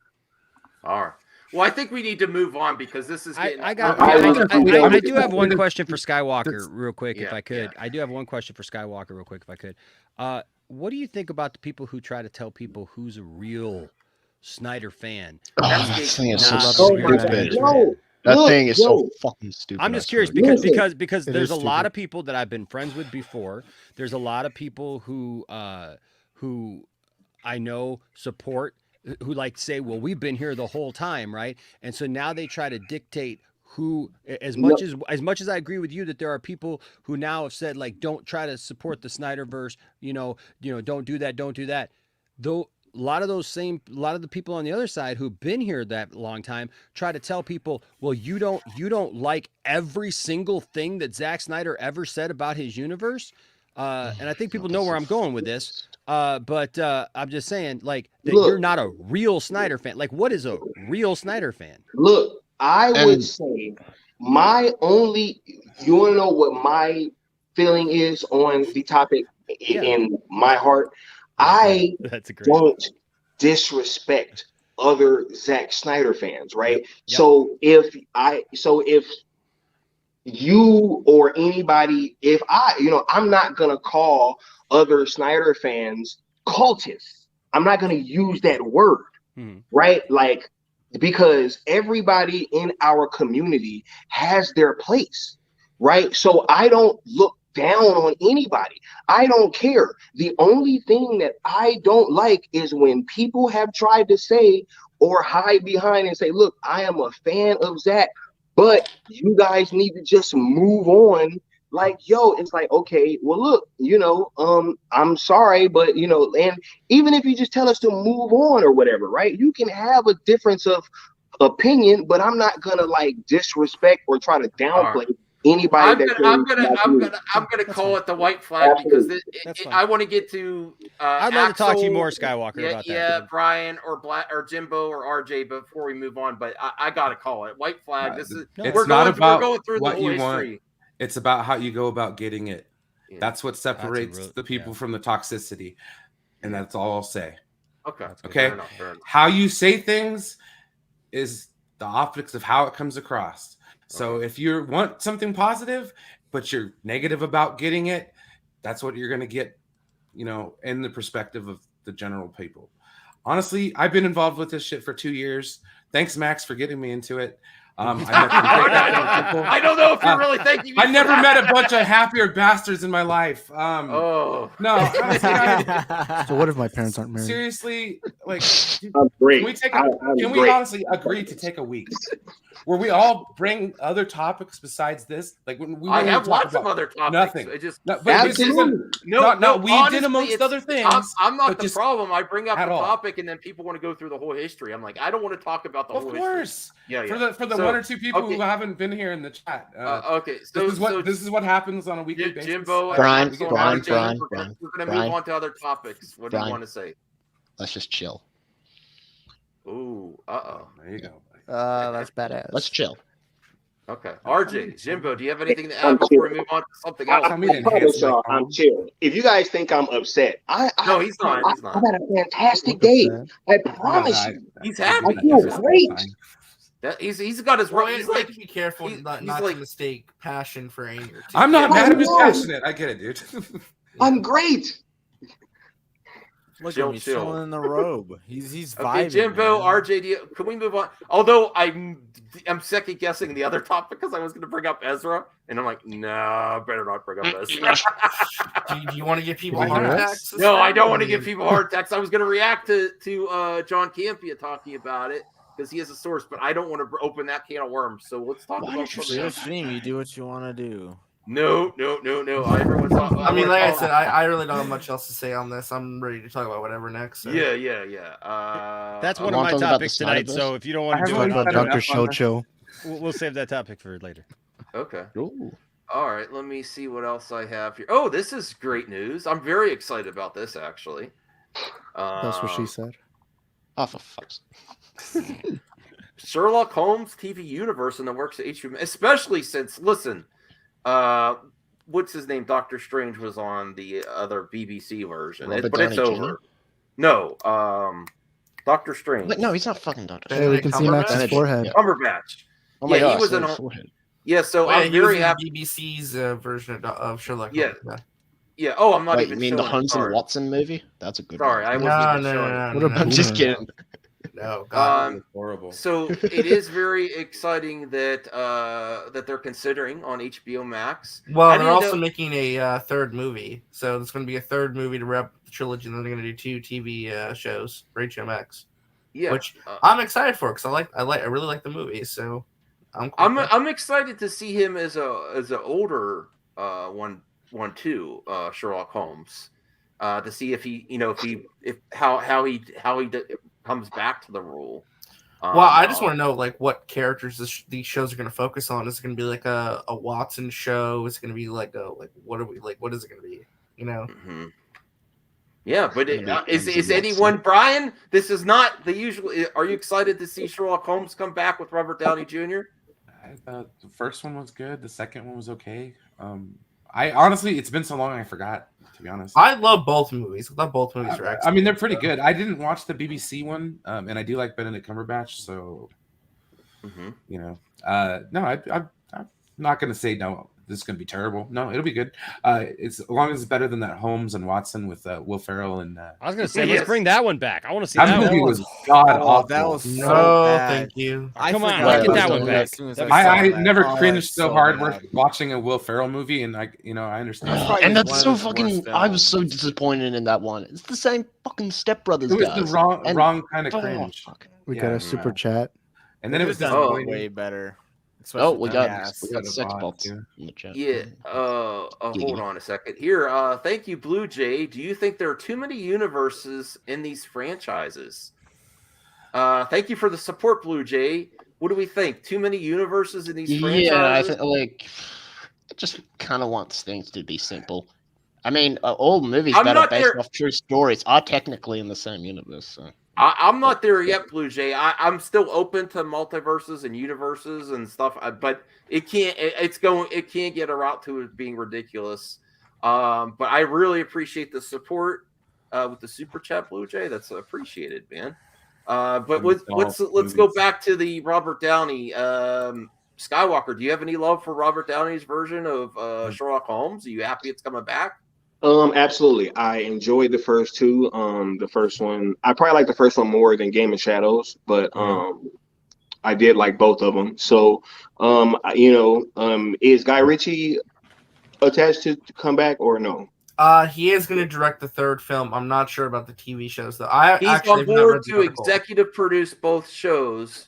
All right. Well, I think we need to move on because this is getting. I do have one question for Skywalker real quick, if I could. I do have one question for Skywalker real quick, if I could. What do you think about the people who try to tell people who's a real Snyder fan? That thing is so stupid. That thing is so fucking stupid. I'm just curious because there's a lot of people that I've been friends with before. There's a lot of people who I know support, who say, well, we've been here the whole time, right? And so now they try to dictate who, as much as I agree with you that there are people who now have said, don't try to support the Snyderverse, don't do that. Though a lot of the people on the other side who've been here that long time try to tell people, well, you don't like every single thing that Zack Snyder ever said about his universe. And I think people know where I'm going with this. But I'm just saying, that you're not a real Snyder fan. What is a real Snyder fan? Look, I would say you want to know what my feeling is on the topic in my heart? I don't disrespect other Zack Snyder fans, right? Yep. So if you or anybody, I'm not gonna call other Snyder fans cultists. I'm not gonna use that word, right? Because everybody in our community has their place, right? So I don't look down on anybody. I don't care. The only thing that I don't like is when people have tried to say or hide behind and say, look, I am a fan of Zack, but you guys need to just move on. It's okay, well, look, I'm sorry, but, and even if you just tell us to move on or whatever, right? You can have a difference of opinion, but I'm not gonna disrespect or try to downplay anybody. I'm gonna call it the white flag because I want to get to. I'd love to talk to you more, Skywalker, about that. Yeah, Brian or Jimbo or RJ before we move on, but I gotta call it white flag. We're going through the whole history. It's about how you go about getting it. Yeah. That's what separates the people from the toxicity, and that's all I'll say. Okay. Okay. Fair enough. How you say things is the optics of how it comes across. So if you want something positive, but you're negative about getting it, that's what you're going to get, you know, in the perspective of the general people. Honestly, I've been involved with this shit for 2 years. Thanks, Max, for getting me into it. I don't know if you're really thanking me. I never met a bunch of happier bastards in my life. No, honestly, So what if my parents aren't married? seriously, like, I'm great. can we take? I'm Can we great. honestly agree to take a week where we all bring other topics besides this? Like when we I really have talk lots of about other topics. nothing. I just No, but this isn't not weed in honestly, amongst it's- other things. I'm not but the just problem. I bring up at the all. topic, and then people want to go through the whole history. I'm like, I don't want to talk about the whole history. Of course. Yeah, For yeah. the So, one or two people okay. who haven't been here in the chat. Okay, so this is what happens on a weekly basis. Jimbo, Brian, we're Brian, going Brian, to Brian. move on to other topics. What do you Brian. want to say? Let's just chill. Ooh, there you go. That's badass. Let's chill. Okay, RJ, Jimbo, do you have anything to I'm add before we chill. move on to something I else? promise y'all, I'm chill. If you guys think I'm upset, No, he's not. He's not. I've had a fantastic day. I promise you. He's happy. I feel great. He's got his right. He's like, be careful not to mistake passion for anger. too. I'm not mad. I'm just No. passionate. I get it, dude. I'm great. Look Chill, at me chill. chilling in the robe. He's vibing. okay, Jimbo, man. RJ, can we move on? Although I'm second guessing the other topic because I was going to bring up Ezra, and I'm like, no, better not bring up Ezra. Do you want to give people Why heart not? attacks? No, I don't want to give people heart attacks. I was going to react to John Campia talking about it because he has a source, but I don't want to open that can of worms. So let's talk about something Real else. stream. You do what you want to do. No. Everyone's on. I mean, like I said, I really don't have much else to say on this. I'm ready to talk about whatever next. So. Yeah. That's one I of want my to talk about topics the tonight. Snyderverse. So if you don't want to Let's do talk it, about I'll do Dr. it. Shocho. We'll save that topic for later. Okay. Ooh. All right. Let me see what else I have here. Oh, this is great news. I'm very excited about this actually. That's what she said. Oh, for fuck's sake. Sherlock Holmes TV universe in the works of HBO, especially since, listen, what's his name? Doctor Strange was on the other BBC version, Robert but it's Downey over. Jr.? No, Doctor Strange. Wait, no, he's not fucking Doctor. Hey, we can see Max's forehead. Cumberbatch. Oh my Yeah, god, he was so in. his forehead. Yeah, so Well, I'm he was very in happy. BBC's version of Sherlock Yeah. Holmes. Yeah. Oh, I'm not Wait, even. you mean the showing it, Holmes and sorry. Watson movie? That's a good Sorry, I one. wasn't even No, showing no, it. no, no, I'm just kidding. No, God. Horrible. So it is very exciting that that they're considering on HBO Max. Well, I they're didn't also know- making a third movie, so there's going to be a third movie to wrap the trilogy, and then they're going to do 2 TV shows for HBO Max. Yeah, which I'm excited for because I really like the movie. So I'm excited to see him as a older one too, Sherlock Holmes, to see if he how he comes back to the role. Well, I just want to know like what characters these shows are going to focus on. Is it going to be like a Watson show? Is it going to be like what is it going to be? You know. Mm-hmm. Yeah, but is anyone, Brian? This is not the usual. Are you excited to see Sherlock Holmes come back with Robert Downey Jr.? I thought the first one was good. The second one was okay. I honestly, it's been so long, I forgot. To be honest, I love both movies. I thought both movies are excellent. I mean, they're pretty good. I didn't watch the BBC one, and I do like Benedict Cumberbatch, so you know, no, I'm not gonna say no. This is gonna be terrible. No, it'll be good. It's as long as it's better than that Holmes and Watson with Will Ferrell and. I was gonna say, let's bring that one back. I want to see that that movie one. was god awful. That was so No, bad. thank you. Come on, let's get that one back. I never cringed so hard watching a Will Ferrell movie, and I understand. And that's so fucking. I was so disappointed in that one. It's the same fucking Step Brothers. It was guys. the wrong kind of Oh, cringe. We got a super chat. And then it was done way better. Oh, we got Yes. sex bots in the chat. Yeah. Hold on a second. Here, thank you, Blue Jay. Do you think there are too many universes in these franchises? Thank you for the support, Blue Jay. What do we think? Too many universes in these franchises? Yeah, I think I just kind of want things to be simple. I mean, all movies that are based off true stories are technically in the same universe. So. I'm not there yet, Blue Jay. I'm still open to multiverses and universes and stuff, but it can't. It can't get a route to it being ridiculous. But I really appreciate the support with the super chat, Blue Jay. That's appreciated, man. But let's go back to the Robert Downey Skywalker. Do you have any love for Robert Downey's version of Sherlock Holmes? Are you happy it's coming back? Absolutely. I enjoyed the first two. The first one, I probably like the first one more than Game of Shadows, but I did like both of them. So, is Guy Ritchie attached to come back or no? He is going to direct the third film. I'm not sure about the TV shows though. He's on board to executive produce both shows.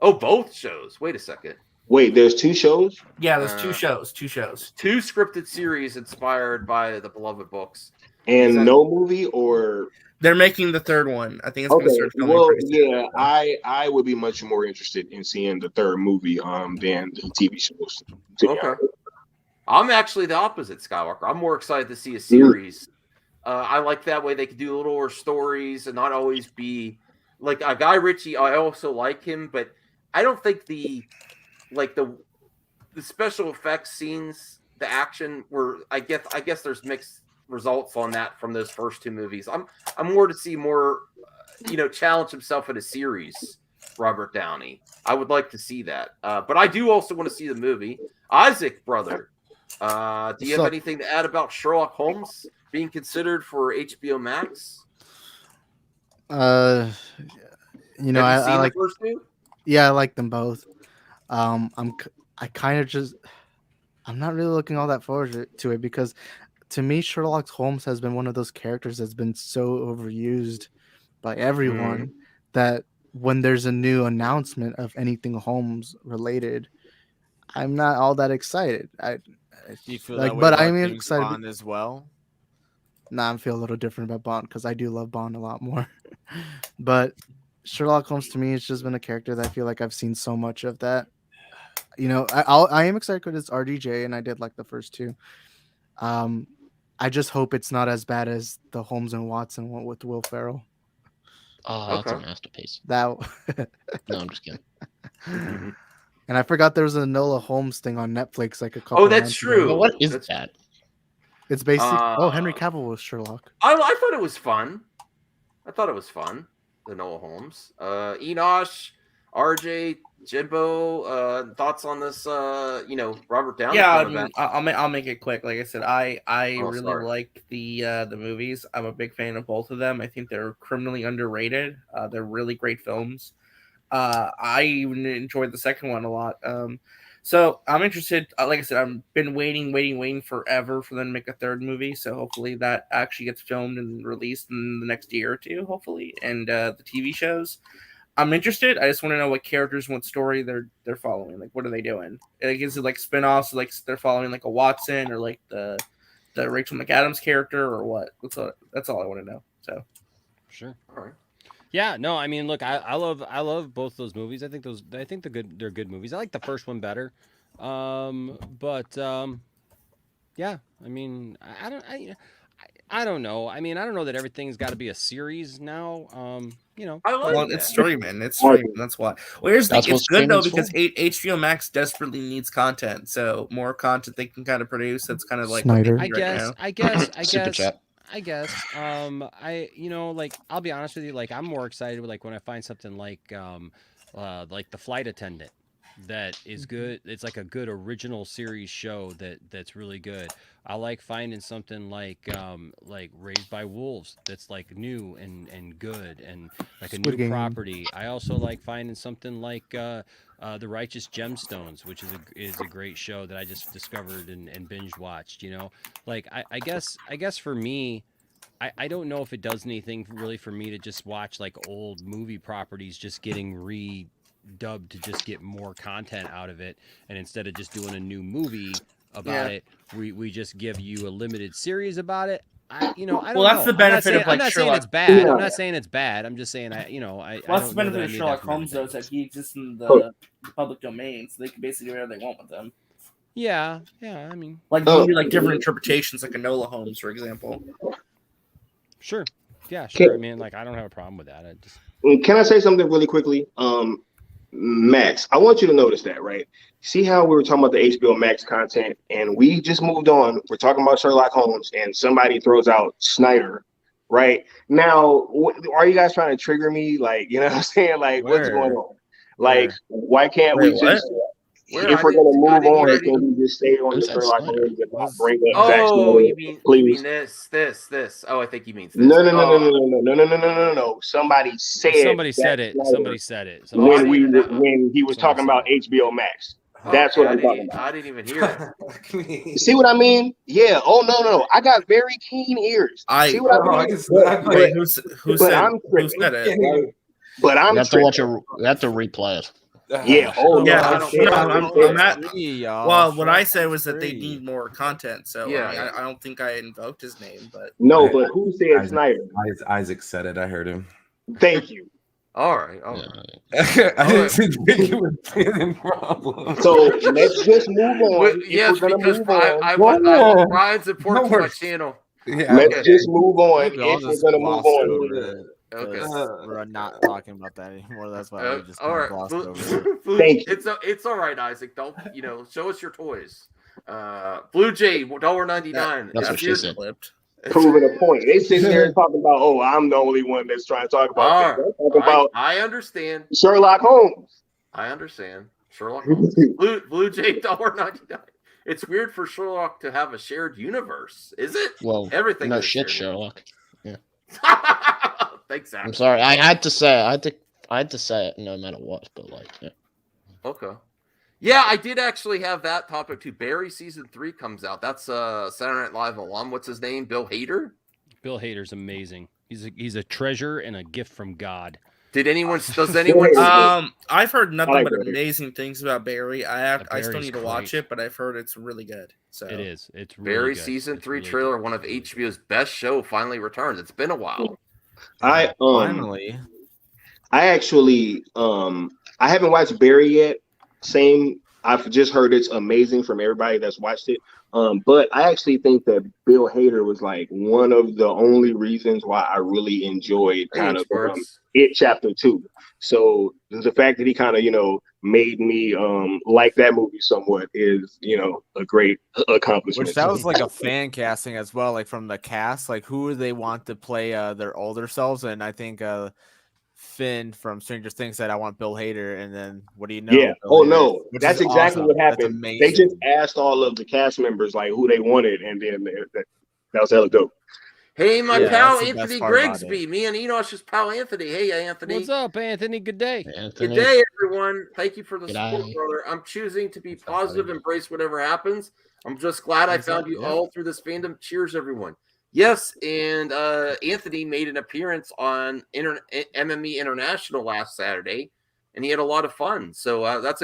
Oh, both shows. Wait a second. Wait, there's two shows? Yeah, there's two shows. Two scripted series inspired by the beloved books. And no movie, or they're making the third one. I think it's going to start filming. Well, yeah, I would be much more interested in seeing the third movie than the TV shows. Okay. I'm actually the opposite, Skywalker. I'm more excited to see a series. I like that way they can do little more stories and not always be like Guy Ritchie. I also like him, but I don't think the special effects scenes, the action, were I guess there's mixed results on that from those first two movies. I'm more to see more, challenge himself in a series. Robert Downey. I would like to see that, but I do also want to see the movie. Isaac, brother, do you have anything to add about Sherlock Holmes being considered for HBO Max? I like the first two. Yeah, I like them both. I'm not really looking all that forward to it because to me Sherlock Holmes has been one of those characters that's been so overused by everyone that when there's a new announcement of anything Holmes related, I'm not all that excited. Do you feel that way I'm about excited Bond as well? Nah, I feel a little different about Bond because I do love Bond a lot more. But Sherlock Holmes to me has just been a character that I feel like I've seen so much of that. I am excited because it's RDJ and I did like the first two. I just hope it's not as bad as the Holmes and Watson one with Will Ferrell. Oh, that's a masterpiece. No, I'm just kidding. And I forgot there was a Enola Holmes thing on Netflix like a couple. Oh, that's true. What is that? It's basically Henry Cavill was Sherlock. I thought it was fun. The Enola Holmes. Enosh, RJ, Jimbo, thoughts on this? Robert Downey. Yeah, I'll make it quick. Like I said, I really like the movies. I'm a big fan of both of them. I think they're criminally underrated. They're really great films. I even enjoyed the second one a lot. So I'm interested. Like I said, I've been waiting forever for them to make a third movie. So hopefully that actually gets filmed and released in the next year or two, hopefully. And the TV shows, I'm interested. I just want to know what characters, what story they're following. Like, what are they doing? Is it like spinoffs? Like they're following like a Watson or like the Rachel McAdams character or what? That's all I want to know. So, sure. All right. Yeah, no, I mean, look, I love both those movies. I think they're good movies. I like the first one better, but yeah, I mean, I don't know. I mean, I don't know that everything's got to be a series now. It's streaming. It's streaming. That's why. Well, here's the thing. It's good though because HBO Max desperately needs content. So more content they can kind of produce. That's kind of like Snyder. I guess. Super chat. I guess. I'll be honest with you. Like, I'm more excited with when I find something like The Flight Attendant that is good. It's like a good original series show that's really good. I like finding something like Raised by Wolves that's like new and good and like a new property. I also like finding something like The Righteous Gemstones, which is a great show that I just discovered and binge watched. I guess for me, I don't know if it does anything really for me to just watch like old movie properties just getting redubbed to just get more content out of it, and instead of just doing a new movie about it, we just give you a limited series about it. I don't know. That's the benefit of I'm not saying it's bad. I'm not saying it's bad. I'm just saying that's the benefit of Sherlock Holmes though, is that he exists in the public domain, so they can basically do whatever they want with them. Yeah. I mean, like different interpretations, like Enola Holmes, for example. Sure. Yeah, sure. I mean, I don't have a problem with that. Can I say something really quickly? Max, I want you to notice that, right? See how we were talking about the HBO Max content and we just moved on. We're talking about Sherlock Holmes and somebody throws out Snyder right? Now, are you guys trying to trigger me? Like, you know what I'm saying? Like, what's going on? Like, why can't we just, if we're gonna move on, can we just stay on the Sherlock Holmes and not bring up Zack Snyder? You mean this? Oh, I think he means this. No. Somebody said it. Somebody said it. When he was talking about HBO Max. That's what I'm talking about. I didn't even hear it. You see what I mean? Yeah. Oh no. I got very keen ears. See what I mean? Who said it? Right? But I'm you have to watch you have to replay it. Yeah. Oh yeah. no. Well, what I said was that they need more content. So yeah, I don't think I invoked his name, but no. But who said Snyder? Isaac said it. I heard him. Thank you. All right. I didn't think you were getting problems. So let's just move on. Yes, because I want Brian's important to my channel. Yeah, let's just move on. If we're gonna move on. Okay. We're not talking about that anymore. That's why we just all right. glossed over. Thank you. It's all right, Isaac. Don't show us your toys. Blue Jay, $1.99. That's what she said. Proving a point. They sitting there talking about, oh, I'm the only one that's trying to talk about this. Talking about I understand. Sherlock Holmes. I understand. Sherlock Holmes. Blue Jay, $1.99. It's weird for Sherlock to have a shared universe, is it? Well, everything. No shit, Sherlock. Yeah. Thanks, Zach. I'm sorry. I had to say it. I had to say it no matter what. But like, yeah. Okay. Yeah, I did actually have that topic too. Barry season 3 comes out. That's Saturday Night Live alum. What's his name? Bill Hader. Bill Hader's amazing. He's a treasure and a gift from God. Does anyone? I've heard nothing but amazing things about Barry. I still need to watch it, but I've heard it's really good. So it is. It's really Barry good. season 3 trailer. One of HBO's best show finally returns. It's been a while. Finally. I actually I haven't watched Barry yet. Same. I've just heard it's amazing from everybody that's watched it. But I actually think that Bill Hader was like one of the only reasons why I really enjoyed kind of It Chapter 2. So the fact that he kind of, made me like that movie somewhat is, a great accomplishment. Which that was like a fan casting as well, like from the cast, like who they want to play their older selves. And I think Finn from Stranger Things said, I want Bill Hader, and then what do you know? Yeah. Bill Hader, No, that's exactly awesome. what happened. They just asked all of the cast members like who they wanted, and then that was hella dope. Hey, my pal Anthony Grigsby. Me and Enosh's pal Anthony. Hey, Anthony. What's up, Anthony? Good day. Good day, everyone. Thank you for the support, brother. I'm choosing to be positive, embrace whatever happens. I'm just glad I found you all through this fandom. Cheers, everyone. Yes, and Anthony made an appearance on MME International last Saturday, and he had a lot of fun. So that's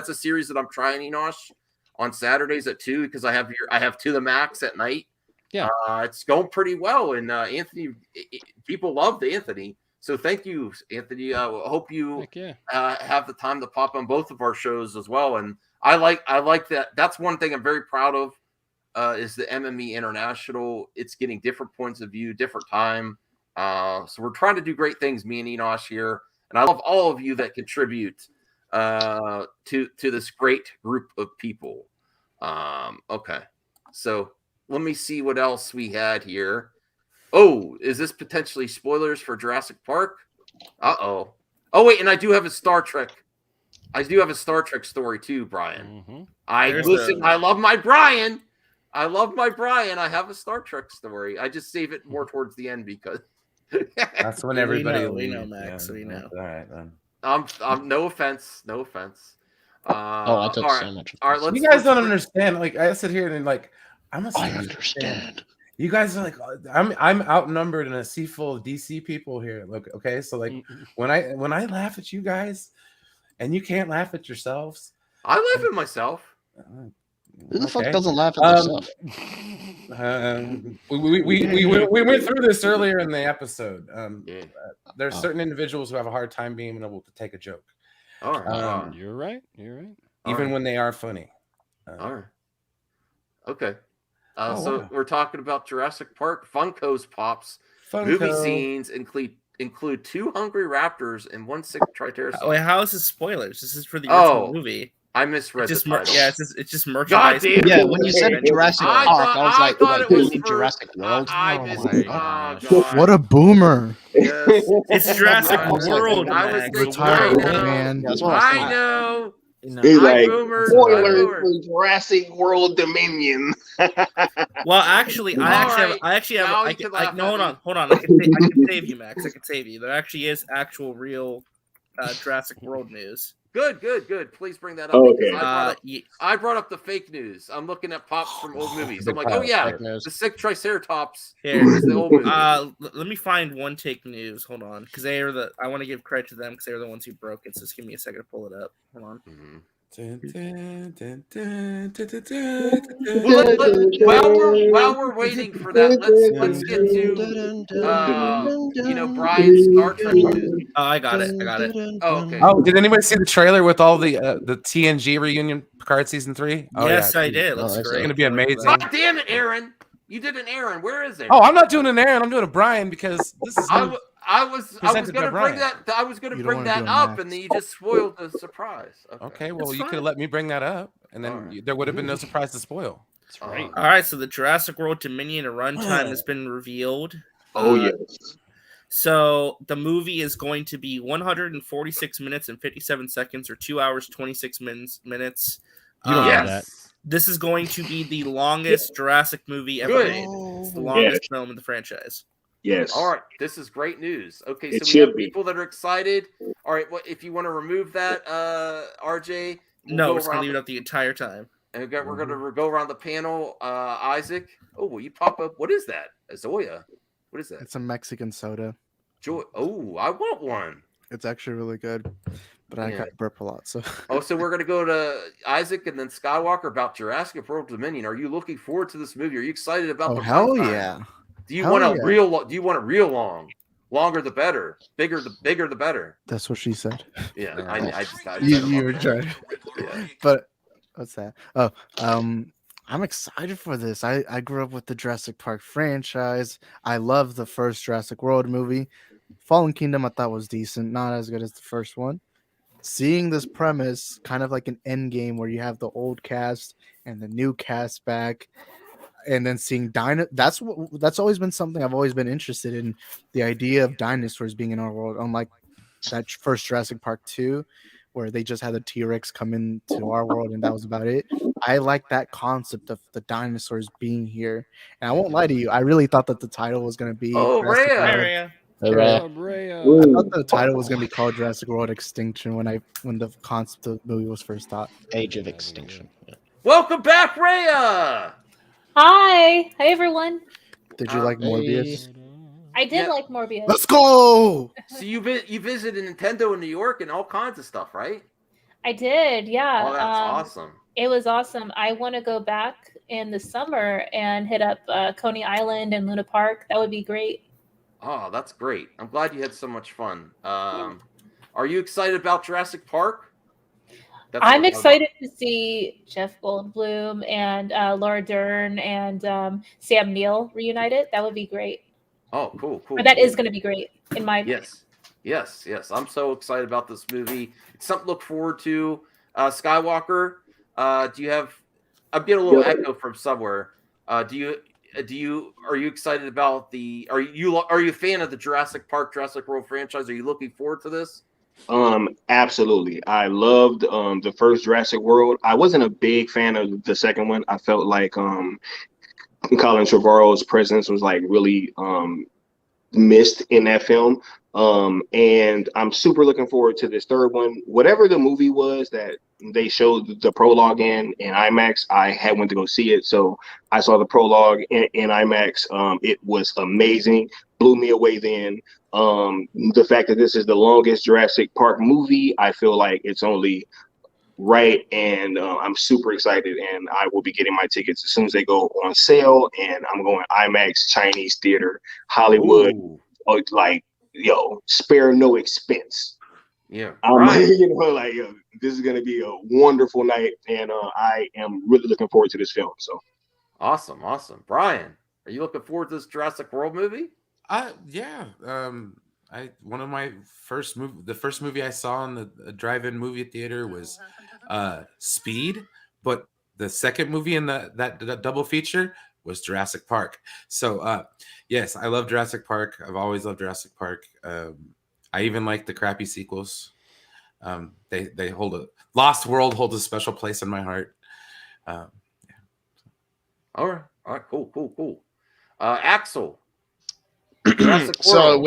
a series that I'm trying, Enosh, on Saturdays at 2 because I have To the Max at night. Yeah, it's going pretty well, and Anthony, people loved Anthony. So thank you, Anthony. I hope you have the time to pop on both of our shows as well. And I like that. That's one thing I'm very proud of. Is the MME International. It's getting different points of view, different time. So we're trying to do great things, me and Enosh here. And I love all of you that contribute to this great group of people. Okay. So let me see what else we had here. Oh, is this potentially spoilers for Jurassic Park? Uh-oh. Oh, wait, and I do have a Star Trek. I do have a Star Trek story too, Brian. Mm-hmm. I love my Brian. I love my Brian. I have a Star Trek story. I just save it more towards the end because that's when everybody we know, Max. We know. All right, then. I'm no offense. I took so much. All right, you guys don't understand. Like I sit here and like I understand. You guys are like I'm outnumbered in a sea full of DC people here. Look, okay, so like when I laugh at you guys, and you can't laugh at yourselves. I laugh at myself. Who the fuck doesn't laugh at themselves? We went through this earlier in the episode. There's certain individuals who have a hard time being able to take a joke. You're right. Even when they are funny. All right. Okay. So we're talking about Jurassic Park. Funko's pops. Movie scenes include 2 hungry raptors and 1 sick Triceratops. Wait, how is this spoilers? This is for the original movie. I misread Just the title. it's just merchandise. God damn. Yeah, when you said Jurassic Park, I was like, thought it you was mean for Jurassic World? God. What a boomer. Yes. It's Jurassic I was like, World. I was Max. thinking, Retired I old know. man. Yeah, that's what I was I thinking. know. He's I like, boomered. spoilers for Jurassic World Dominion. Well, actually, I actually have. Now you can laugh No, at hold on. I can save you, Max. I can save you. There actually is actual real Jurassic World news. Good. Please bring that up. Okay. Because I brought up the fake news. I'm looking at pops from old movies. I'm like, oh yeah, the sick Triceratops Here, is the old movie. let me find one take news. Hold on, because they are I want to give credit to them because they were the ones who broke it. So just give me a second to pull it up. Hold on. Well, while we're waiting for that, let's get to Brian's Star Trek news. Oh, I got it. Oh, okay. Oh, did anybody see the trailer with all the TNG reunion Picard season 3? Oh, Yes, yeah. I did. Looks great. It's gonna be amazing. God damn it, Aaron! You did an Aaron. Where is it? Oh, I'm not doing an Aaron. I'm doing a Brian because this is. I was presented by gonna bring Brian. that. I was gonna You don't bring wanna that do a up, Max. and then you just spoiled the surprise. Okay, well, you could have let me bring that up, and then there would have been no surprise to spoil. That's right. All right, so the Jurassic World Dominion runtime has been revealed. Oh yes. So the movie is going to be 146 minutes and 57 seconds, or 2 hours 26 minutes. You don't know that. This is going to be the longest Jurassic movie ever Good. made. It's the longest film in the franchise. Yes. All right, this is great news. Okay, It so we have should be. people that are excited. All right, well, if you want to remove that, RJ, No, go we're just gonna around leave it up the entire time. And we're gonna go around the panel. Isaac, oh, will you pop up? What is that? A Zoya? What is that? It's a Mexican soda. Joy. Oh, I want one. It's actually really good, but I Yeah. kind of burp a lot. So Oh, so we're gonna go to Isaac and then Skywalker about Jurassic World Dominion. Are you looking forward to this movie? Are you excited about oh the hell runtime? yeah! Do you Hell want a yeah. real? Do you want it real long? Longer the better. Bigger the better. That's what she said. Yeah, I just you were trying. Yeah. But what's that? Oh, I'm excited for this. I grew up with the Jurassic Park franchise. I love the first Jurassic World movie. Fallen Kingdom I thought was decent, not as good as the first one. Seeing this premise, kind of like an end game where you have the old cast and the new cast back, and then seeing that's always been something I've always been interested in. The idea of dinosaurs being in our world, unlike that first Jurassic Park 2, where they just had the T-Rex come into our world and that was about it. I like that concept of the dinosaurs being here. And I won't lie to you, I really thought that the title was going to be Jurassic World. I thought the title was going to be called Jurassic World Extinction when the concept of the movie was first thought. Age of Extinction. Yeah. Welcome back, Rhea. Hi everyone. Did you like Morbius? I did like Morbius. Let's go. So you visited Nintendo in New York and all kinds of stuff, right? I did, yeah. Oh, that's awesome. It was awesome. I want to go back in the summer and hit up Coney Island and Luna Park. That would be great. Oh, that's great. I'm glad you had so much fun. Are you excited about Jurassic Park? I'm excited to see Jeff Goldblum and Laura Dern and Sam Neill reunited. That would be great. Oh, cool. But that is going to be great, in my opinion. Yes. I'm so excited about this movie. It's something to look forward to. Skywalker, do you have? I'm getting a little echo from somewhere. Are you excited about the? Are you a fan of the Jurassic World franchise? Are you looking forward to this? Absolutely. I loved the first Jurassic World. I wasn't a big fan of the second one. I felt like Colin Trevorrow's presence was like really missed in that film. And I'm super looking forward to this third one. Whatever the movie was that they showed the prologue in IMAX, I went to go see it. So I saw the prologue in IMAX. It was amazing. Blew me away then. The fact that this is the longest Jurassic Park movie, I feel like it's only right, and I'm super excited, and I will be getting my tickets as soon as they go on sale, and I'm going IMAX, Chinese theater, Hollywood. Like, spare no expense. Yeah, this is gonna be a wonderful night, and I am really looking forward to this film. So awesome. Brian, are you looking forward to this Jurassic World movie? Yeah. The first movie I saw in the drive-in movie theater was Speed, but the second movie in that double feature was Jurassic Park. So yes, I love Jurassic Park. I've always loved Jurassic Park. I even like the crappy sequels. They hold a Lost World holds a special place in my heart. Yeah. All right, cool. Axel. So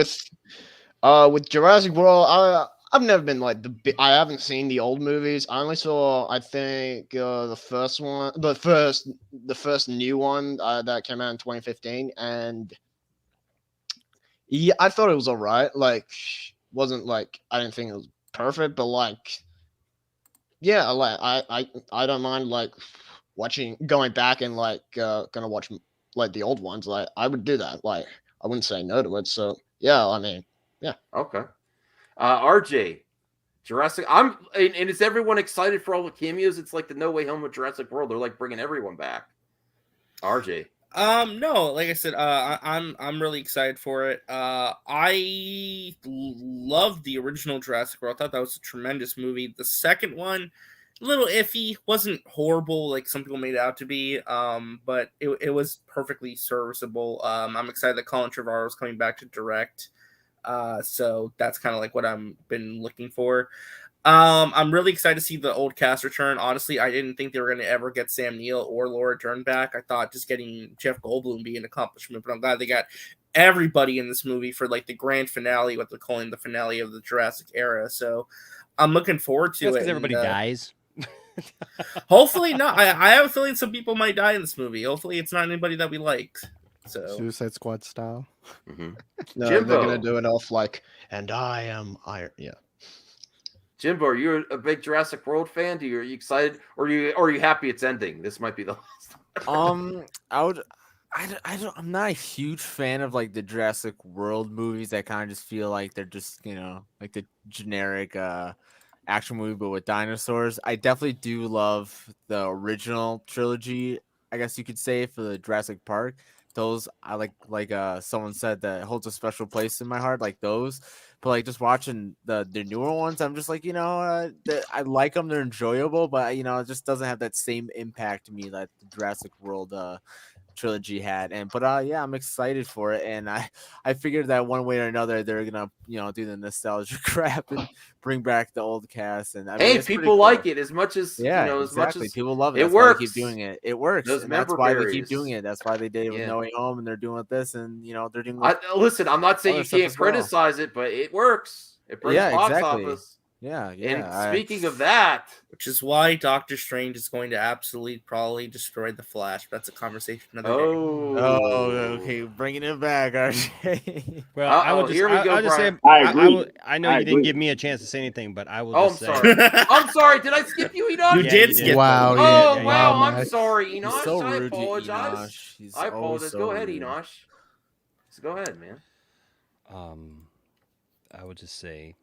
with Jurassic World, I've never been like I haven't seen the old movies. I only saw, I think, the first one, the first new one that came out in 2015, and yeah, I thought it was alright. Like, wasn't like I didn't think it was perfect, but like, yeah, like I don't mind like going back and like gonna watch like the old ones. Like I would do that. Like I wouldn't say no to it. So yeah, I mean, yeah. Okay. RJ, Jurassic. And is everyone excited for all the cameos? It's like the No Way Home with Jurassic World. They're like bringing everyone back. RJ. No, like I said, I'm really excited for it. I loved the original Jurassic World. I thought that was a tremendous movie. The second one, a little iffy, wasn't horrible like some people made it out to be. But it was perfectly serviceable. I'm excited that Colin Trevorrow is coming back to direct. So that's kind of like what I'm been looking for. I'm really excited to see the old cast return. Honestly, I didn't think they were going to ever get Sam Neill or Laura Dern back. I thought just getting Jeff Goldblum be an accomplishment, but I'm glad they got everybody in this movie for like the grand finale, what they're calling the finale of the Jurassic era. So I'm looking forward to it. Because everybody dies. Hopefully not. I have a feeling some people might die in this movie. Hopefully it's not anybody that we like. So Suicide Squad style. Mm-hmm. No, they're gonna do it off like, and I am Iron. Yeah. Jimbo, are you a big Jurassic World fan? Are you excited, or are you happy it's ending? This might be the last. I'm not a huge fan of like the Jurassic World movies. I kind of just feel like they're just like the generic action movie, but with dinosaurs. I definitely do love the original trilogy, I guess you could say, for the Jurassic Park. Those I like someone said that holds a special place in my heart, like those. But like just watching the newer ones, I'm just like, I like them, they're enjoyable, but it just doesn't have that same impact to me that the Jurassic World trilogy had. Yeah, I'm excited for it, and I figured that one way or another they're gonna do the nostalgia crap and bring back the old cast. And hey, people like it as much as as much as people love it. It works. Why they keep doing it. It works. Those And that's why we keep doing it. That's why they did it with No Way Home, and they're doing with this, and they're doing. Listen, I'm not saying you can't criticize it, but it works. It brings box office. Yeah. And speaking of that, which is why Doctor Strange is going to absolutely probably destroy the Flash. But that's a conversation another day. Okay, bringing it back, RJ. Well, I will just say, I know you didn't give me a chance to say anything, but I will. I'm sorry. I'm sorry. Did I skip you, Enoch? You did skip. Wow. Oh, yeah, wow. yeah, I'm sorry, Enoch. So I rude to apologize. Enoch. I apologize. So go ahead, rude. Enoch. So go ahead, man. I would just say,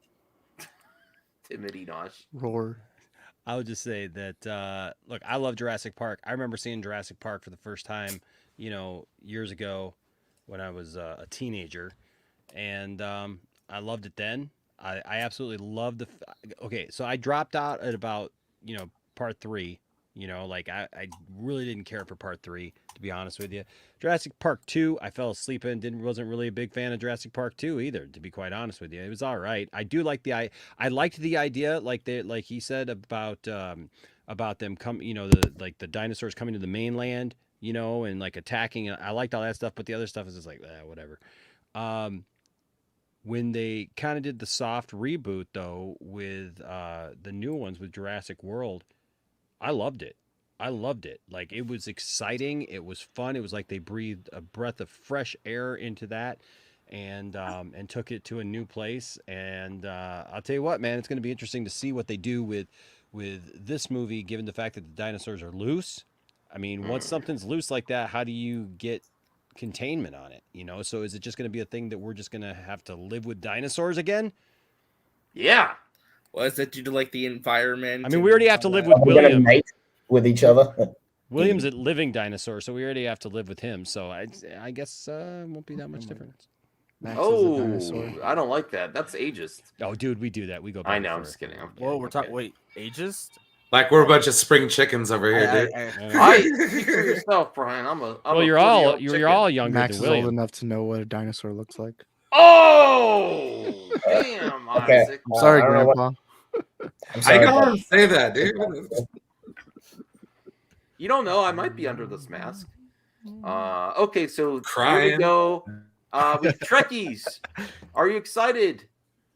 timid Enoch. Roar. I would just say that look, I love Jurassic Park. I remember seeing Jurassic Park for the first time, years ago when I was a teenager, and I loved it then. I absolutely loved okay, so I dropped out at about part 3. I really didn't care for part 3, to be honest with you. Jurassic Park 2, I fell asleep in. Wasn't really a big fan of Jurassic Park 2 either, to be quite honest with you. It was all right. I do like I liked the idea, like he said about them the dinosaurs coming to the mainland, and like attacking. I liked all that stuff, but the other stuff is just like whatever. When they kind of did the soft reboot though with the new ones with Jurassic World, I loved it. Like, it was exciting. It was fun. It was like they breathed a breath of fresh air into that and took it to a new place. And I'll tell you what, man, it's going to be interesting to see what they do with this movie, given the fact that the dinosaurs are loose. I mean, once something's loose like that, how do you get containment on it? So is it just going to be a thing that we're just going to have to live with dinosaurs again? Yeah. Well, is that due to like the environment? I mean, we already have to live with William. With each other. William's a living dinosaur, so we already have to live with him. So I guess it won't be that much difference. I don't like that. That's ageist. Oh, dude, we do that. We go back. I know. I'm just kidding. Whoa, we're talking. Wait, ageist? Like we're a bunch of spring chickens over here, dude. Speak for yourself, Brian. Well, you're all younger Max than is old William. enough to know what a dinosaur looks like. Oh, damn, Okay. Isaac. I'm sorry, I don't know Grandpa. I don't say that, dude. You don't know. I might be under this mask. Okay, so here we Crying. go. We Trekkies. Are you excited?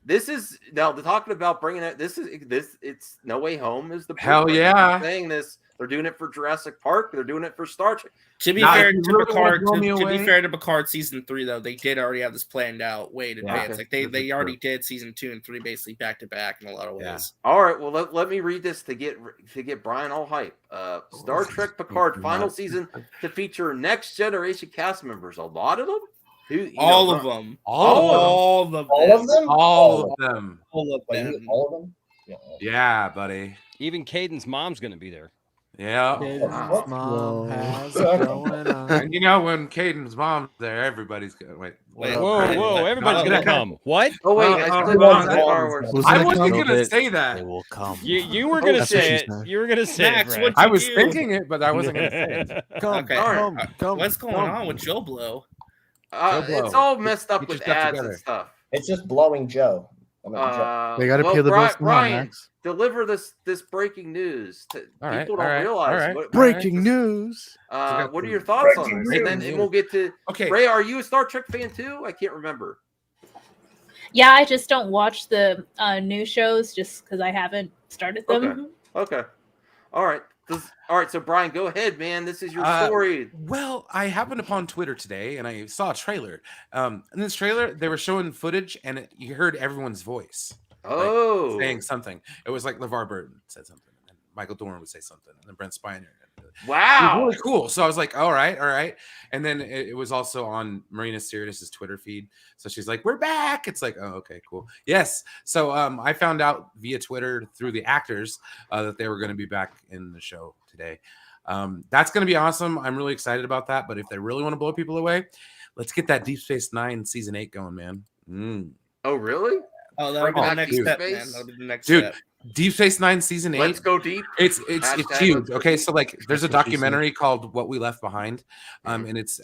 This is now they're talking about bringing it. It's No Way Home is the Hell blueprint. yeah. They're saying this. They're doing it for Jurassic Park. They're doing it for Star Trek. To be Now, fair if you to really wanna Picard, blow me to be away- fair to Picard season 3 though, they did already have this planned out way in advance. Okay. Like they already did season 2 and 3 basically back to back in a lot of ways. All right. Well, let me read this to get Brian all hype. Star Trek Picard final season to feature next generation cast members. A lot of them. All of them. All of them. All of them. All of them. All of them. All of them. Yeah, buddy. Even Caden's mom's gonna be there. Yeah. Mom has it going on. And you know when Caden's mom's there, everybody's gonna wait. Whoa, everybody's gonna come. What? Oh wait, I clicked on Star Wars. I wasn't gonna say that. They will come. You were gonna say it. You were gonna say Max, it. what'd Brad. I was thinking it, but I wasn't gonna say it. Come, Okay. come. What's going on with Joe Blow? It's all messed up We with just got ads together. and stuff. It's just blowing Joe. They gotta pay the bills somehow, Brian, Max. deliver this breaking news. People right, don't all right, realize. all right. What, Breaking news. what are your thoughts on this? And then we'll get to. Okay. Ray, are you a Star Trek fan too? I can't remember. Yeah, I just don't watch the new shows just because I haven't started them. Okay. All right. All right. So Brian, go ahead, man. This is your story. Well, I happened upon Twitter today and I saw a trailer. In this trailer, they were showing footage and you heard everyone's voice. Oh. Saying something. It was like LeVar Burton said something, and Michael Dorn would say something, and then Brent Spiner. Wow. It was really cool. So I was like, all right. And then it was also on Marina Sirtis' Twitter feed. So she's like, we're back. It's like, oh, okay, cool. Yes. So I found out via Twitter through the actors that they were going to be back in the show today. That's going to be awesome. I'm really excited about that. But if they really want to blow people away, let's get that Deep Space Nine season 8 going, man. Oh, really? Oh, that'll be the next dude. step, man. That'll be the next Dude, step. Deep Space Nine season 8. Let's go deep. It's Hashtag huge. let's go Okay, deep. so like there's a That's what she documentary called What We Left Behind, and it's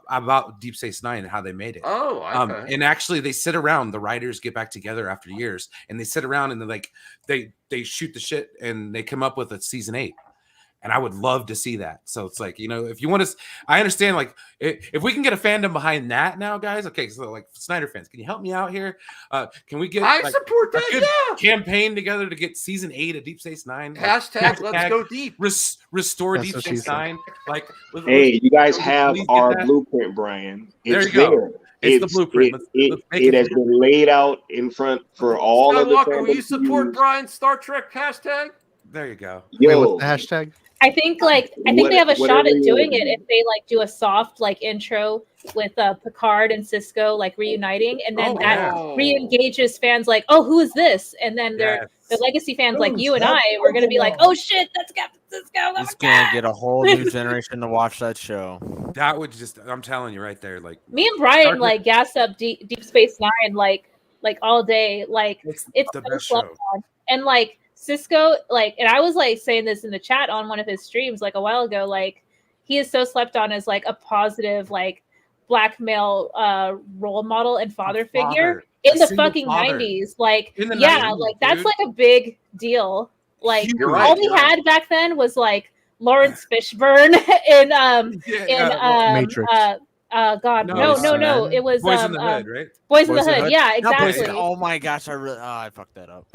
about Deep Space Nine and how they made it. Oh, okay. And actually they sit around, the writers get back together after years and they sit around and they're like they shoot the shit and they come up with a season 8. And I would love to see that. So it's like, you know, if you want to, I understand, like, if we can get a fandom behind that now, guys. Okay, so like Snyder fans, can you help me out here? Can we get I support that, a good yeah. campaign together to get season 8 of Deep Space Nine? Hashtag let's go deep. Restore That's Deep what she Space said. Nine. Like, Hey, you guys have please get our that. blueprint, Brian. There It's you go. there. It's the blueprint. Let's make It it has been laid out in front for all of the Skywalker, will you fandoms to support use. Brian's Star Trek hashtag? There you go. Wait, Yo, what's the hashtag? I think they have a shot whatever at you doing want. it if they like do a soft like intro with Picard and Cisco like reuniting, and then re-engages fans like, oh, who is this? And then the legacy fans like you and I were gonna be like, oh shit, that's Captain Cisco. Oh He's gonna get a whole new generation to watch that show. That would just, I'm telling you right there, like Me and Brian like gas up Deep Space Nine like all day. Like it's the so best slept show. on. And like Cisco, like, and I was like saying this in the chat on one of his streams like a while ago, like he is so slept on as like a positive like black male role model and father figure in the fucking 90s. Like In the 90s, like that's dude. like a big deal. Like You're right, all we you're right. had back then was like Lawrence Fishburne in Matrix. God, No, no. It was Boys in the Hood, right? Boys in the Hood. Yeah, Not Boys in exactly. the- oh my gosh, I fucked that up.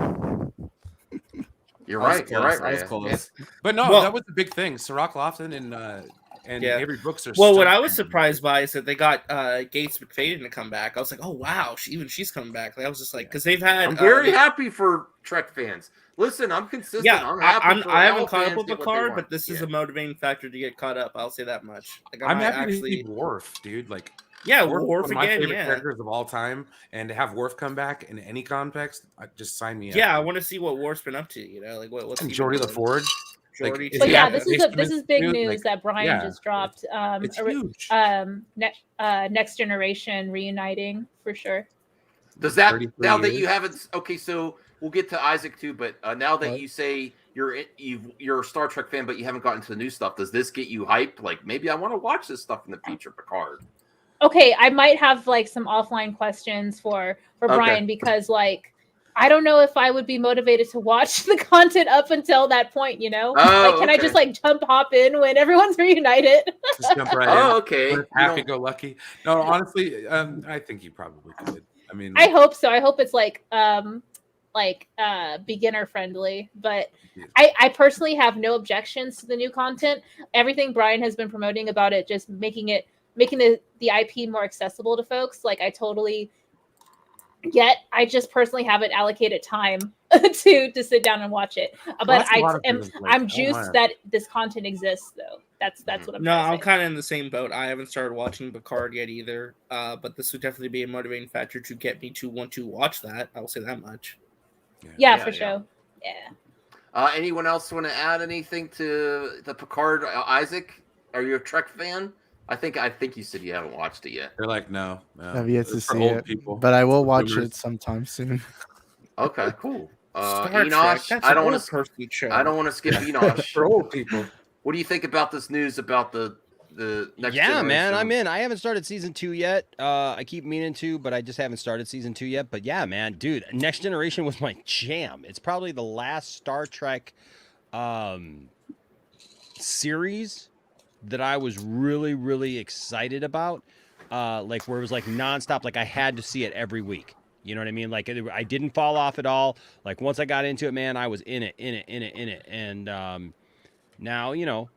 You're I was right. You're close, right. I was Ryan. close. But no, Well- that was the big thing. Sirach Lofton and Yeah. Avery Brooks are Well, still what I was surprised by is that they got Gates McFadden to come back. I was like, oh wow, she's coming back. Like, I was just like, because they've had. I'm very happy for Trek fans. Listen, I'm consistent. Yeah, I'm happy for I haven't all caught up fans with get what they Picard, want. but this is a motivating factor to get caught up. I'll say that much. Like, I'm I happy actually. to see Worf, dude. Like, Yeah, Worf is Worf one of my again, favorite yeah. characters of all time, and to have Worf come back in any context, just sign me up. Yeah, I want to see what Worf's been up to. You know, like what's And he Geordie been doing? LaForge. Geordie is But he yeah, out- this they is still this is big news? news Like, that Brian yeah. just dropped. It's huge. Next generation reuniting for sure. Does that 33 now that years. you haven't? Okay, so we'll get to Isaac too. But now that you say you're a Star Trek fan, but you haven't gotten to the new stuff. Does this get you hyped? Like maybe I want to watch this stuff in the future, Picard. Okay, I might have like some offline questions for Brian because like I don't know if I would be motivated to watch the content up until that point, you know? Like can I just like hop in when everyone's reunited? Just jump right in. Oh, okay. Happy go lucky. No, honestly, I think you probably could. I mean, I hope so. I hope it's like beginner friendly, but I personally have no objections to the new content. Everything Brian has been promoting about it, just making the IP more accessible to folks. Like I totally get. I just personally haven't allocated time to sit down and watch it. But I'm juiced that this content exists though. That's what I'm. No, I'm kind of in the same boat. I haven't started watching Picard yet either. But this would definitely be a motivating factor to get me to want to watch that. I will say that much. Yeah, for sure. Yeah. Anyone else want to add anything to the Picard? Isaac, are you a Trek fan? I think you said you haven't watched it yet. They're like, no. I've yet to It's for see old it, people. but I will It's watch boomers. it sometime soon. Okay, cool. Star Trek, Enosh, that's I an don't old want to. person show. I don't want to skip Enosh. For old people. What do you think about this news about the next? Yeah, man, generation? I'm in. I haven't started season 2 yet. I keep meaning to, but I just haven't started season 2 yet. But yeah, man, dude, Next Generation was my jam. It's probably the last Star Trek series that I was really, really excited about. Like where it was like nonstop. Like I had to see it every week. You know what I mean? Like I didn't fall off at all. Like once I got into it, man, I was in it. And now, you know,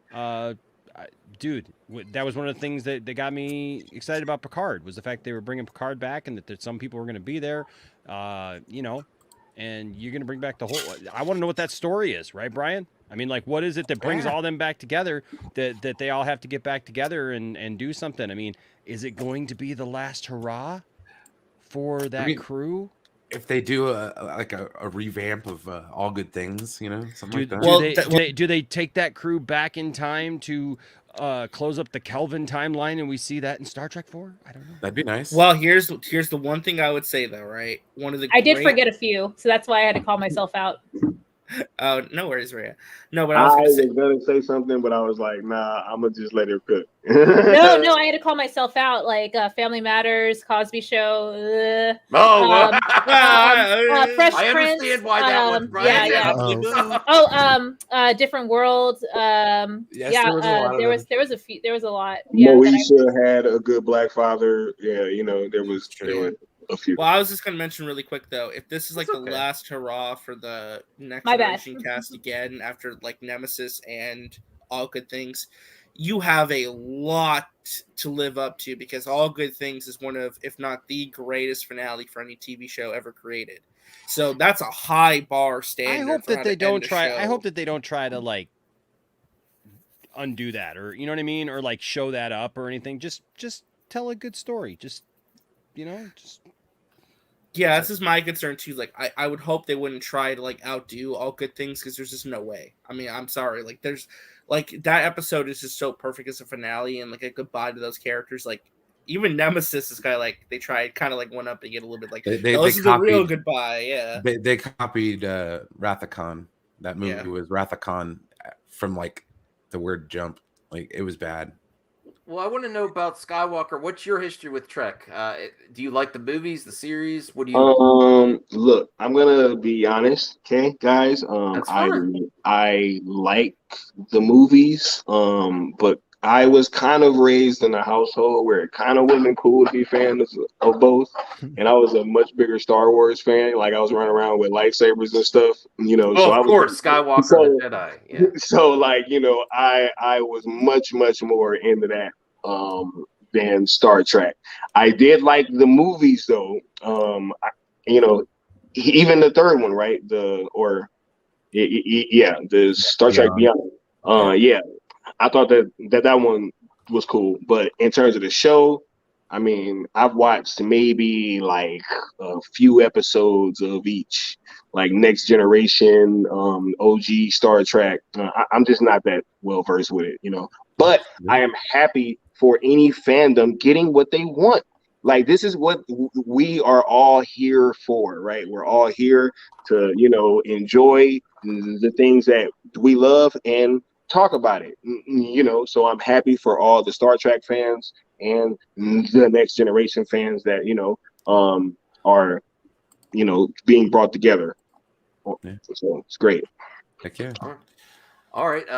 dude, that was one of the things that got me excited about Picard was the fact they were bringing Picard back and that some people were going to be there, you know, and you're going to bring back the whole. I want to know what that story is, right, Brian? I mean, like, what is it that brings all them back together that they all have to get back together and do something? I mean, is it going to be the last hurrah for that crew? If they do a revamp of All Good Things, you know, something like that. Do they take that crew back in time to close up the Kelvin timeline and we see that in Star Trek 4? I don't know. That'd be nice. Well, here's the one thing I would say though, right? One of the I did forget a few, so that's why I had to call myself out. Oh, no worries, Rhea. No, but I was gonna say something, but I was like, nah, I'm gonna just let it cook. No, I had to call myself out. Like Family Matters, Cosby Show. Fresh I Prince. understand why that one. Brian. Yeah. Different World. Yes, there was a lot of there them. was a few. There was a lot. Yeah. Moesha had a good black father. Yeah, you know, there were a few. Well, I was just gonna mention really quick though, if this is like the last hurrah for the Next Generation cast again after like Nemesis and All Good Things, you have a lot to live up to because All Good Things is one of, if not the greatest finale for any TV show ever created. So that's a high bar standard. I hope that they don't try. I hope that they don't try to like undo that, or you know what I mean, or like show that up or anything. Just tell a good story. Just yeah, this is my concern too. Like, I would hope they wouldn't try to like outdo All Good Things because there's just no way. I mean, I'm sorry. Like, there's like that episode is just so perfect as a finale and like a goodbye to those characters. Like, even Nemesis is kind of like they tried kind of like one up and get a little bit like this is a real goodbye. Yeah, they copied Wrath of Khan. That movie was Wrath of Khan from like the word jump. Like it was bad. Well, I want to know about Skywalker. What's your history with Trek? Do you like the movies, the series? What do you? Look, I'm gonna be honest, okay, guys. That's fine. I like the movies, but I was kind of raised in a household where it kind of would have been cool to be fans of both, and I was a much bigger Star Wars fan. Like I was running around with lightsabers and stuff, you know. Oh, so of course, Skywalker the Jedi. Yeah. So, like, you know, I was much more into that than Star Trek. I did like the movies though. You know, even the third one, right? The Star Trek Beyond. Yeah, I thought that one was cool. But in terms of the show, I mean, I've watched maybe like a few episodes of each, like Next Generation, OG Star Trek. I'm just not that well versed with it, you know. But I am happy for any fandom getting what they want. like this is what we are all here for, right? We're all here to, you know, enjoy the things that we love and talk about it, you know. So I'm happy for all the Star Trek fans and the Next Generation fans that, you know, are, you know, being brought together. So it's great. Heck yeah. All right.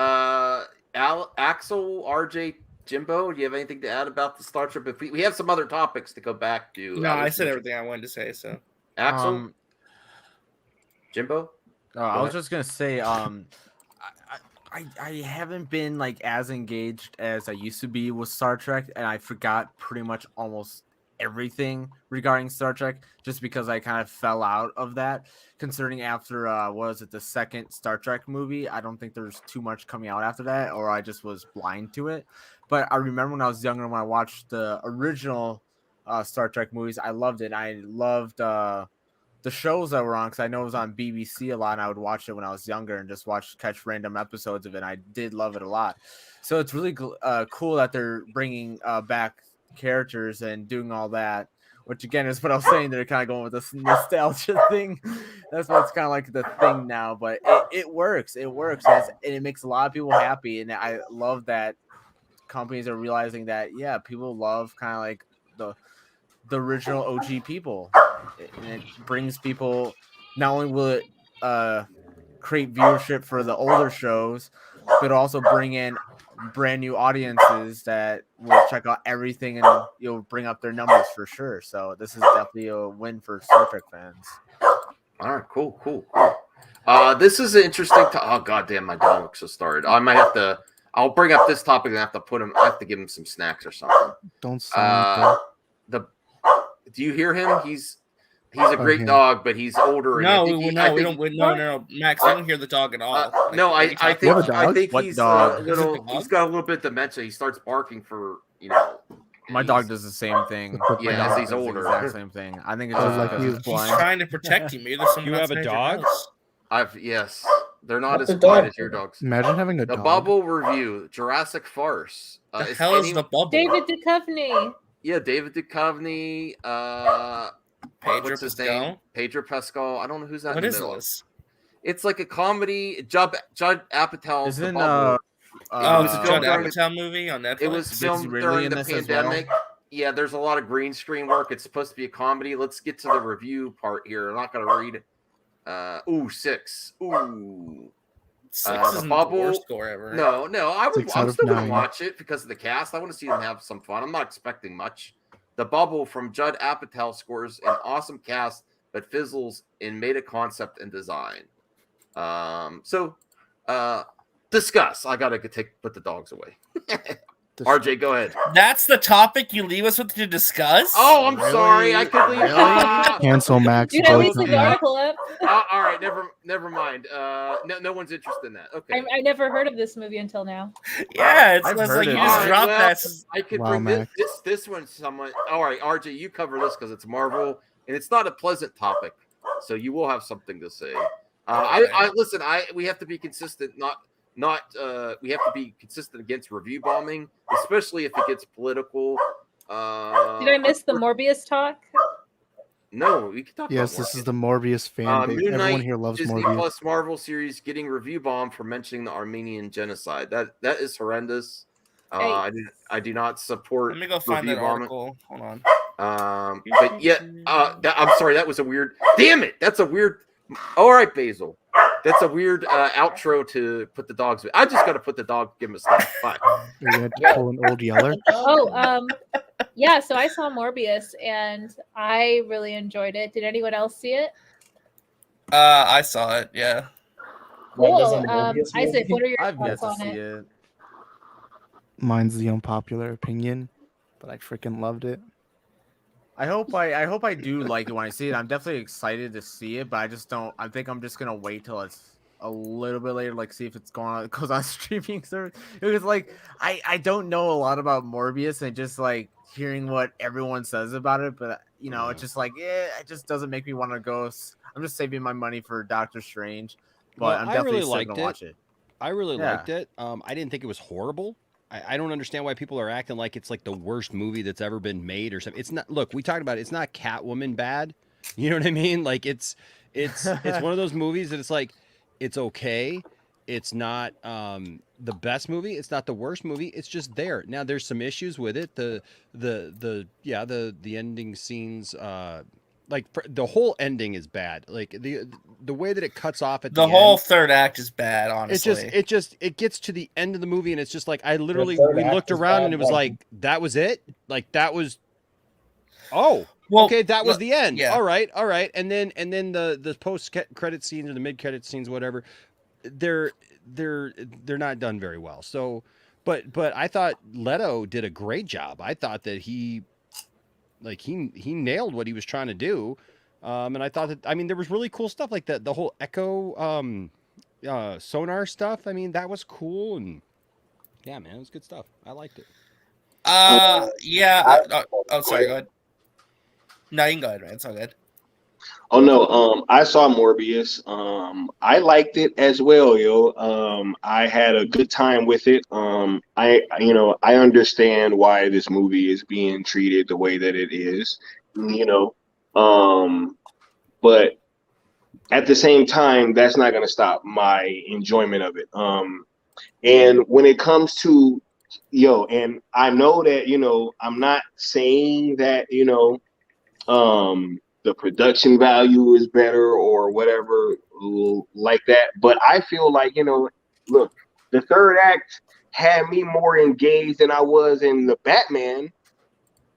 Axel, RJ, Jimbo, do you have anything to add about the Star Trek? If we have some other topics to go back to. No, I said everything I wanted to say. So, Axel, Jimbo. I was just gonna say, I haven't been like as engaged as I used to be with Star Trek, and I forgot pretty much almost everything regarding Star Trek just because I kind of fell out of that. Considering after what was it, the second Star Trek movie, I don't think there's too much coming out after that, or I just was blind to it. But I remember when I was younger, when I watched the original Star Trek movies, I loved it. I loved the shows that were on, because I know it was on BBC a lot, and I would watch it when I was younger and just catch random episodes of it. And I did love it a lot. So it's really cool that they're bringing back characters and doing all that, which again is what I was saying. They're kind of going with this nostalgia thing. That's what's kind of like the thing now, but it works. It works, and it makes a lot of people happy. And I love that companies are realizing that, yeah, people love kind of like the original OG people, and it brings people. Not only will it create viewership for the older shows, but also bring in brand new audiences that will check out everything, and you'll bring up their numbers for sure. So this is definitely a win for Star Trek fans. All right, cool. This is an interesting. Oh goddamn, my dog looks so started. I might have to. I'll bring up this topic and I have to give him some snacks or something. Don't say do you hear him? He's a great dog, but he's older. No, we don't. No, Max, I don't hear the dog at all. I think he's a little. He's got a little bit of dementia. He starts barking for, you know. My dog does the same thing. Yeah, as he's older. The exact same thing. I think it's just like he's trying to protect you. Maybe there's someone. You have a dog? Yes. They're not as quiet as your dogs. Imagine having a the dog. Bubble review, Jurassic Farce. The hell is the Bubble? David Duchovny. Yeah, David Duchovny. Pedro what's his Pascal? name? Pedro Pascal. I don't know who's that. What in is the middle. this? It's like a comedy. Judd Apatow's Isn't The Bubble. It's a Judd Apatow movie on Netflix. It was filmed during the pandemic. Yeah, there's a lot of green screen work. It's supposed to be a comedy. Let's get to the review part here. I'm not going to read it. 6. Ooh. 6 isn't the worst score ever. No. I'm still going to 9. watch it because of the cast. I want to see them have some fun. I'm not expecting much. The Bubble from Judd Apatow scores an awesome cast, but fizzles in meta concept and design. Discuss. I got to put the dogs away. RJ, go ahead. That's the topic you leave us with to discuss? Oh, I'm sorry. I could leave. Cancel Max. Dude, I leave the article up. All right, never mind. No one's interested in that. Okay. I never heard of this movie until now. Yeah, it's like you just dropped that. I could bring this one. Someone. All right, RJ, you cover this because it's Marvel and it's not a pleasant topic, so you will have something to say. Listen. We have to be consistent. We have to be consistent against review bombing, especially if it gets political. Did I miss the Morbius talk? No, we can talk. Yes, about this is the Morbius fan base. Everyone here loves Disney Morbius. Plus Marvel series getting review bombed for mentioning the Armenian genocide. That is horrendous. I do not support. Let me go find that article. Hold on. But yeah, I'm sorry. That was a weird. Damn it! That's a weird. All right, Basil. That's a weird outro to put the dogs. I just got to put the dog. Give him a snack. Bye. You had to pull an old yeller. Yeah. So I saw Morbius and I really enjoyed it. Did anyone else see it? I saw it. Yeah. Cool. Isaac, what are your I've yet thoughts to on see it? it. Mine's the unpopular opinion, but I freaking loved it. I hope I do like it when I see it. I'm definitely excited to see it, but I just don't. I think I'm just gonna wait till it's a little bit later, like see if it goes on streaming service. It was like I don't know a lot about Morbius, and just like hearing what everyone says about it, but it's just like it just doesn't make me want to go. I'm just saving my money for Doctor Strange, but I'm definitely still gonna watch it. I really liked it. I didn't think it was horrible. I don't understand why people are acting like it's like the worst movie that's ever been made or something. It's not. Look, we talked about it. It's not Catwoman bad. You know what I mean? Like it's one of those movies that it's like it's okay. It's not the best movie. It's not the worst movie. It's just there. Now there's some issues with it. The ending scenes. Like the whole ending is bad. Like the way that it cuts off at the whole third act is bad. Honestly, it gets to the end of the movie and it's just like we looked around and it was like that was it. Like that was. Oh, well, okay, that was the end. Yeah. All right, and then the post credit scenes or the mid credit scenes, whatever, they're not done very well. So, but I thought Leto did a great job. I thought that he nailed what he was trying to do. And I thought that, there was really cool stuff like that. The whole echo sonar stuff. That was cool. And yeah, man, it was good stuff. I liked it. Yeah. Sorry, go ahead. No, you can go ahead, man. It's all good. Oh no, I saw Morbius. I liked it as well, yo. I had a good time with it. I understand why this movie is being treated the way that it is, but at the same time, that's not gonna stop my enjoyment of it. And when it comes to and I know that I'm not saying that the production value is better or whatever like that. But I feel like, look, the third act had me more engaged than I was in the Batman,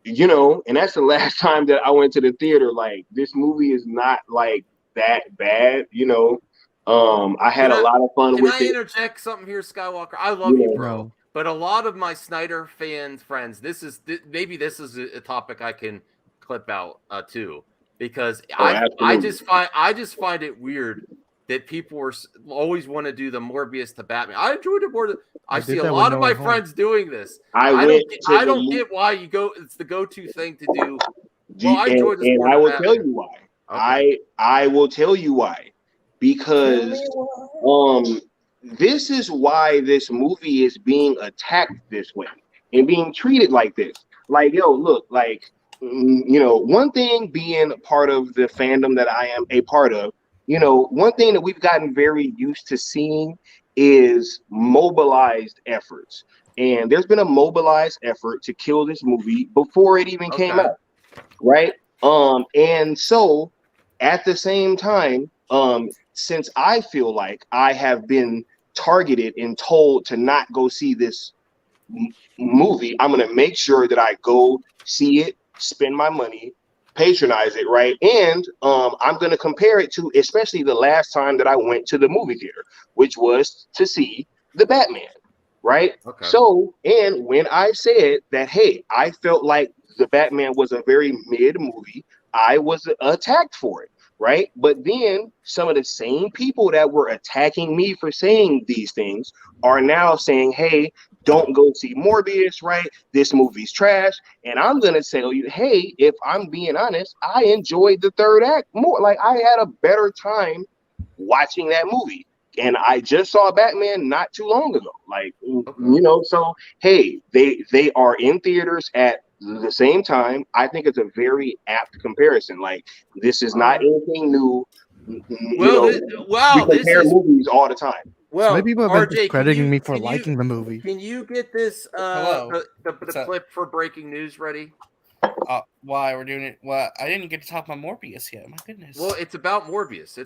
and that's the last time that I went to the theater. Like, this movie is not like that bad, I had a lot of fun with it. Can I interject something here, Skywalker? I love you, bro. But a lot of my Snyder friends, this is a topic I can clip out too. Because I just find it weird that people always want to do the Morbius to Batman. I enjoyed it more. I see a lot of my friends doing this. I don't get why you go. It's the go-to thing to do. Well, I enjoyed this more. And I will tell you why. Okay. I will tell you why. Because this is why this movie is being attacked this way and being treated like this. Like, look, like. One thing being part of the fandom that I am a part of, one thing that we've gotten very used to seeing is mobilized efforts. And there's been a mobilized effort to kill this movie before it even came out. Right. And so at the same time, since I feel like I have been targeted and told to not go see this movie, I'm going to make sure that I go see it, spend my money, patronize it, right? And I'm going to compare it to especially the last time that I went to the movie theater, which was to see the Batman, right? Okay. So, and when I said that, hey, I felt like the Batman was a very mid movie, I was attacked for it, right? But then some of the same people that were attacking me for saying these things are now saying, hey, don't go see Morbius, right? This movie's trash. And I'm going to tell you, hey, if I'm being honest, I enjoyed the third act more. Like, I had a better time watching that movie. And I just saw Batman not too long ago. Like, so, hey, they are in theaters at the same time. I think it's a very apt comparison. Like, this is not anything new. We compare movies all the time. Well, so maybe people have been RJ, discrediting me for liking the movie. Can you get this the clip for breaking news ready? Why we're doing it? Well, I didn't get to talk about Morbius yet. My goodness. Well, it's about Morbius.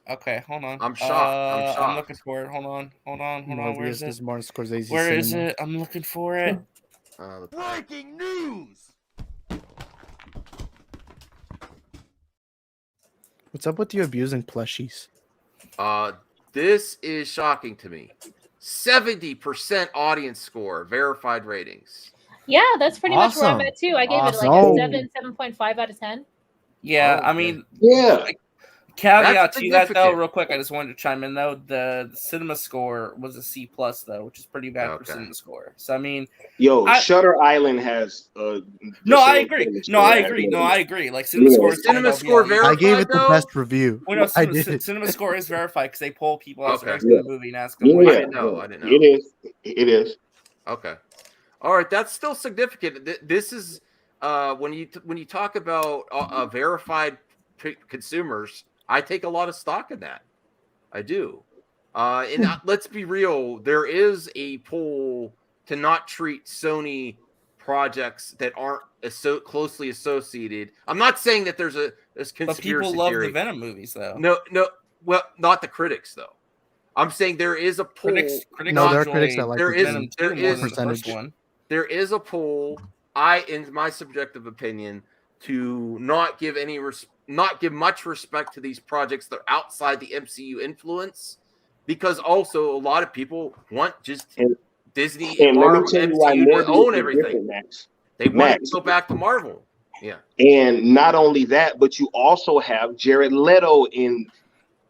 Okay, hold on. I'm shocked. I'm looking for it. Hold on. Morbius, Where is it? Is Martin Scorsese Where is it? I'm looking for it. Breaking news. What's up with you abusing plushies? This is shocking to me. 70% audience score, verified ratings. Yeah, that's pretty much where I'm at too. I gave it like a 7.5 out of 10. Yeah, okay. I mean, yeah. Caveat to that though, real quick, I just wanted to chime in though. The cinema score was a C+ though, which is pretty bad for cinema score. So I mean, Shutter Island has I agree. Like cinema score verified. I gave it the best review. Well, no, cinema score is verified because they poll people as they're the movie and ask them. I didn't know. It is. Okay. All right, that's still significant. This is when you talk about verified consumers, I take a lot of stock in that. I do. And let's be real, there is a pull to not treat Sony projects that aren't so closely associated. I'm not saying that there's a conspiracy But people love theory. the Venom movies, though. No. Well, not the critics though. I'm saying there is a pull. Critics No, there are critics that like there the is Venom there 2 more is than the first one. there is a pull. In my subjective opinion, to not give much respect to these projects that are outside the MCU influence, because also a lot of people want just Disney And let me Marvel, tell you why MCU to Morbius own is everything. different, Max. They want Max. to go back to Marvel. Yeah. And not only that, but you also have Jared Leto in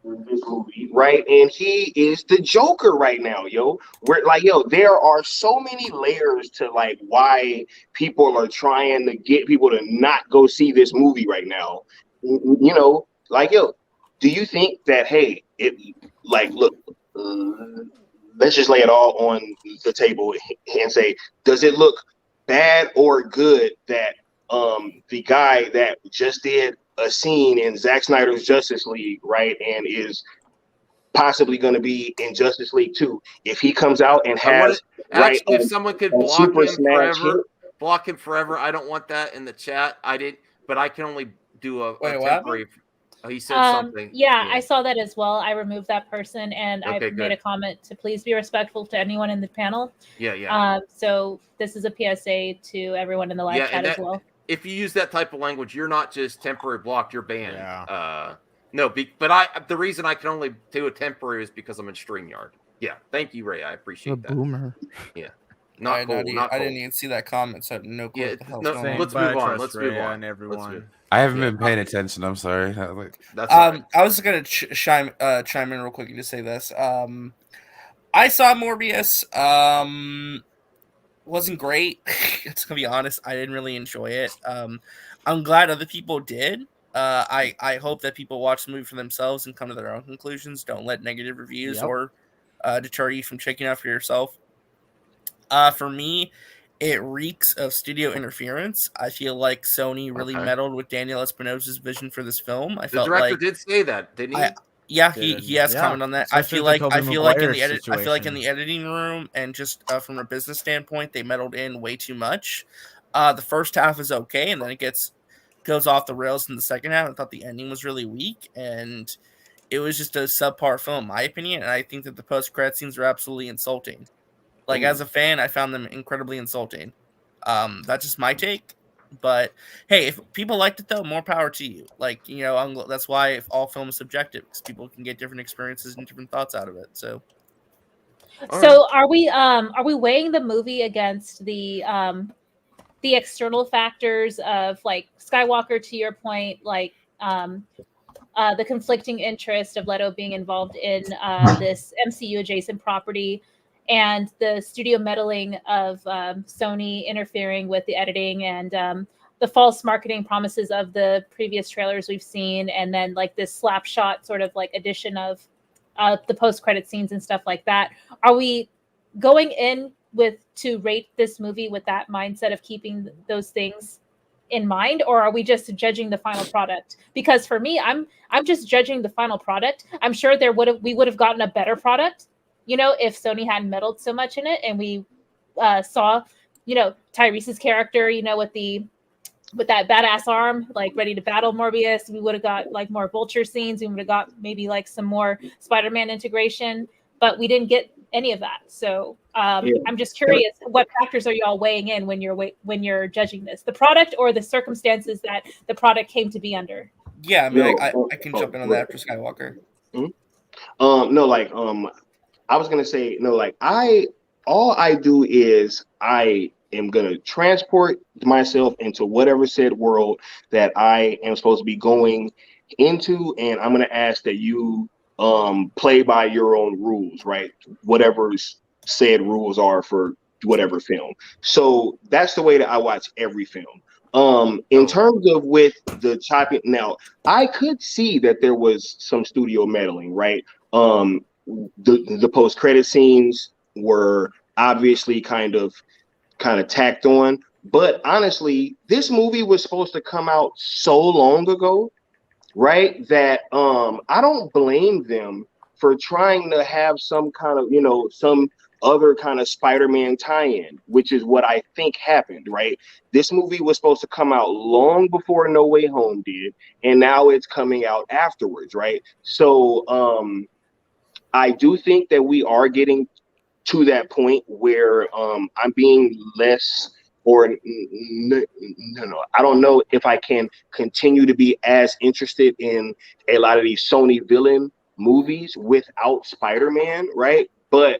this movie, right? And he is the Joker right now, yo. We're like, there are so many layers to like why people are trying to get people to not go see this movie right now. You know, like, do you think that, hey, look, let's just lay it all on the table and say, does it look bad or good that the guy that just did a scene in Zack Snyder's Justice League, right, and is possibly going to be in Justice League 2, if he comes out and has if someone could block him forever, I don't want that in the chat. But I can only do a temporary. He said something. Yeah, I saw that as well. I removed that person, and I Okay, made good. a comment to please be respectful to anyone in the panel. Yeah. So this is a PSA to everyone in the live chat as well. If you use that type of language, you're not just temporary blocked, you're banned. No, but the reason I can only do a temporary is because I'm in StreamYard. Yeah, thank you, Ray. I appreciate that. Boomer. Yeah. I didn't even see that comment, so I have no clue what the hell's going on. Let's move on. Let's move on. Everyone. I haven't been paying attention. I'm sorry. That's all right. I was gonna chime in real quick and just say this. I saw Morbius. Wasn't great. It's gonna be honest. I didn't really enjoy it. I'm glad other people did. I hope that people watch the movie for themselves and come to their own conclusions. Don't let negative reviews or deter you from checking out for yourself. For me, it reeks of studio interference. I feel like Sony really meddled with Daniel Espinosa's vision for this film. The director did say that, didn't he? He has commented on that. I feel like in the editing room and just from a business standpoint, they meddled in way too much. The first half is okay, and then it goes off the rails in the second half. I thought the ending was really weak, and it was just a subpar film, in my opinion. And I think that the post-credit scenes are absolutely insulting. Like, as a fan, I found them incredibly insulting. That's just my take. But hey, if people liked it though, more power to you. Like, that's why if all film is subjective, because people can get different experiences and different thoughts out of it. So are we weighing the movie against the external factors of like Skywalker, to your point, like the conflicting interest of Leto being involved in this MCU adjacent property, and the studio meddling of Sony interfering with the editing and the false marketing promises of the previous trailers we've seen, and then like this slap shot sort of like addition of the post-credit scenes and stuff like that. Are we going in to rate this movie with that mindset of keeping those things in mind, or are we just judging the final product? Because for me, I'm just judging the final product. I'm sure we would have gotten a better product, if Sony hadn't meddled so much in it, and we saw, Tyrese's character, with that badass arm, like ready to battle Morbius. We would have got like more Vulture scenes. We would have got maybe like some more Spider-Man integration, but we didn't get any of that. So I'm just curious, what factors are y'all weighing in when you're judging this, the product or the circumstances that the product came to be under? Yeah, I mean, I can jump in on that after Skywalker. I was gonna say all I do is I am gonna transport myself into whatever said world that I am supposed to be going into, and I'm gonna ask that you play by your own rules, right? Whatever said rules are for whatever film. So that's the way that I watch every film. In terms of with the chopping, now I could see that there was some studio meddling, right? The post-credit scenes were obviously kind of tacked on. But honestly, this movie was supposed to come out so long ago, right? That I don't blame them for trying to have some kind of, some other kind of Spider-Man tie-in, which is what I think happened, right? This movie was supposed to come out long before No Way Home did, and now it's coming out afterwards, right? So I do think that we are getting to that point where I'm being less, or no, I don't know if I can continue to be as interested in a lot of these Sony villain movies without Spider-Man, right? But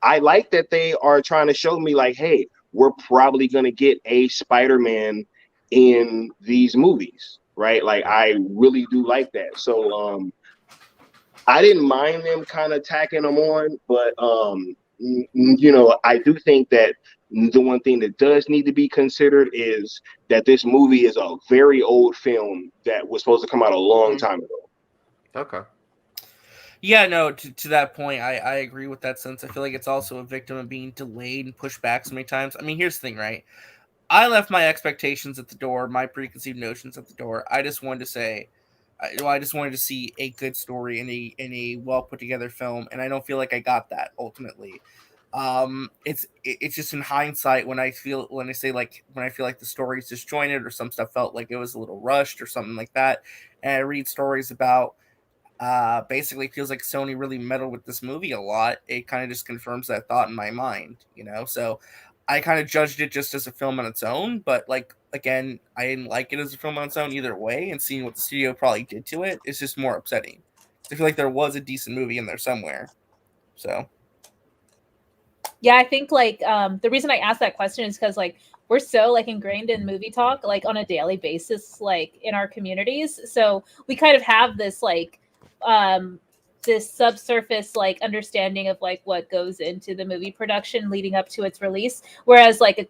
I like that they are trying to show me like, hey, we're probably gonna get a Spider-Man in these movies, right? Like I really do like that. So I didn't mind them kind of tacking them on, but I do think that the one thing that does need to be considered is that this movie is a very old film that was supposed to come out a long time ago. Okay. Yeah, no, to that point, I agree with that sense. I feel like it's also a victim of being delayed and pushed back so many times. I mean, here's the thing, right? I left my expectations at the door, my preconceived notions at the door. I just wanted to say, I just wanted to see a good story in a well put together film, and I don't feel like I got that ultimately. It's just in hindsight when I feel like the story is disjointed or some stuff felt like it was a little rushed or something like that, and I read stories about basically feels like Sony really meddled with this movie a lot. It kind of just confirms that thought in my mind, so I kind of judged it just as a film on its own, but like again, I didn't like it as a film on its own either way, and seeing what the studio probably did to it is just more upsetting. I feel like there was a decent movie in there somewhere. So yeah, I think like the reason I asked that question is because like we're so like ingrained in movie talk like on a daily basis like in our communities, so we kind of have this like this subsurface like understanding of like what goes into the movie production leading up to its release, whereas like a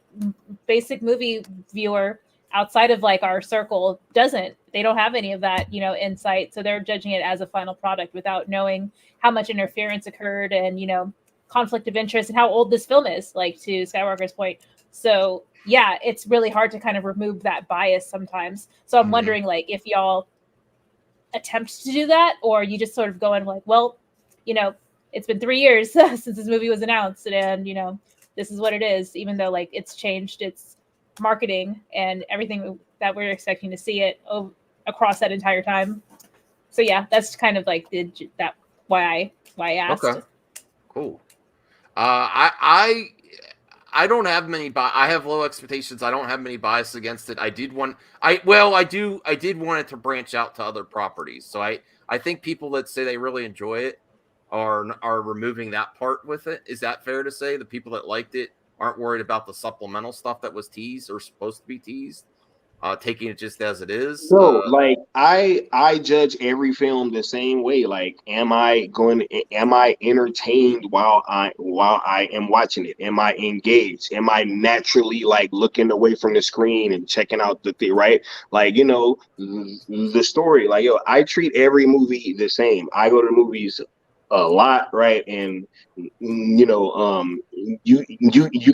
basic movie viewer outside of like our circle they don't have any of that insight, so they're judging it as a final product without knowing how much interference occurred and conflict of interest and how old this film is, like to Skywalker's point. So yeah, it's really hard to kind of remove that bias sometimes. So I'm wondering like if y'all attempt to do that, or you just sort of go in like, well, it's been 3 years since this movie was announced, and this is what it is, even though like it's changed its marketing and everything that we're expecting to see it across that entire time. So yeah, that's kind of like why I asked. Okay, cool. I don't have many. I have low expectations. I don't have many bias against it. I did want it to branch out to other properties. So I think people that say they really enjoy it are removing that part with it. Is that fair to say? The people that liked it aren't worried about the supplemental stuff that was teased or supposed to be teased, taking it just as it is. So like I judge every film the same way. Like, am I entertained while I am watching it? Am I engaged? Am I naturally like looking away from the screen and checking out the thing, right? Like, the story, like, I treat every movie the same. I go to the movies a lot, right? And you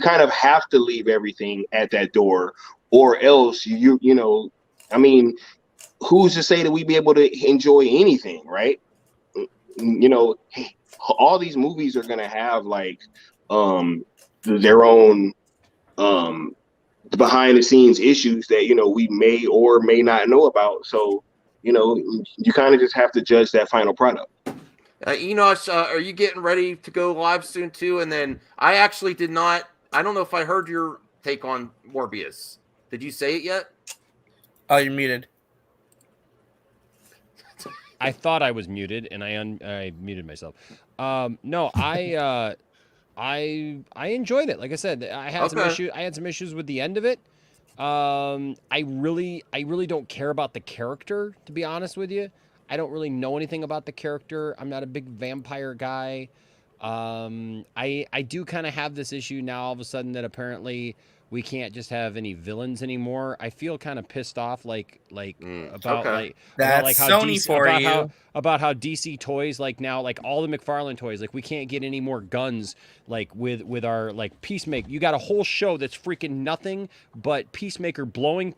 kind of have to leave everything at that door, or else I mean, who's to say that we be able to enjoy anything, right? All these movies are gonna have like their own behind the scenes issues that we may or may not know about. So you kind of just have to judge that final product. Enosh, are you getting ready to go live soon too? And then I actually did not. I don't know if I heard your take on Morbius. Did you say it yet? Oh, you're muted. I thought I was muted, and I muted myself. No, I enjoyed it. Like I said, I had some issues. I had some issues with the end of it. I really don't care about the character, to be honest with you. I don't really know anything about the character. I'm not a big vampire guy. I do kind of have this issue now all of a sudden that apparently we can't just have any villains anymore. I feel kind of pissed off, about That's how Sony DC, for about how DC toys, like now, like all the McFarlane toys, like we can't get any more guns, like with our like Peacemaker. You got a whole show that's freaking nothing but Peacemaker blowing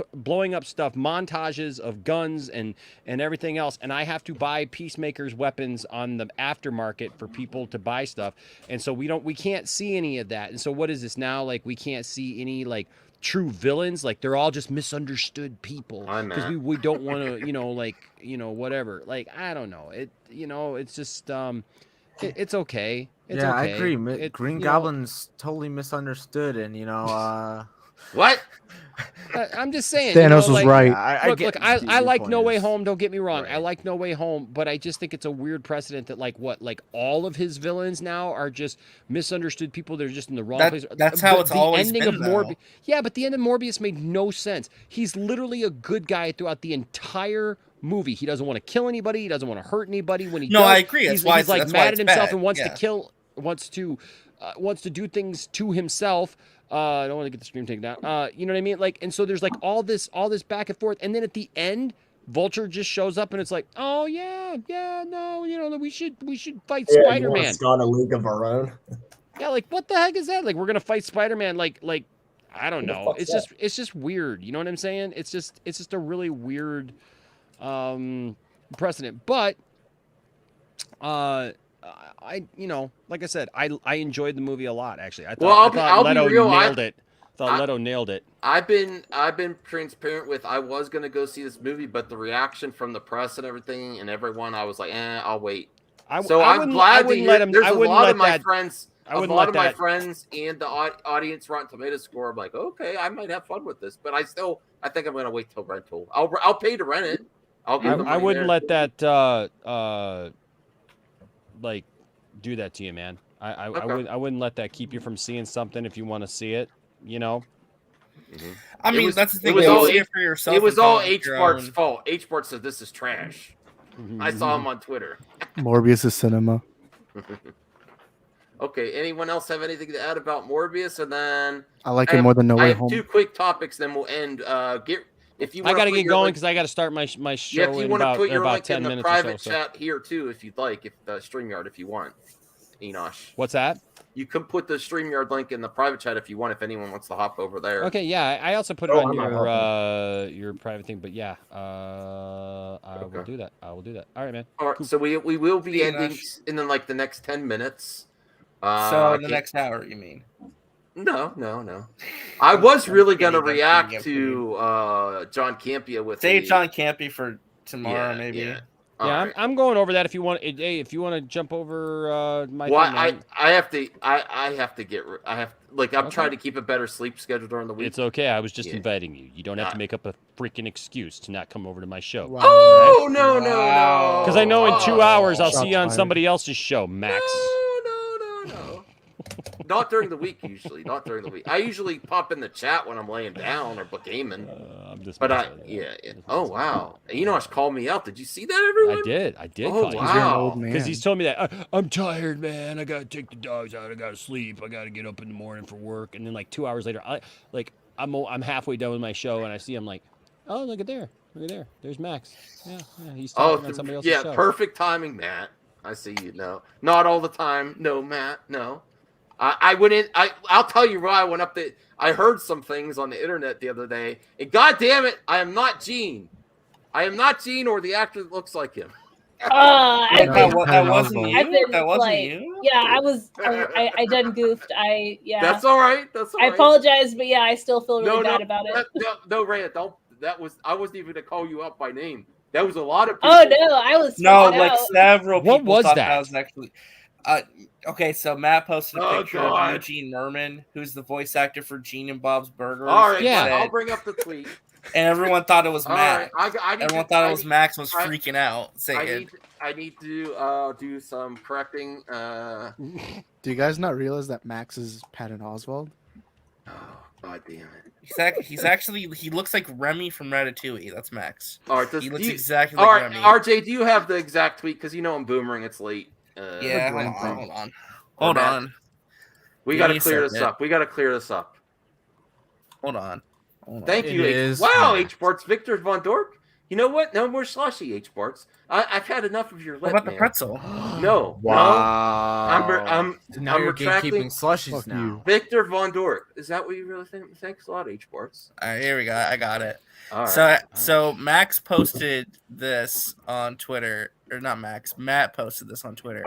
up stuff, montages of guns and everything else, and I have to buy Peacemaker's weapons on the aftermarket for people to buy stuff, and so we can't see any of that. And so what is this now? Like we can't see any like true villains, like they're all just misunderstood people because we don't want to whatever, like I don't know, it's just it's okay. It's yeah, okay. I agree. Green Goblin's totally misunderstood, and what? I'm just saying. Thanos was right. I like No Way Home. Don't get me wrong. Right. I like No Way Home, but I just think it's a weird precedent that like all of his villains now are just misunderstood people. They're just in the wrong place. That's how it's always been. Yeah, but the end of Morbius made no sense. He's literally a good guy throughout the entire movie. He doesn't want to kill anybody. He doesn't want to hurt anybody. When he does, I agree. He's mad at himself and wants to kill. Wants to do things to himself. I don't want to get the stream taken down. You know what I mean? Like, and so there's like all this back and forth, and then at the end, Vulture just shows up, and it's like, oh yeah, no, we should fight Spider-Man. It's got a league of our own. Yeah, like what the heck is that? Like we're gonna fight Spider-Man? Like I don't know. It's just weird. You know what I'm saying? It's just a really weird precedent. But like I said, I enjoyed the movie a lot. Actually, I thought Leto nailed it. Leto nailed it. I've been transparent with. I was gonna go see this movie, but the reaction from the press and everything and everyone, I was like, I'm glad to hear. There's a lot of my friends. A lot of my friends and the audience Rotten Tomatoes score. I'm like, okay, I might have fun with this, but I think I'm gonna wait till rental. I'll pay to rent it. I wouldn't let that like do that to you, man. I wouldn't let that keep you from seeing something if you want to see it. Mm-hmm. I mean, that's the thing. It was all see it for yourself. It was all H-Bart's fault. H-Bart said this is trash. Mm-hmm. I saw him on Twitter. Morbius is cinema. Okay. Anyone else have anything to add about Morbius? And then I like it more than No Way Home. 2 quick topics, then we'll end. If you I got to get going because I got to start my show. Yeah, if you want to put your link in the private so. chat here too, if you'd like, if the StreamYard, if you want, Enosh. What's that? You can put the StreamYard link in the private chat if you want. If anyone wants to hop over there. Okay, yeah, I also put it on your private thing, but yeah, I will do that. I will do that. All right, man. All right, cool. So we will be ending in the next 10 minutes. So in the next hour, you mean? No. I was really gonna react to John Campea with John Campea for tomorrow, maybe. Yeah. Yeah, I'm going over that if you want. Hey, if you want to jump over my. Well, I have to. I'm trying to keep a better sleep schedule during the week. It's okay. I was just inviting you. You don't have to make up a freaking excuse to not come over to my show. Wow. Oh right? No! Because I know in 2 hours I'll see you on somebody else's show, Max. No. Not during the week, usually. Not during the week. I usually pop in the chat when I'm laying down or gaming. Oh wow! Enosh called me out. Did you see that, everyone? I did. Oh wow! Because he's told me that I'm tired, man. I gotta take the dogs out. I gotta sleep. I gotta get up in the morning for work. And then like 2 hours later, I'm halfway done with my show, and I see him like, oh look at there. There's Max. Yeah. He's talking on somebody else's show. Perfect timing, Matt. I see you. No, not all the time. No, Matt. No. I wouldn't. I'll tell you why I went up there. I heard some things on the internet the other day, and God damn it, I am not Gene. I am not Gene or the actor that looks like him. That wasn't you. Yeah, I was. I done goofed. That's all right. I apologize, but yeah, I still feel really bad about it. No, Rhea, don't. I wasn't even gonna call you up by name. That was a lot of people. Oh no, I was. Several people. What was thought that? Was actually. Okay, so Matt posted a picture of Eugene Merman, who's the voice actor for Gene and Bob's Burgers. All right, I'll bring up the tweet. And everyone thought it was Matt. Right, everyone thought it was Max. Was freaking out. I need to do some correcting. Do you guys not realize that Max is Patton Oswalt? Oh, God damn it! He looks like Remy from Ratatouille. That's Max. All right, he looks exactly like Remy. RJ, do you have the exact tweet? Because I'm boomering. It's late. Hold on. We got to clear this up. Hold on. Thank you. Wow, H Barts, Victor Von Dork. You know what? No more sloshy, H Barts. I've had enough of your lip, What about the man. pretzel? No, Wow. I'm Now you're retracting. gatekeeping slushies now. Victor Von Dork. Is that what you really think? Thanks a lot, H Barts. All right, here we go. I got it. All right. So Max posted this on Twitter, or not Max. Matt posted this on Twitter,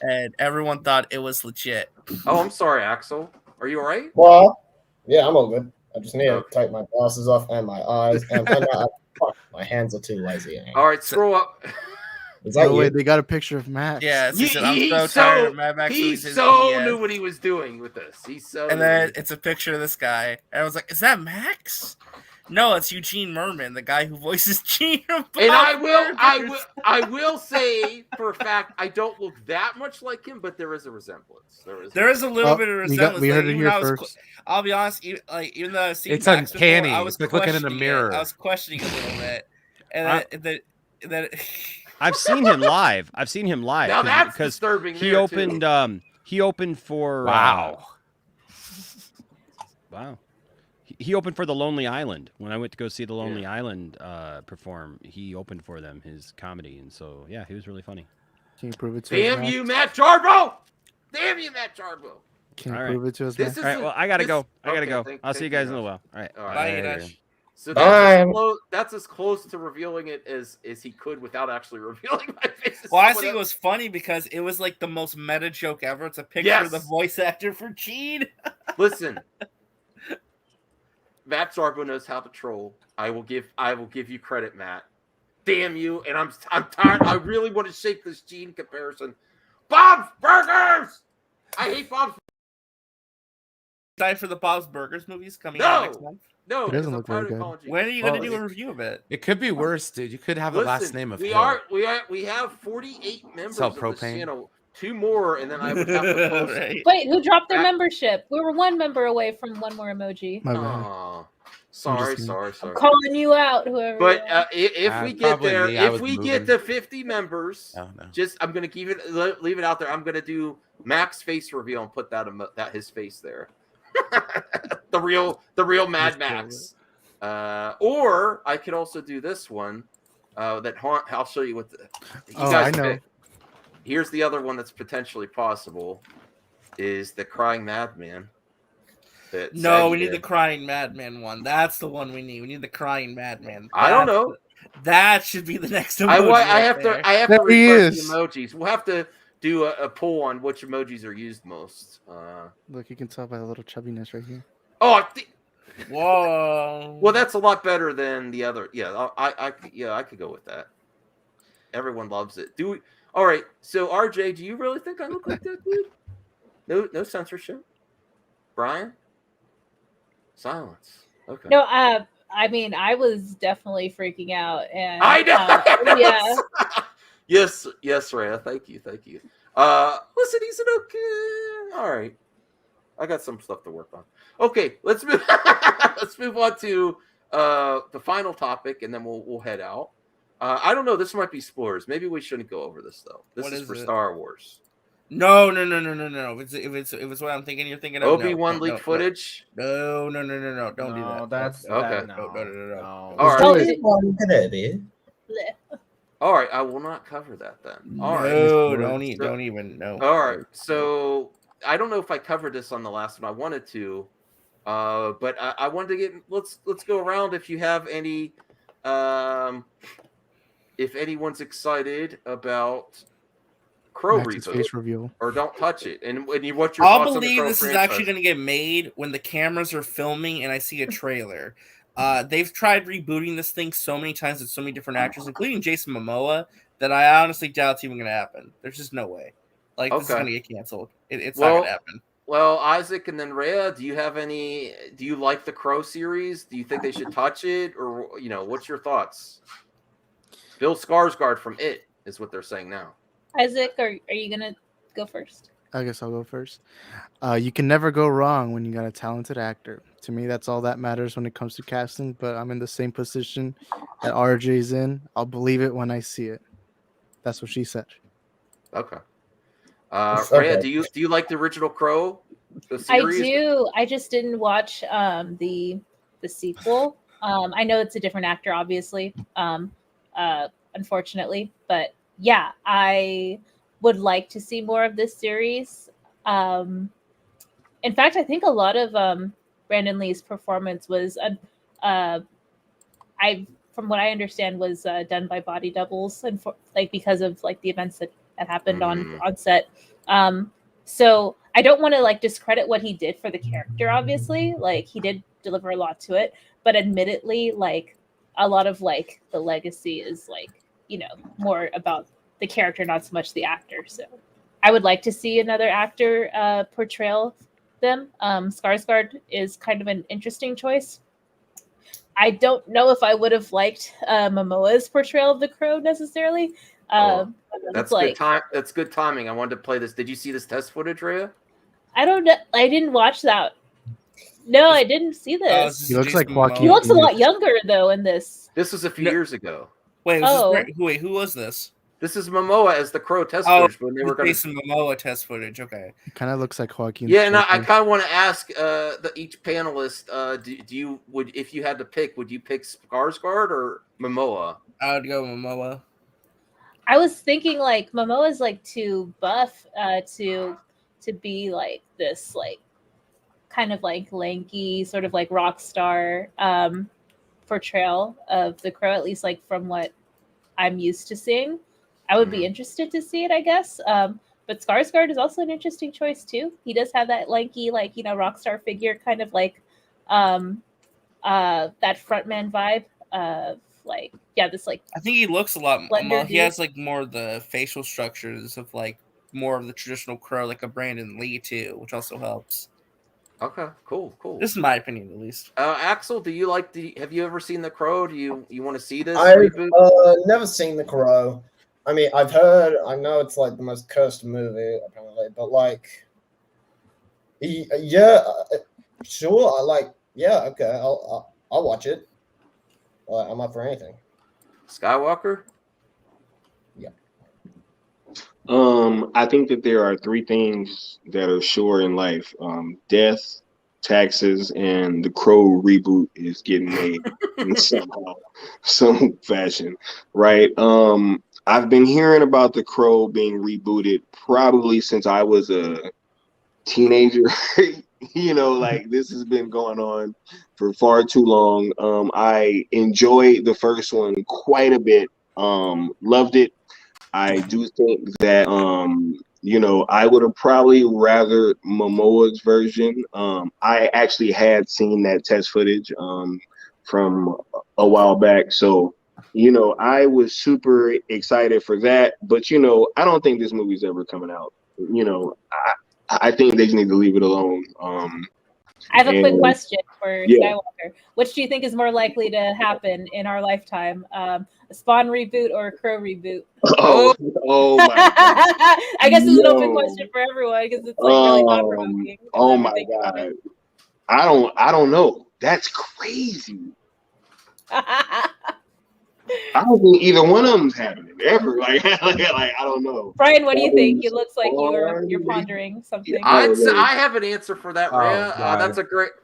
and everyone thought it was legit. Oh, I'm sorry, Axel. Are you all right? Well, yeah, I'm all good. I just need to take my glasses off and my eyes, and my hands are too lazy. All right, scroll up. Is that No way, you? they got a picture of Max. Yeah, He I'm so tired of Mad Max. he Louise's so PDF. knew what he was doing with this. He so. And then it's a picture of this guy, and I was like, "Is that Max?" No, it's Eugene Merman, the guy who voices Gene. And I will say for a fact I don't look that much like him, but there is a resemblance. There is a little bit of resemblance. We heard it even here I was, first. I'll be honest, even though I've seen It's Max uncanny. before, I was It's like looking in a questioning mirror. I was questioning a little bit, and then I've seen him live. Now that's disturbing. he there, opened. too. He opened for. Wow. Wow. He opened for The Lonely Island. When I went to go see The Lonely Island perform, he opened for them, his comedy. And so, yeah, he was really funny. Can you prove it to us? Damn Max? you, Matt Jarbo! Damn you, Matt Jarbo! Can you All prove it to us, This Max? is All right, well, I got to go. okay, I'll thank see you you, guys in a Nash. while. All right. All right. Bye, Nash. So Bye. that's as close to revealing it as he could without actually revealing my face. Well, I think it was funny because it was like the most meta joke ever. It's a picture of the voice actor for Gene. Listen, Matt Zarbo knows how to troll. I will give you credit, Matt. Damn you! And I'm tired. I really want to shake this Gene comparison. Bob's Burgers. I hate Bob's. Time for the Bob's Burgers movies coming out next month. No, It doesn't look very good. When are you going to do a review of it? It could be worse, dude. You could have the last name of we Hill. we have 48 members Sell of propane. this channel. 2 more, and then I would have to post. Wait, who dropped their membership? We were 1 member away from 1 more emoji. My bad. Aw. Sorry. I'm calling you out, whoever. But if we get probably there, me. I if was we moving. get to 50 members, Oh, no. just I'm gonna leave it out there. I'm gonna do Mac's face reveal and put that his face there. the real Mad Max. Or I could also do this one. I'll show you what you guys I know. pick. Here's the other one that's potentially possible. Is the Crying Madman. No, we need the Crying Madman one. That's the one we need. We need the Crying Madman. I don't know. That should be the next emoji. I have to There he refresh the is. emojis. We'll have to do a poll on which emojis are used most. Look, you can tell by the little chubbiness right here. Oh, whoa. Well, that's a lot better than the other. Yeah, I could go with that. Everyone loves it. All right. So RJ, do you really think I look like that, dude? No censorship. Brian? Silence. Okay. No, I mean, I was definitely freaking out, and I know. yeah. Yes, Rhea. Thank you. Listen, he's an okay. All right. I got some stuff to work on. Okay, let's move. Let's move on to the final topic, and then we'll head out. I don't know. This might be spoilers. Maybe we shouldn't go over this though. This is for Star Wars. No. If it's what I'm thinking, you're thinking of Obi-Wan leak footage. No. Don't do that. That's okay. No. All right. Blech. All right. I will not cover that then. All right. No, don't even. No. All right. So I don't know if I covered this on the last one. I wanted to, but I wanted to get. Let's go around. If you have any, if anyone's excited about Crow Max's reboot, face reveal. or don't touch it, and what's your thoughts I'll on the believe Crow this is franchise? actually going to get made when the cameras are filming and I see a trailer. They've tried rebooting this thing so many times with so many different actors, including Jason Momoa, that I honestly doubt it's even going to happen. There's just no way. This is going to get canceled. It's not going to happen. Well, Isaac and then Rhea, do you like the Crow series? Do you think they should touch it, or what's your thoughts? Bill Skarsgård from It is what they're saying now. Isaac, are you gonna go first? I guess I'll go first. You can never go wrong when you got a talented actor. To me, that's all that matters when it comes to casting. But I'm in the same position that RJ's in. I'll believe it when I see it. That's what she said. Okay. Rhea, do you like the original Crow? I do. I just didn't watch the sequel. I know it's a different actor, obviously, unfortunately, but yeah, I would like to see more of this series. In fact, I think a lot of Brandon Lee's performance was, from what I understand, was done by body doubles, and because of like the events that happened on set. So I don't want to like discredit what he did for the character. Obviously, like he did deliver a lot to it, but admittedly, like a lot of like the legacy is like, you know, more about the character, not so much the actor. So I would like to see another actor portrayal them. Skarsgård is kind of an interesting choice. I don't know if I would have liked Momoa's portrayal of the Crow necessarily. That's like, good time. That's good timing. I wanted to play this. Did you see this test footage, Rhea? I don't know. I didn't watch that. No, I didn't see this. He looks like Joaquin. He looks a lot younger though in this. This was a few years ago. Wait, Oh. Who was this? This is Momoa as the Crow test footage when they were going based on Momoa test footage. Okay. He kind of looks like Joaquin. Yeah, and I kind of want to ask each panelist: if you had to pick, would you pick Skarsgård or Momoa? I would go Momoa. I was thinking like Momoa's like too buff to be like this like kind of like lanky sort of like rock star portrayal of the Crow, at least like from what I'm used to seeing. I would be interested to see it, I guess. But Skarsgård is also an interesting choice too. He does have that lanky, like, you know, rock star figure, kind of like that frontman vibe of like, yeah, this like. I think he looks a lot slender more. He dude. has like more of the facial structures of like more of the traditional Crow, like a Brandon Lee too, which also helps. Okay, cool. This is my opinion, at least. Axel, do you like have you ever seen The Crow? Do you want to see this I've reboot? never seen The Crow. I mean, I know it's like the most cursed movie apparently, but like, yeah, sure. Okay, I'll watch it. I'm up for anything. Skywalker. Yeah. I think that there are three things that are sure in life: death, taxes, and the Crow reboot is getting made in some fashion, right? I've been hearing about the Crow being rebooted probably since I was a teenager. You know, like this has been going on for far too long. I enjoyed the first one quite a bit. Loved it. I do think that you know, I would have probably rather Momoa's version. I actually had seen that test footage from a while back, so you know, I was super excited for that. But you know, I don't think this movie's ever coming out. You know, I think they just need to leave it alone. I have a quick question for Skywalker. Which do you think is more likely to happen in our lifetime? A Spawn reboot or a Crow reboot? Oh my God. I guess it's an open question for everyone because it's like really thought-provoking. Oh my God. I don't know. That's crazy. I don't think either one of them's happening ever. Like I don't know. Brian, what do you think? It looks like you're pondering something. I have an answer for that, Rhea. God.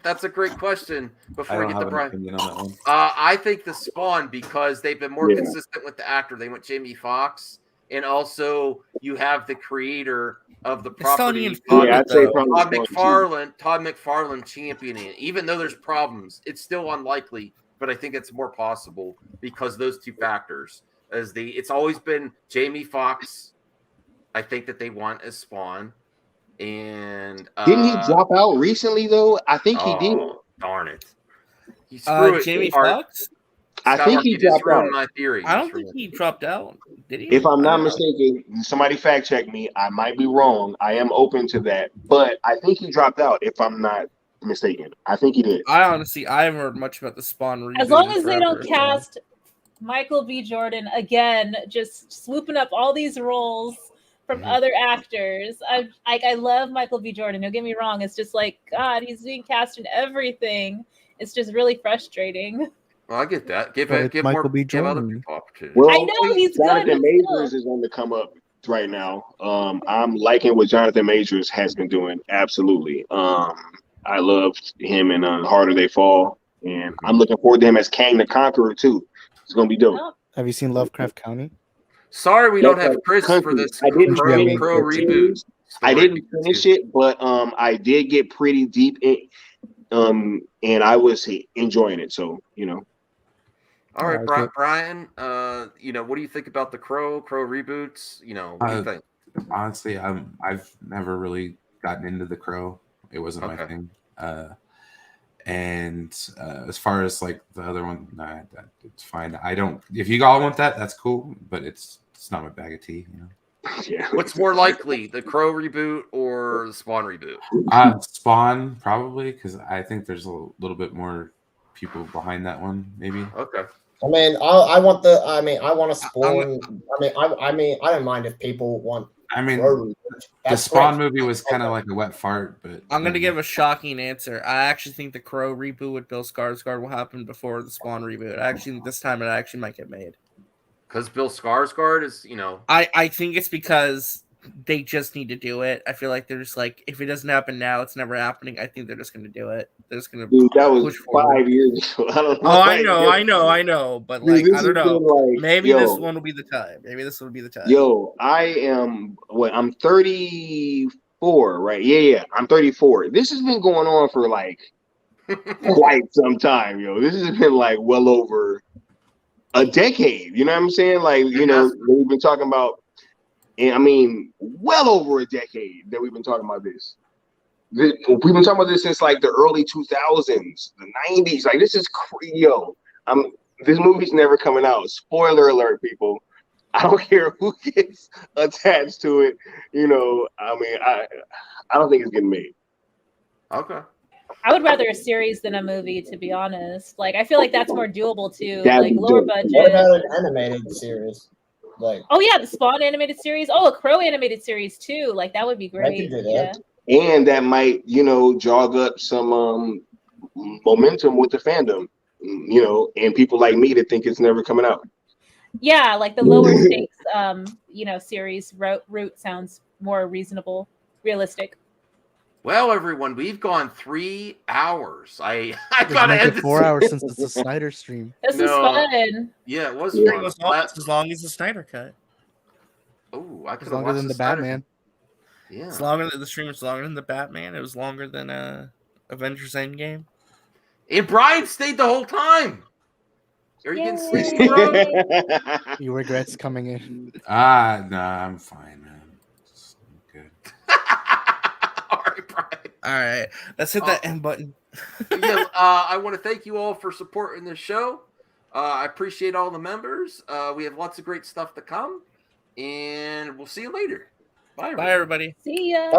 That's a great question. Before we get to Brian, opinion on that one. I think the Spawn, because they've been more consistent with the actor. They went Jamie Foxx, and also you have the creator of the property, Todd McFarlane championing it. Even though there's problems, it's still unlikely. But I think it's more possible because those two factors. It's always been Jamie Foxx. I think that they want as Spawn, and didn't he drop out recently though? I think he did. Darn it! Jamie Foxx. I think he dropped out. My theory. I don't think he dropped out. Did he? If I'm not mistaken, somebody fact check me. I might be wrong. I am open to that, but I think he dropped out. If I'm not mistaken, I think he did. I haven't heard much about the Spawn reboot. As long as they don't cast Michael B. Jordan again, just swooping up all these roles from other actors. I love Michael B. Jordan. Don't get me wrong. It's just like, God, he's being cast in everything. It's just really frustrating. Well, I get that. Give Michael more B. give other Jordan. people opportunity. Well, I know he's Jonathan good. Majors is on the come up right now. I'm liking what Jonathan Majors has been doing. Absolutely. I loved him in Harder They Fall, and I'm looking forward to him as Kang the Conqueror too. It's gonna be dope. Have you seen Lovecraft County? Sorry, we don't have Chris for this I didn't Crow finish reboot. I didn't finish it, but I did get pretty deep in, and I was enjoying it. So All right, Brian. What do you think about the Crow reboots? What do you think? Honestly, I've never really gotten into the Crow. It wasn't my thing. And as far as like the other one, it's fine. I don't. If you all want that, that's cool. But it's not my bag of tea. Yeah. What's more likely, the Crow reboot or the Spawn reboot? Spawn probably, because I think there's a little bit more people behind that one. Maybe. Okay. I mean, I want a Spawn. I don't mind if people want. The Spawn movie was kind of like a wet fart, but I'm gonna give a shocking answer. I actually think the Crow reboot with Bill Skarsgård will happen before the Spawn reboot. This time it actually might get made. Because Bill Skarsgård is, I think it's because they just need to do it. I feel like they're just like, if it doesn't happen now, it's never happening. I think they're just going to do it. They're just going to. Dude, that was push forward. 5 years ago. I don't know. Oh, I know. But Dude, like, I don't know. Like, Maybe this one will be the time. I'm 34, right? Yeah. I'm 34. This has been going on for like quite some time, This has been like well over a decade. You know what I'm saying? Like, we've been talking about. And I mean, well over a decade that we've been talking about this. We've been talking about this since like the early 2000s, the 90s. Like, this is this movie's never coming out. Spoiler alert, people. I don't care who gets attached to it. I don't think it's getting made. Okay. I would rather a series than a movie, to be honest. Like, I feel like that's more doable too. Like lower budget. What about an animated series? Like, oh yeah, the Spawn animated series. Oh, a Crow animated series too. Like that would be great. I could do that. Yeah. And that might, jog up some momentum with the fandom, and people like me that think it's never coming out. Yeah, like the lower stakes, series route sounds more reasonable, realistic. Well, everyone, we've gone 3 hours. I It's gotta been end like 4 hours since it's a Snyder stream. This was fun. Yeah, it was It fun. was as long as the Snyder cut. Oh, I could It's longer than the Batman. Yeah. It's longer than the stream. It's longer than the Batman. It was longer than Avengers Endgame. And Brian stayed the whole time. Are you getting sleepy, bro? You regrets coming in. No, I'm fine, man. It's good. All right, let's hit that end button. I want to thank you all for supporting the show. I appreciate all the members. We have lots of great stuff to come, and we'll see you later. Bye, everybody. See ya. Bye.